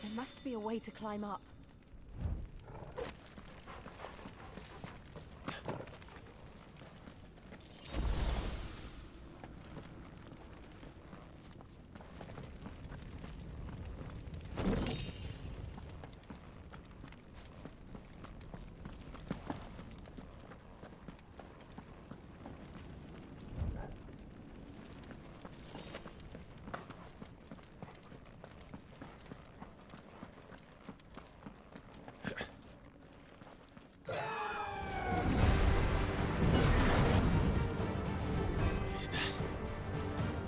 Speaker 18: There must be a way to climb up. Is that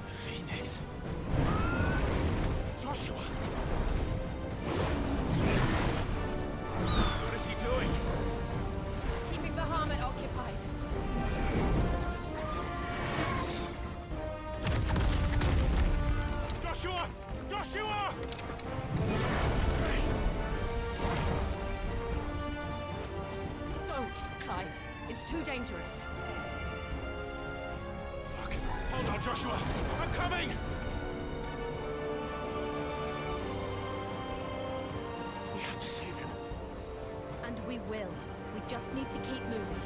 Speaker 18: the Phoenix? Joshua! What is he doing? Keeping Bahamut occupied.
Speaker 10: Joshua! Joshua!
Speaker 18: Don't, Clive. It's too dangerous.
Speaker 10: Fuck. Hold on, Joshua. I'm coming!
Speaker 2: We have to save him.
Speaker 18: And we will. We just need to keep moving.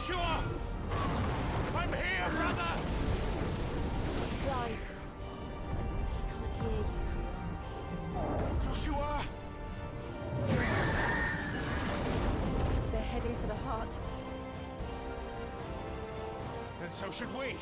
Speaker 10: Joshua! I'm here, brother!
Speaker 18: Clive. He can't hear you.
Speaker 10: Joshua!
Speaker 18: They're heading for the heart.
Speaker 10: And so should we.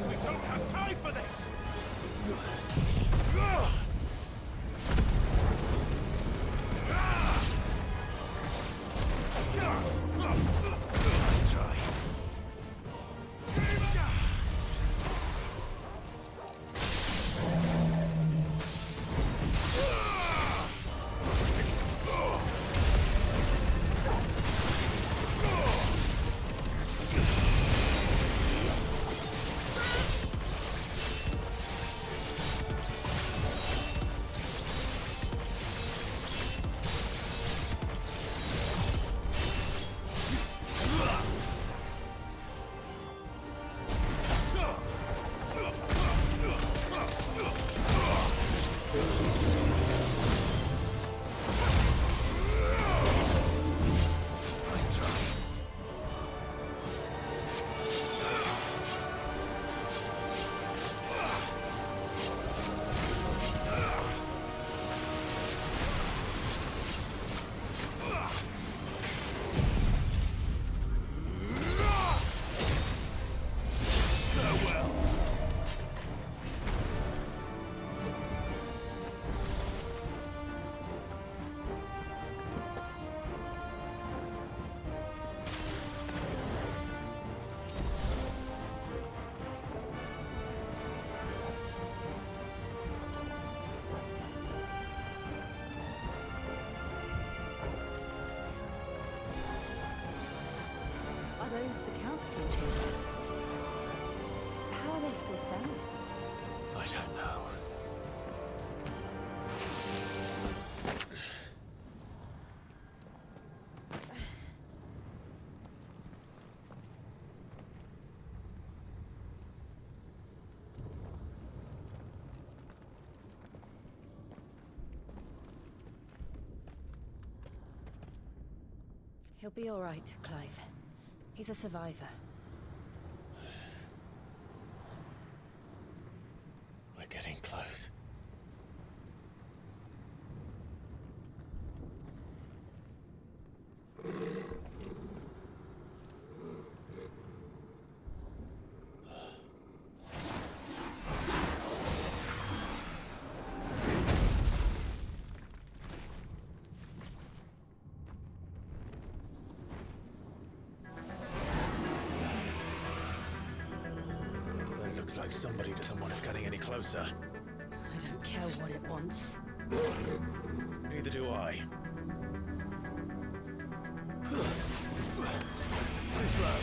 Speaker 10: We don't have time for this! Nice try.
Speaker 18: Those the council chambers. How are they still standing?
Speaker 2: I don't know.
Speaker 18: He'll be all right, Clive. He's a survivor.
Speaker 2: We're getting close. Looks like somebody doesn't want us getting any closer.
Speaker 18: I don't care what it wants.
Speaker 2: Neither do I. Too slow.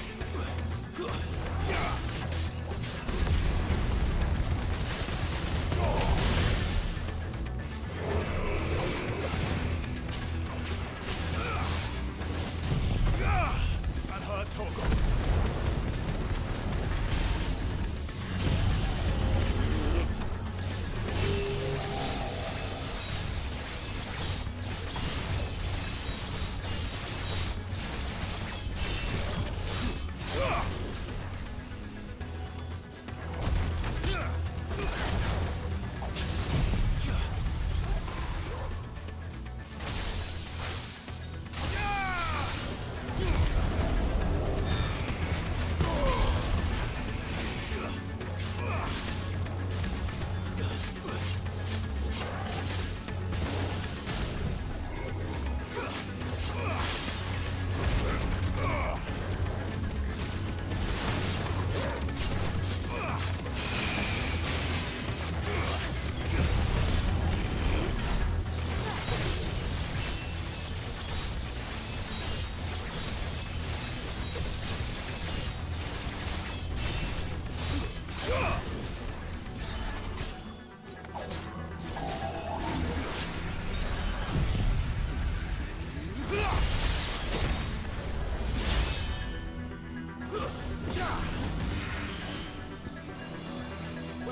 Speaker 2: That hurt, Torgal.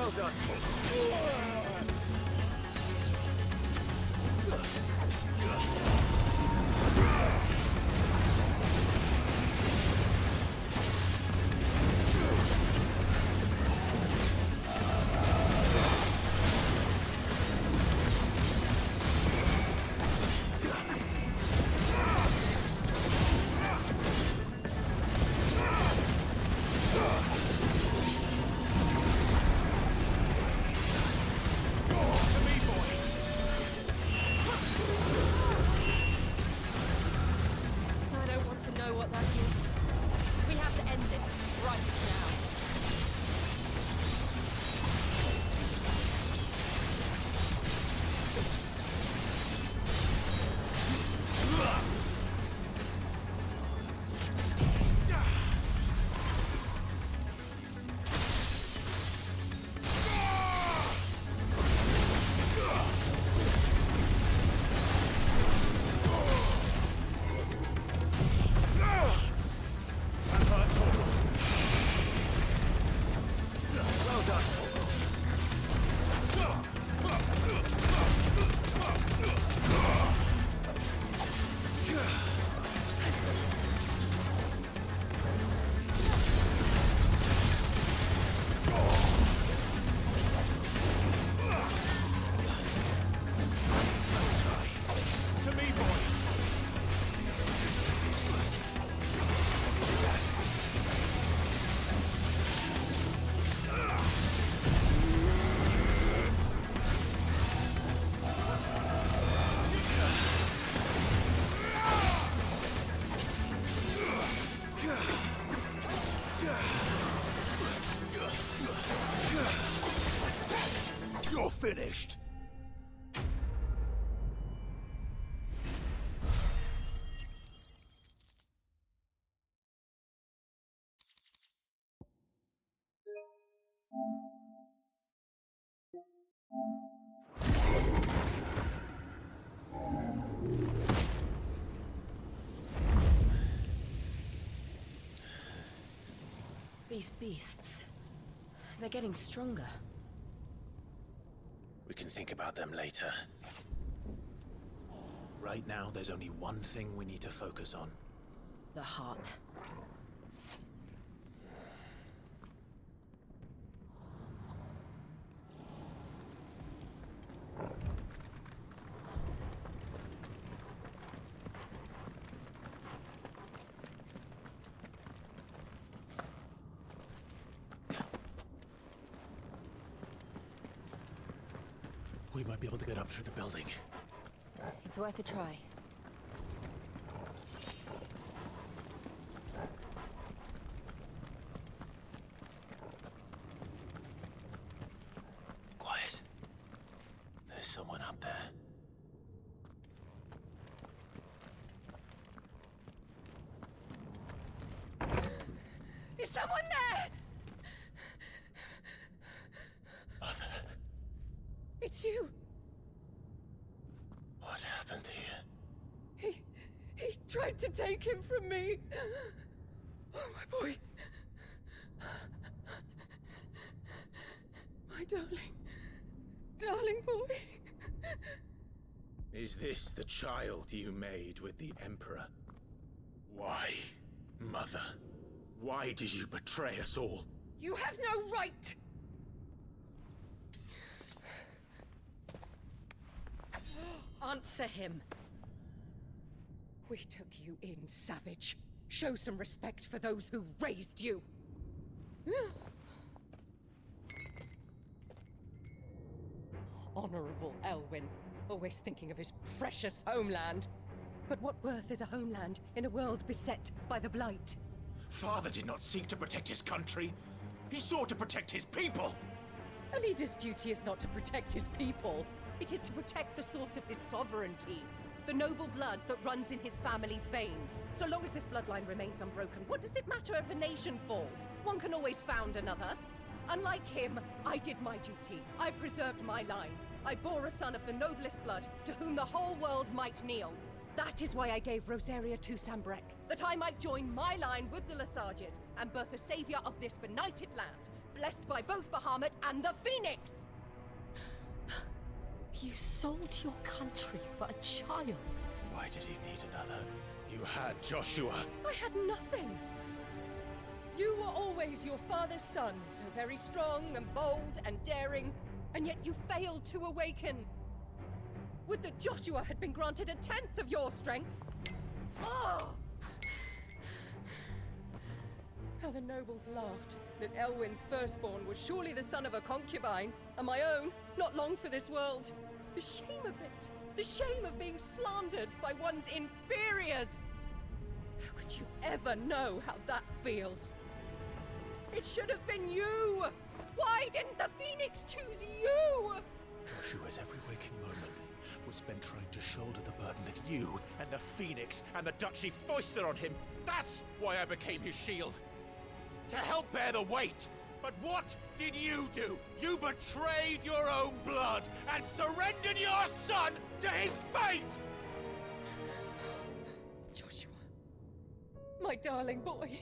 Speaker 3: Well done.
Speaker 25: I don't want to know what that is. We have to end this right now.
Speaker 3: Well done.
Speaker 10: To me, boy! You're finished!
Speaker 18: These beasts. They're getting stronger.
Speaker 2: We can think about them later. Right now, there's only one thing we need to focus on.
Speaker 18: The heart.
Speaker 2: We might be able to get up through the building.
Speaker 18: It's worth a try.
Speaker 2: Quiet. There's someone up there.
Speaker 5: Is someone there?
Speaker 2: Mother,
Speaker 5: It's you.
Speaker 2: what happened here?
Speaker 5: He tried to take him from me. Oh, my boy. My darling boy.
Speaker 2: Is this the child you made with the Emperor? Why, Mother? Why did you betray us all?
Speaker 5: You have no right.
Speaker 18: Answer him.
Speaker 5: We took you in, savage. Show some respect for those who raised you. Honorable Elwyn, always thinking of his precious homeland. But what worth is a homeland in a world beset by the Blight?
Speaker 2: Father did not seek to protect his country. He sought to protect his people.
Speaker 5: A leader's duty is not to protect his people. It is to protect the source of his sovereignty. The noble blood that runs in his family's veins. So long as this bloodline remains unbroken, what does it matter if a nation falls? One can always found another. Unlike him, I did my duty. I preserved my line. I bore a son of the noblest blood, to whom the whole world might kneel. That is why I gave Rosaria to Sambrek, that I might join my line with the Lesages and birth a savior of this benighted land.
Speaker 1: blessed by both Bahamut and the Phoenix!
Speaker 4: You sold your country for a child.
Speaker 12: Why did he need another? You had Joshua.
Speaker 1: I had nothing. You were always your father's son, so very strong and bold and daring, and yet you failed to awaken. Would that Joshua had been granted 1/10 of your strength? Oh! How the nobles laughed that Elwyn's firstborn was surely the son of a concubine, and my own, not long for this world. The shame of it! The shame of being slandered by one's inferiors! How could you ever know how that feels? It should have been you! Why didn't the Phoenix choose you?
Speaker 12: Joshua's every waking moment was spent trying to shoulder the burden that you and the Phoenix and the Duchy foisted on him. That's why I became his shield. To help bear the weight. But what did you do? You betrayed your own blood and surrendered your son to his fate!
Speaker 1: Joshua. My darling boy.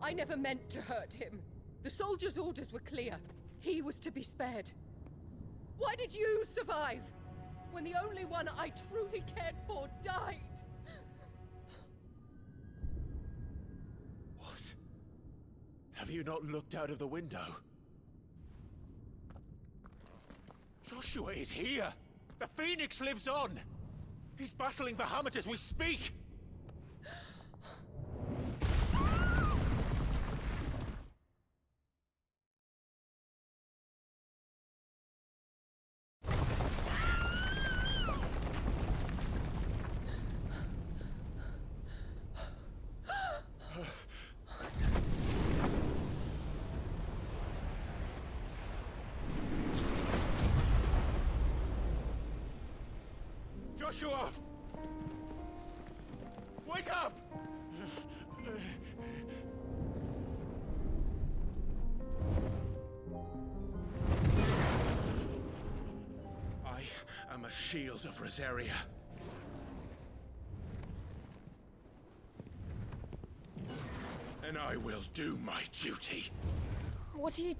Speaker 1: I never meant to hurt him. The soldiers' orders were clear. He was to be spared. Why did you survive when the only one I truly cared for died?
Speaker 12: What? Have you not looked out of the window? Joshua is here! The Phoenix lives on! He's battling Bahamut as we speak! Joshua! Wake up! I am a shield of Rosaria. And I will do my duty.
Speaker 4: What are you...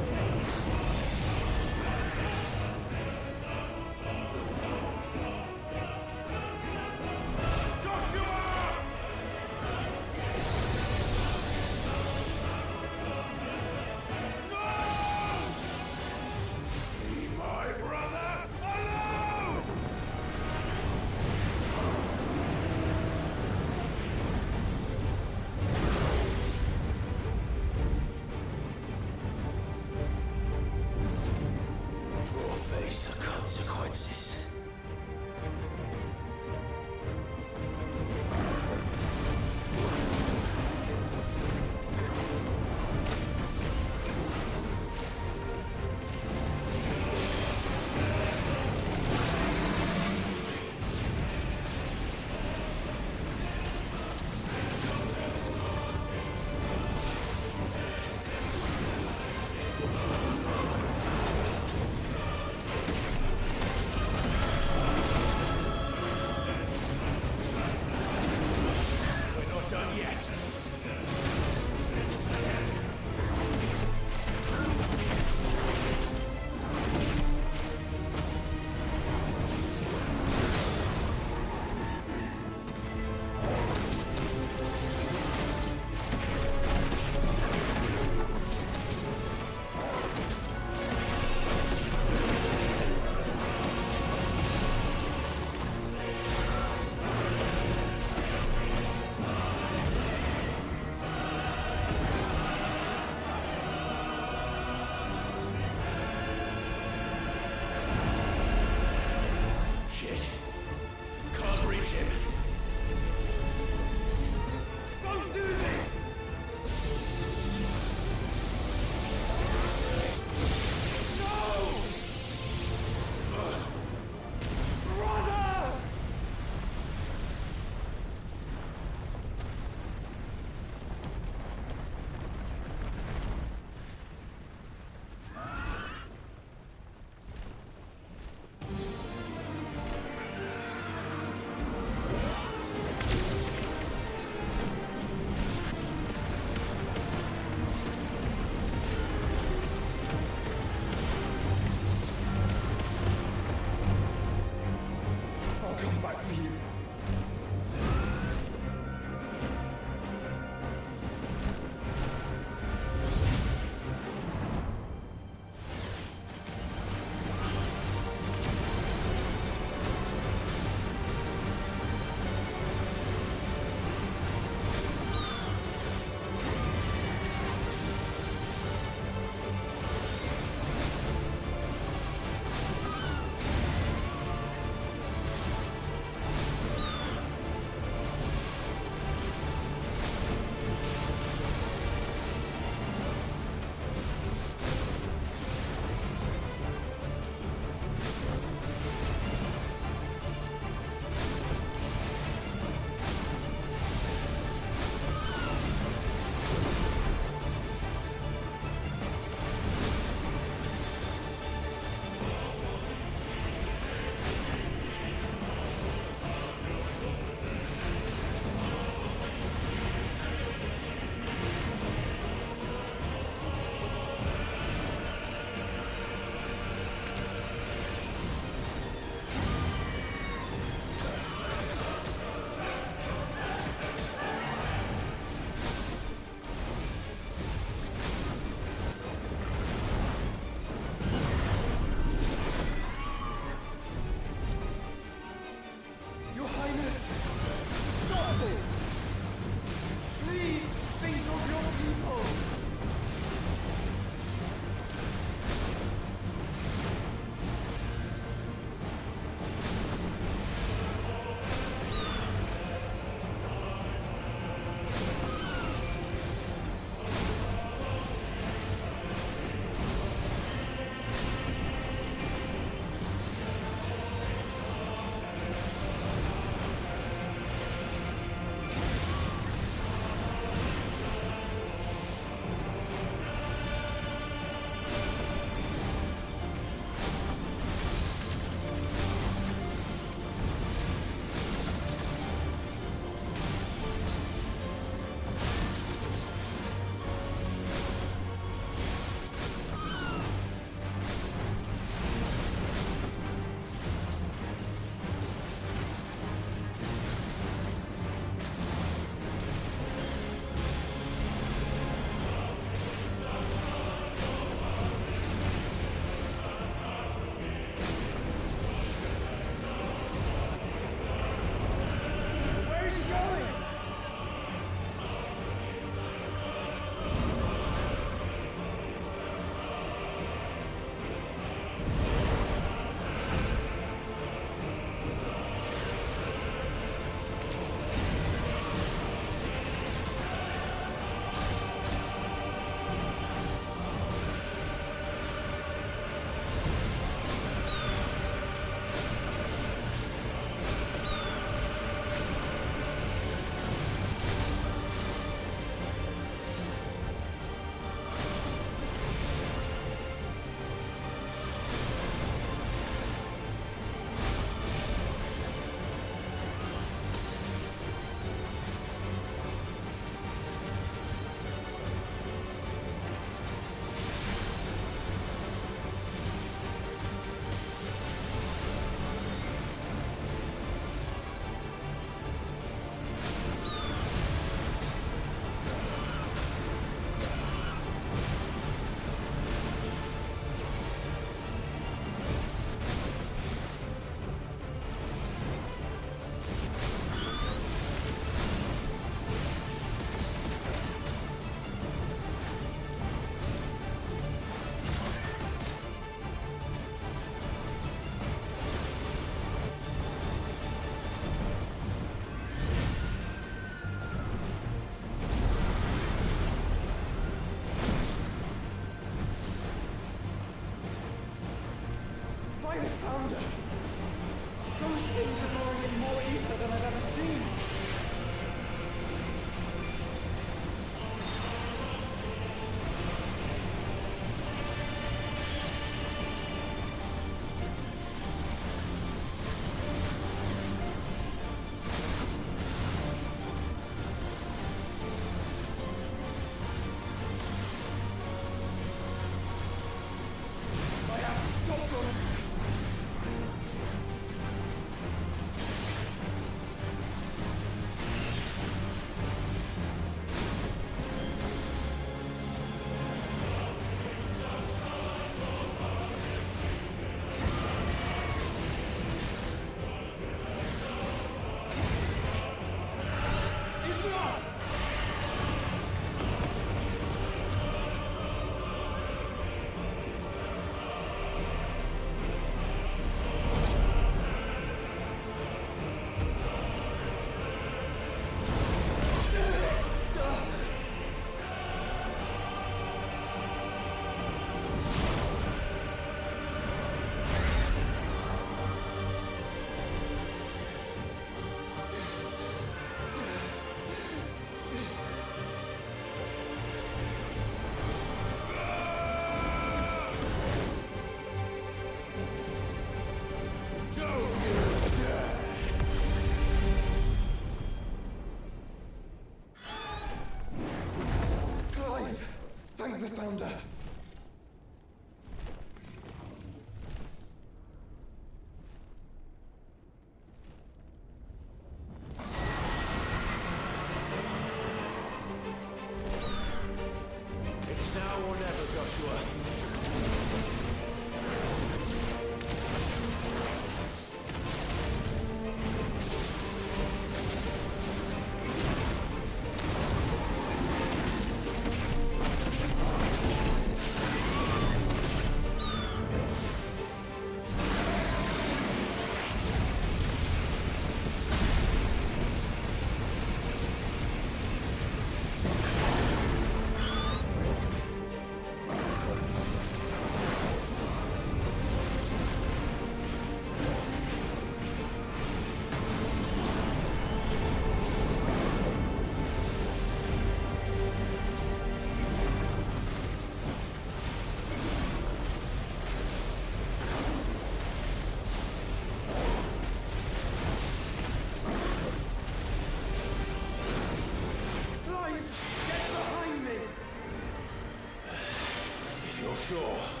Speaker 2: sure.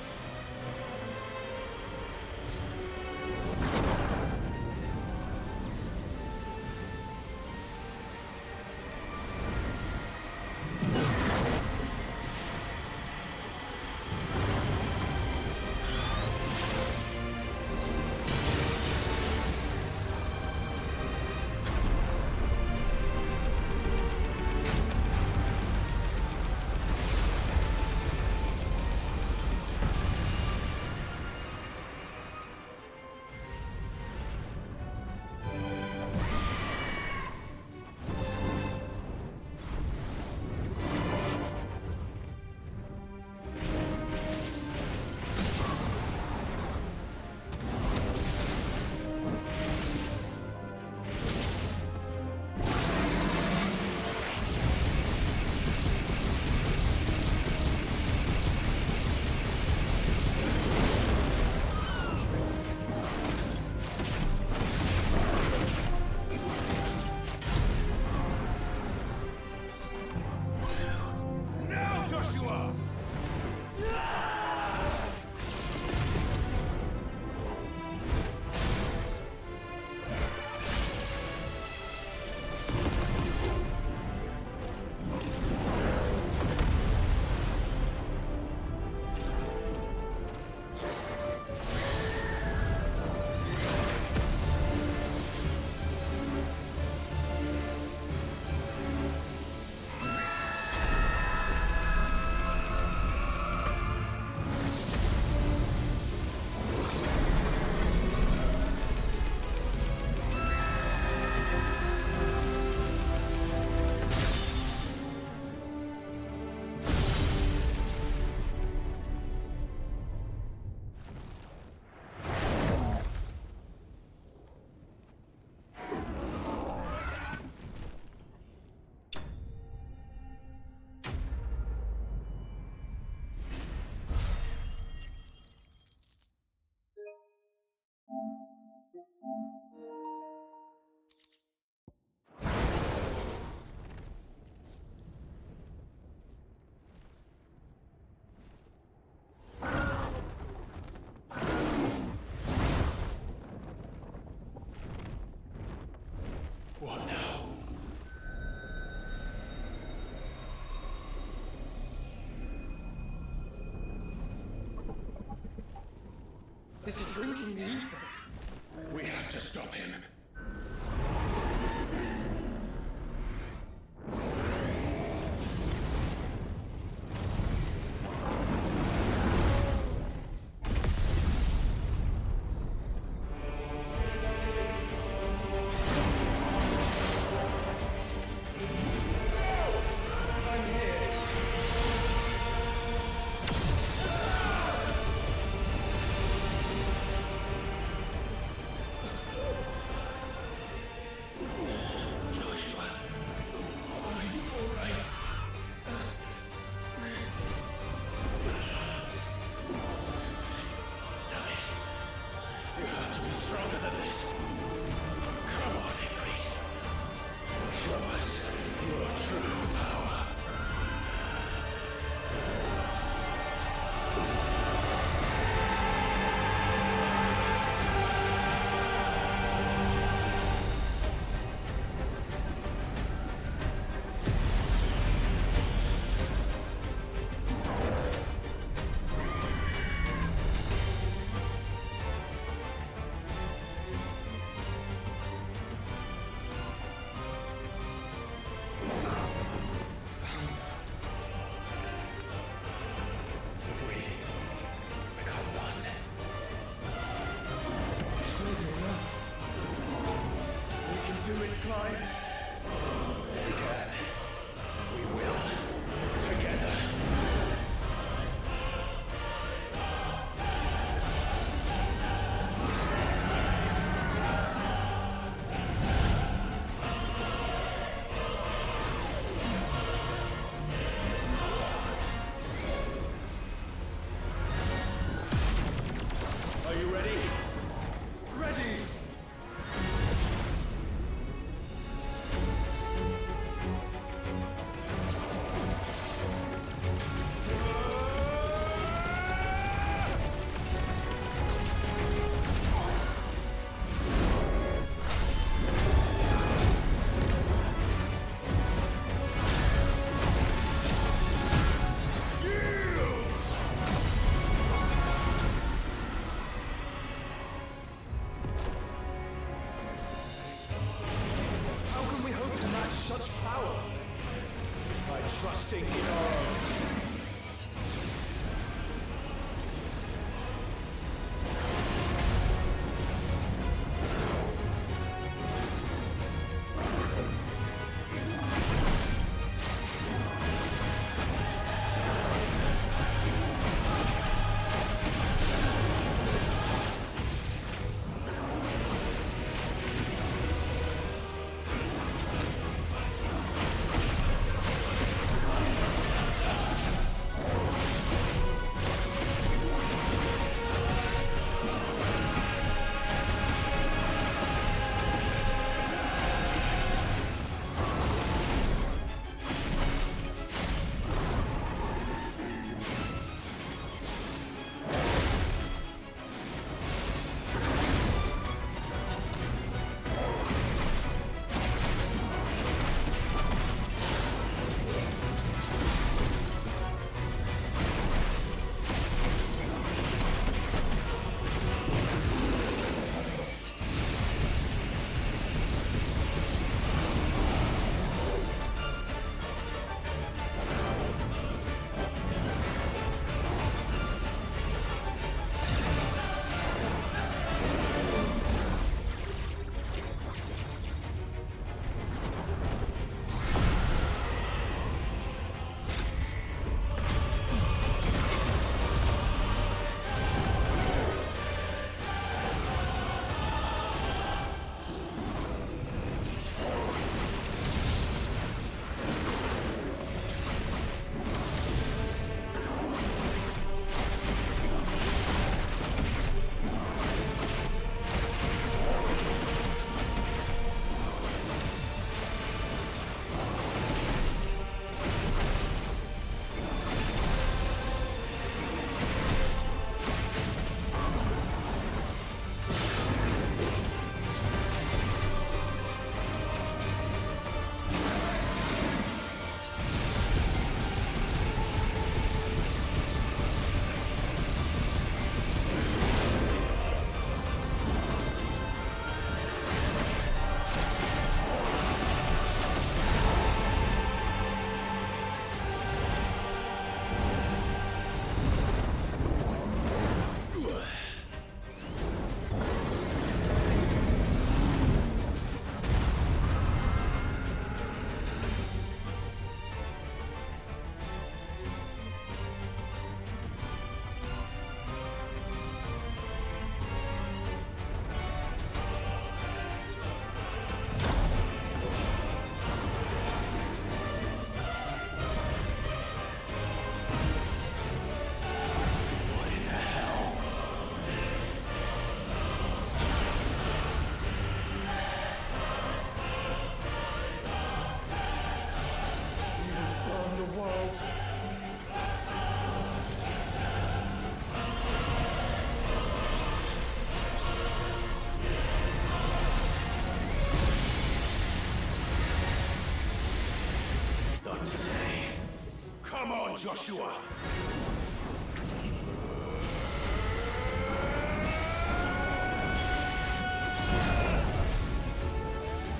Speaker 2: What now?
Speaker 12: This is drinking the ether. We have to stop him. trusting in our own. Come on, Joshua!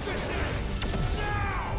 Speaker 12: This ends now!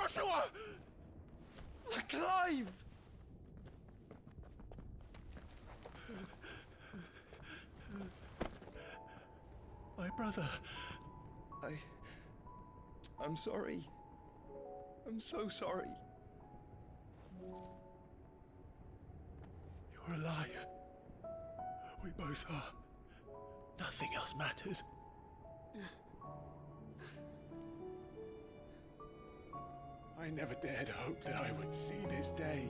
Speaker 12: Joshua!
Speaker 14: Clive!
Speaker 12: My brother.
Speaker 11: I'm sorry. I'm so sorry.
Speaker 12: You're alive. We both are. Nothing else matters. I never dared hope that I would see this day.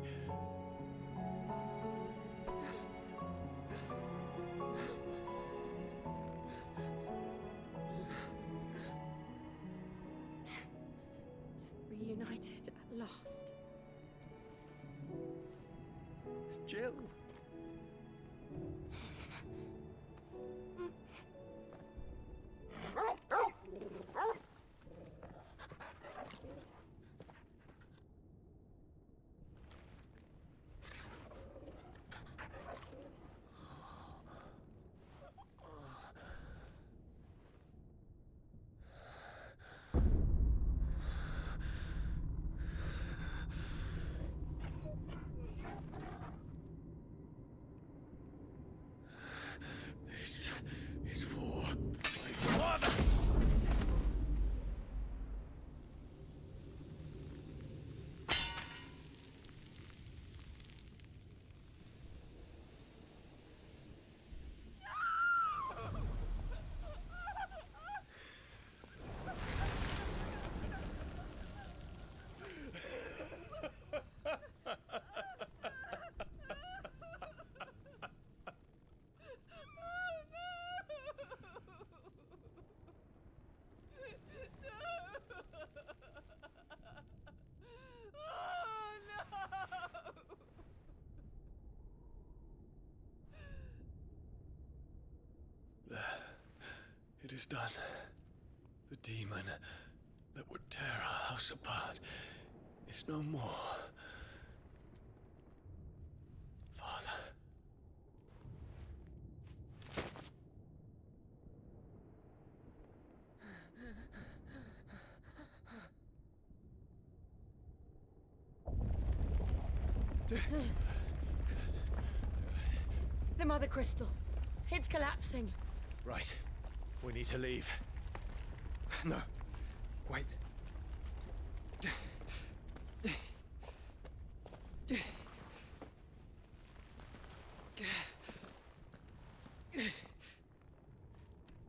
Speaker 4: Reunited at last.
Speaker 11: Jill.
Speaker 12: This is for my father! It is done. The demon that would tear our house apart is no more. Father.
Speaker 4: The Mother Crystal. It's collapsing.
Speaker 12: Right. We need to leave.
Speaker 11: No. Wait.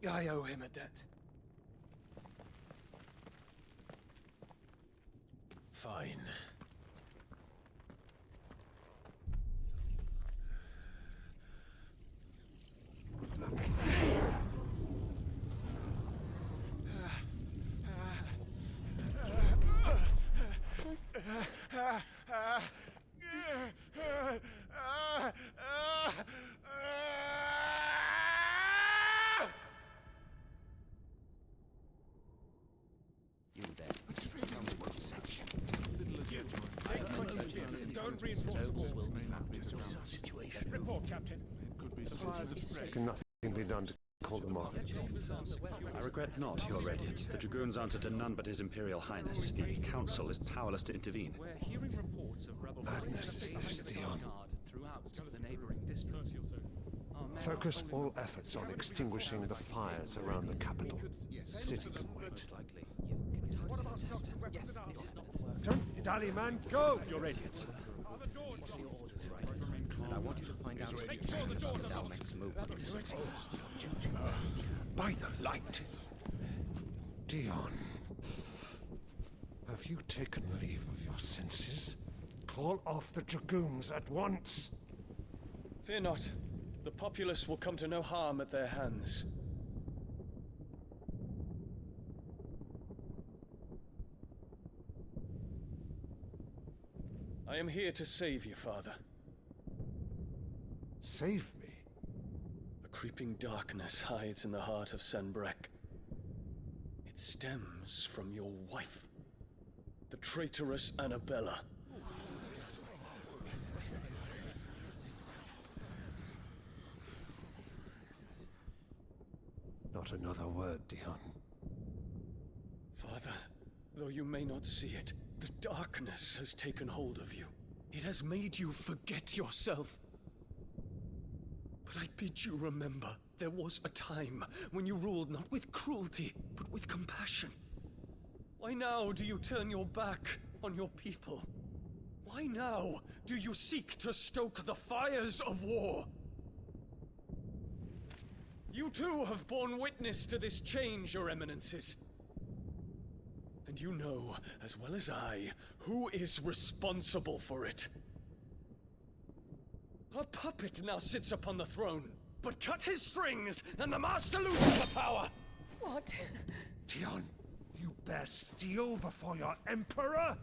Speaker 11: I owe him a debt.
Speaker 12: Fine.
Speaker 6: You there.
Speaker 12: Don't reinforce the walls.
Speaker 6: Will be found with the ground situation.
Speaker 12: Report, Captain.
Speaker 3: Can nothing be done to call them off?
Speaker 21: I regret not, Your Radiance. The Dragoons answer to none but His Imperial Highness. The Council is powerless to intervene.
Speaker 6: We're hearing reports of rebel
Speaker 3: Madness is this, Dion.
Speaker 6: throughout the neighboring districts.
Speaker 3: Focus all efforts on extinguishing the fires around the capital. The city can wait. Don't dally, man. Go!
Speaker 21: Your Radiance.
Speaker 6: And I want you to find out about the Dalmek's movements.
Speaker 3: By the light. Dion. Have you taken leave of your senses? Call off the Dragoons at once.
Speaker 14: Fear not. The populace will come to no harm at their hands. I am here to save you, Father.
Speaker 3: Save me?
Speaker 14: A creeping darkness hides in the heart of Sanbreque. It stems from your wife, the traitorous Annabella.
Speaker 3: Not another word, Dion.
Speaker 14: Father, though you may not see it, The darkness has taken hold of you. It has made you forget yourself. But I bid you remember, there was a time when you ruled not with cruelty, but with compassion. Why now do you turn your back on your people? Why now do you seek to stoke the fires of war? You too have borne witness to this change, Your Eminences. And you know, as well as I, who is responsible for it. A puppet now sits upon the throne, but cut his strings, and the Master loses the power!
Speaker 5: What?
Speaker 10: Dion, you bear steel before your Emperor?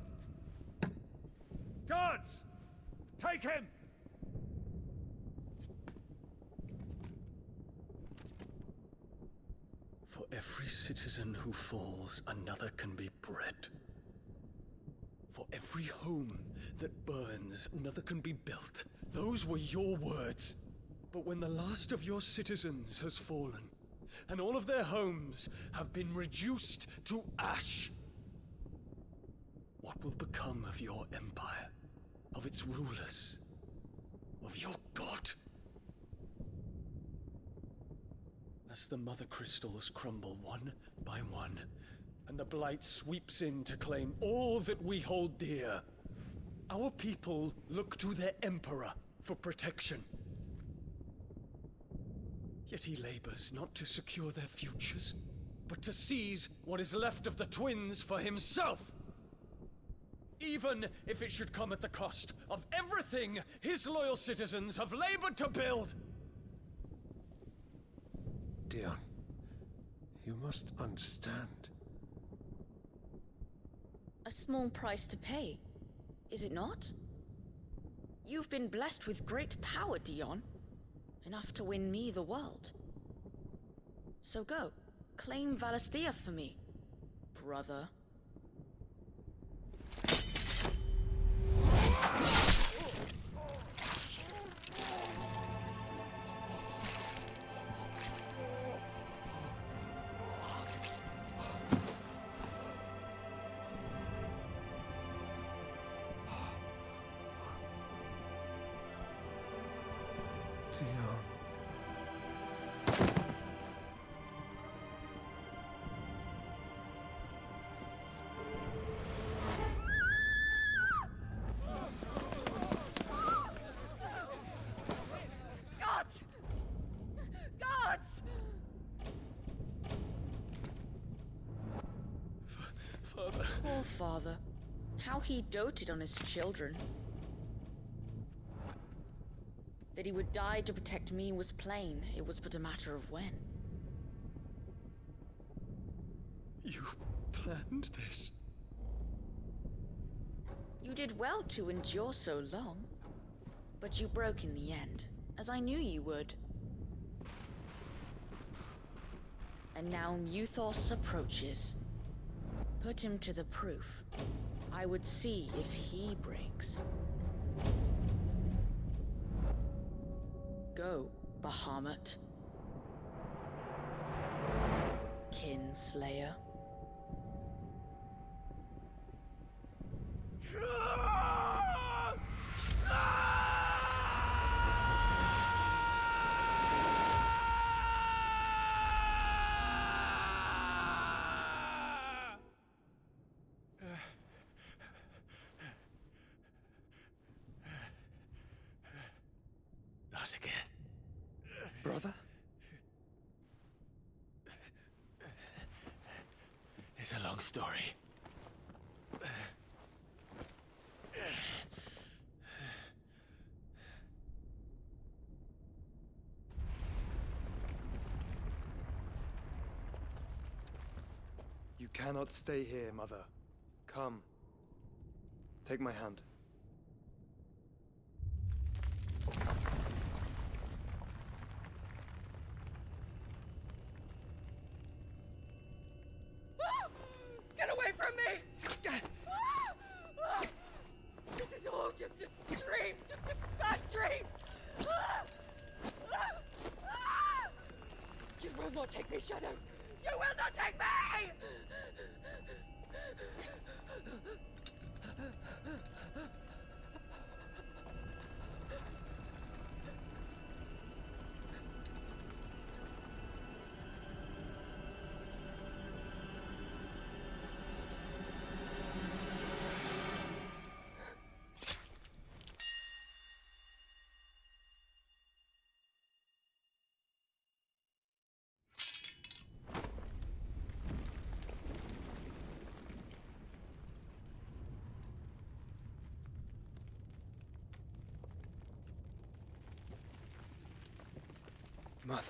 Speaker 10: Guards! Take him!
Speaker 14: For every citizen who falls, another can be bred. For every home that burns, another can be built. Those were your words. But when the last of your citizens has fallen, and all of their homes have been reduced to ash, what will become of your empire, of its rulers, of your god? As the Mother Crystals crumble one by one, and the Blight sweeps in to claim all that we hold dear, our people look to their Emperor for protection. Yet he labors not to secure their futures, but to seize what is left of the twins for himself. Even if it should come at the cost of everything his loyal citizens have labored to build.
Speaker 10: Dion, you must understand.
Speaker 18: A small price to pay, is it not? You've been blessed with great power, Dion. Enough to win me the world. So go, claim Valisthea for me, brother. Poor father. How he doted on his children. That he would die to protect me was plain. It was but a matter of when.
Speaker 14: You planned this?
Speaker 18: You did well to endure so long. But you broke in the end, as I knew you would. And now Muthos approaches. Put him to the proof. I would see if he breaks. Go, Bahamut. Kinslayer.
Speaker 12: Not again.
Speaker 11: Brother?
Speaker 12: It's a long story.
Speaker 11: You cannot stay here, Mother. Come. Take my hand.
Speaker 1: Get away from me! This is all just a dream, just a bad dream! You will not take me, Shadow! You will not take me!
Speaker 11: Mother.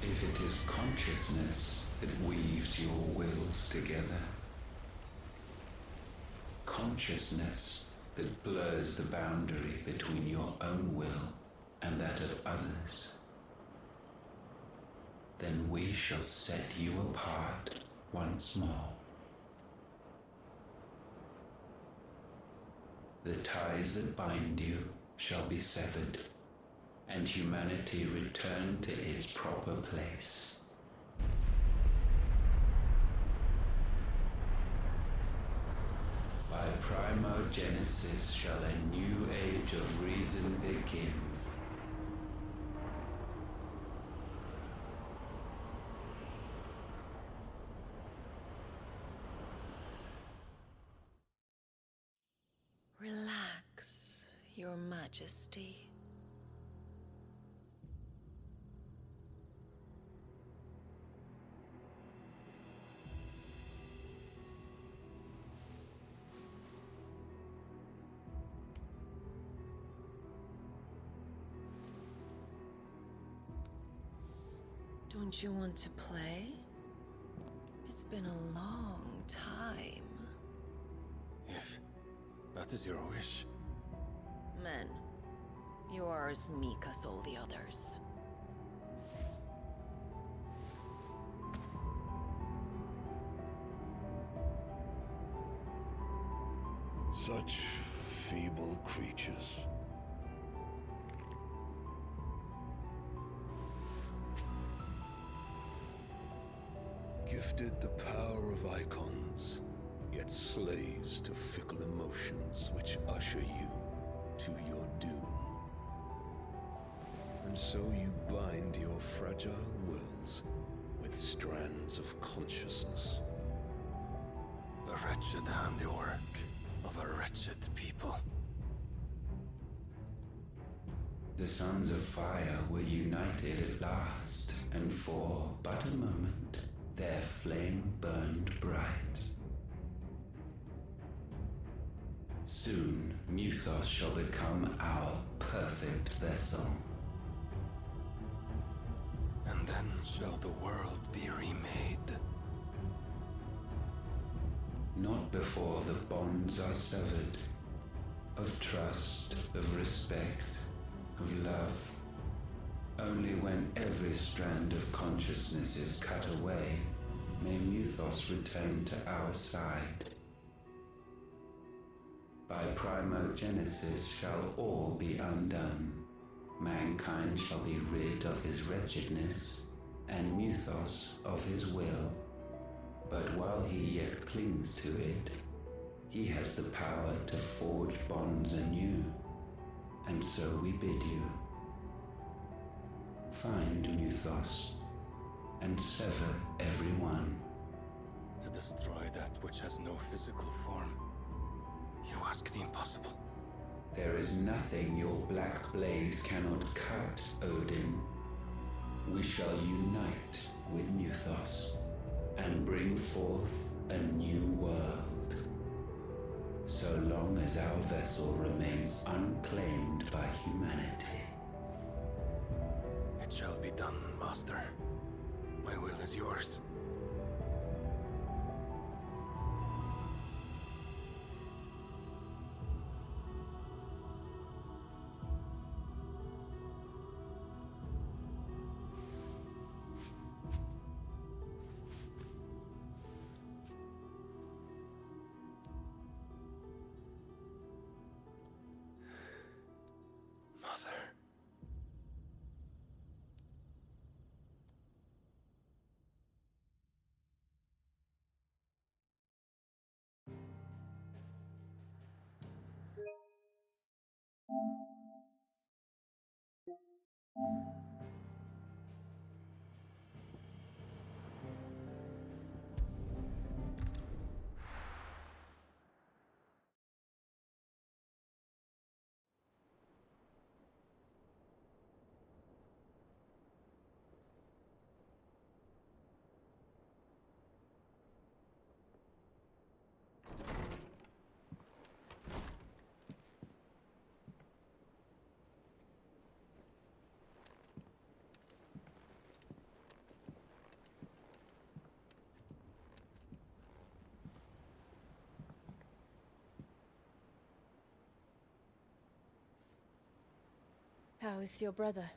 Speaker 7: If it is consciousness that weaves your wills together, consciousness that blurs the boundary between your own will and that of others, then we shall set you apart once more. The ties that bind you shall be severed, and humanity return to its proper place. By primogenesis shall a new age of reason begin.
Speaker 4: Relax, Your Majesty. Don't you want to play? It's been a long time.
Speaker 14: If that is your wish.
Speaker 4: Men, you are as meek as all the others.
Speaker 17: Such feeble creatures. Gifted the power of icons, yet slaves to fickle emotions which usher you to your doom. And so you bind your fragile wills with strands of consciousness.
Speaker 11: The wretched handiwork of a wretched people.
Speaker 7: The Sons of Fire were united at last, and for but a moment, their flame burned bright. Soon, Muthos shall become our perfect vessel.
Speaker 11: And then shall the world be remade.
Speaker 7: Not before the bonds are severed, of trust, of respect, of love. Only when every strand of consciousness is cut away, may Muthos return to our side. By primogenesis shall all be undone. Mankind shall be rid of his wretchedness, and Muthos of his will. But while he yet clings to it, he has the power to forge bonds anew. And so we bid you, find Muthos, and sever everyone.
Speaker 11: To destroy that which has no physical form, you ask the impossible.
Speaker 7: There is nothing your black blade cannot cut, Odin. We shall unite with Muthos, and bring forth a new world. So long as our vessel remains unclaimed by humanity.
Speaker 11: It shall be done, Master. My will is yours.
Speaker 5: How is your brother?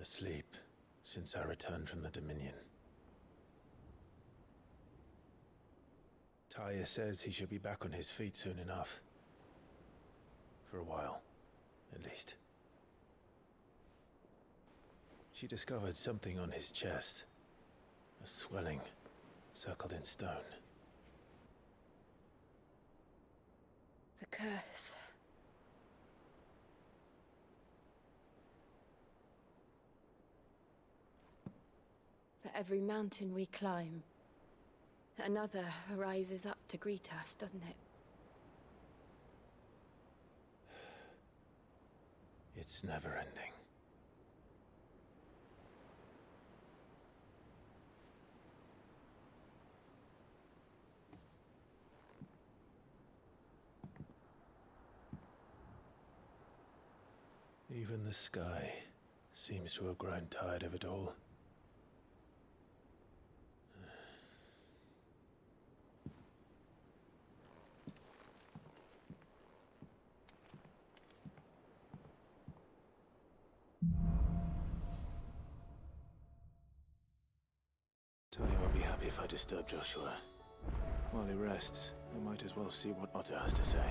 Speaker 2: Asleep since I returned from the Dominion. Taya says he should be back on his feet soon enough. For a while, at least. She discovered something on his chest. A swelling, circled in stone.
Speaker 5: The curse. For every mountain we climb, another rises up to greet us, doesn't it?
Speaker 2: It's never ending. Even the sky seems to have grown tired of it all. Tanya won't be happy if I disturb Joshua. While he rests, I might as well see what Otter has to say.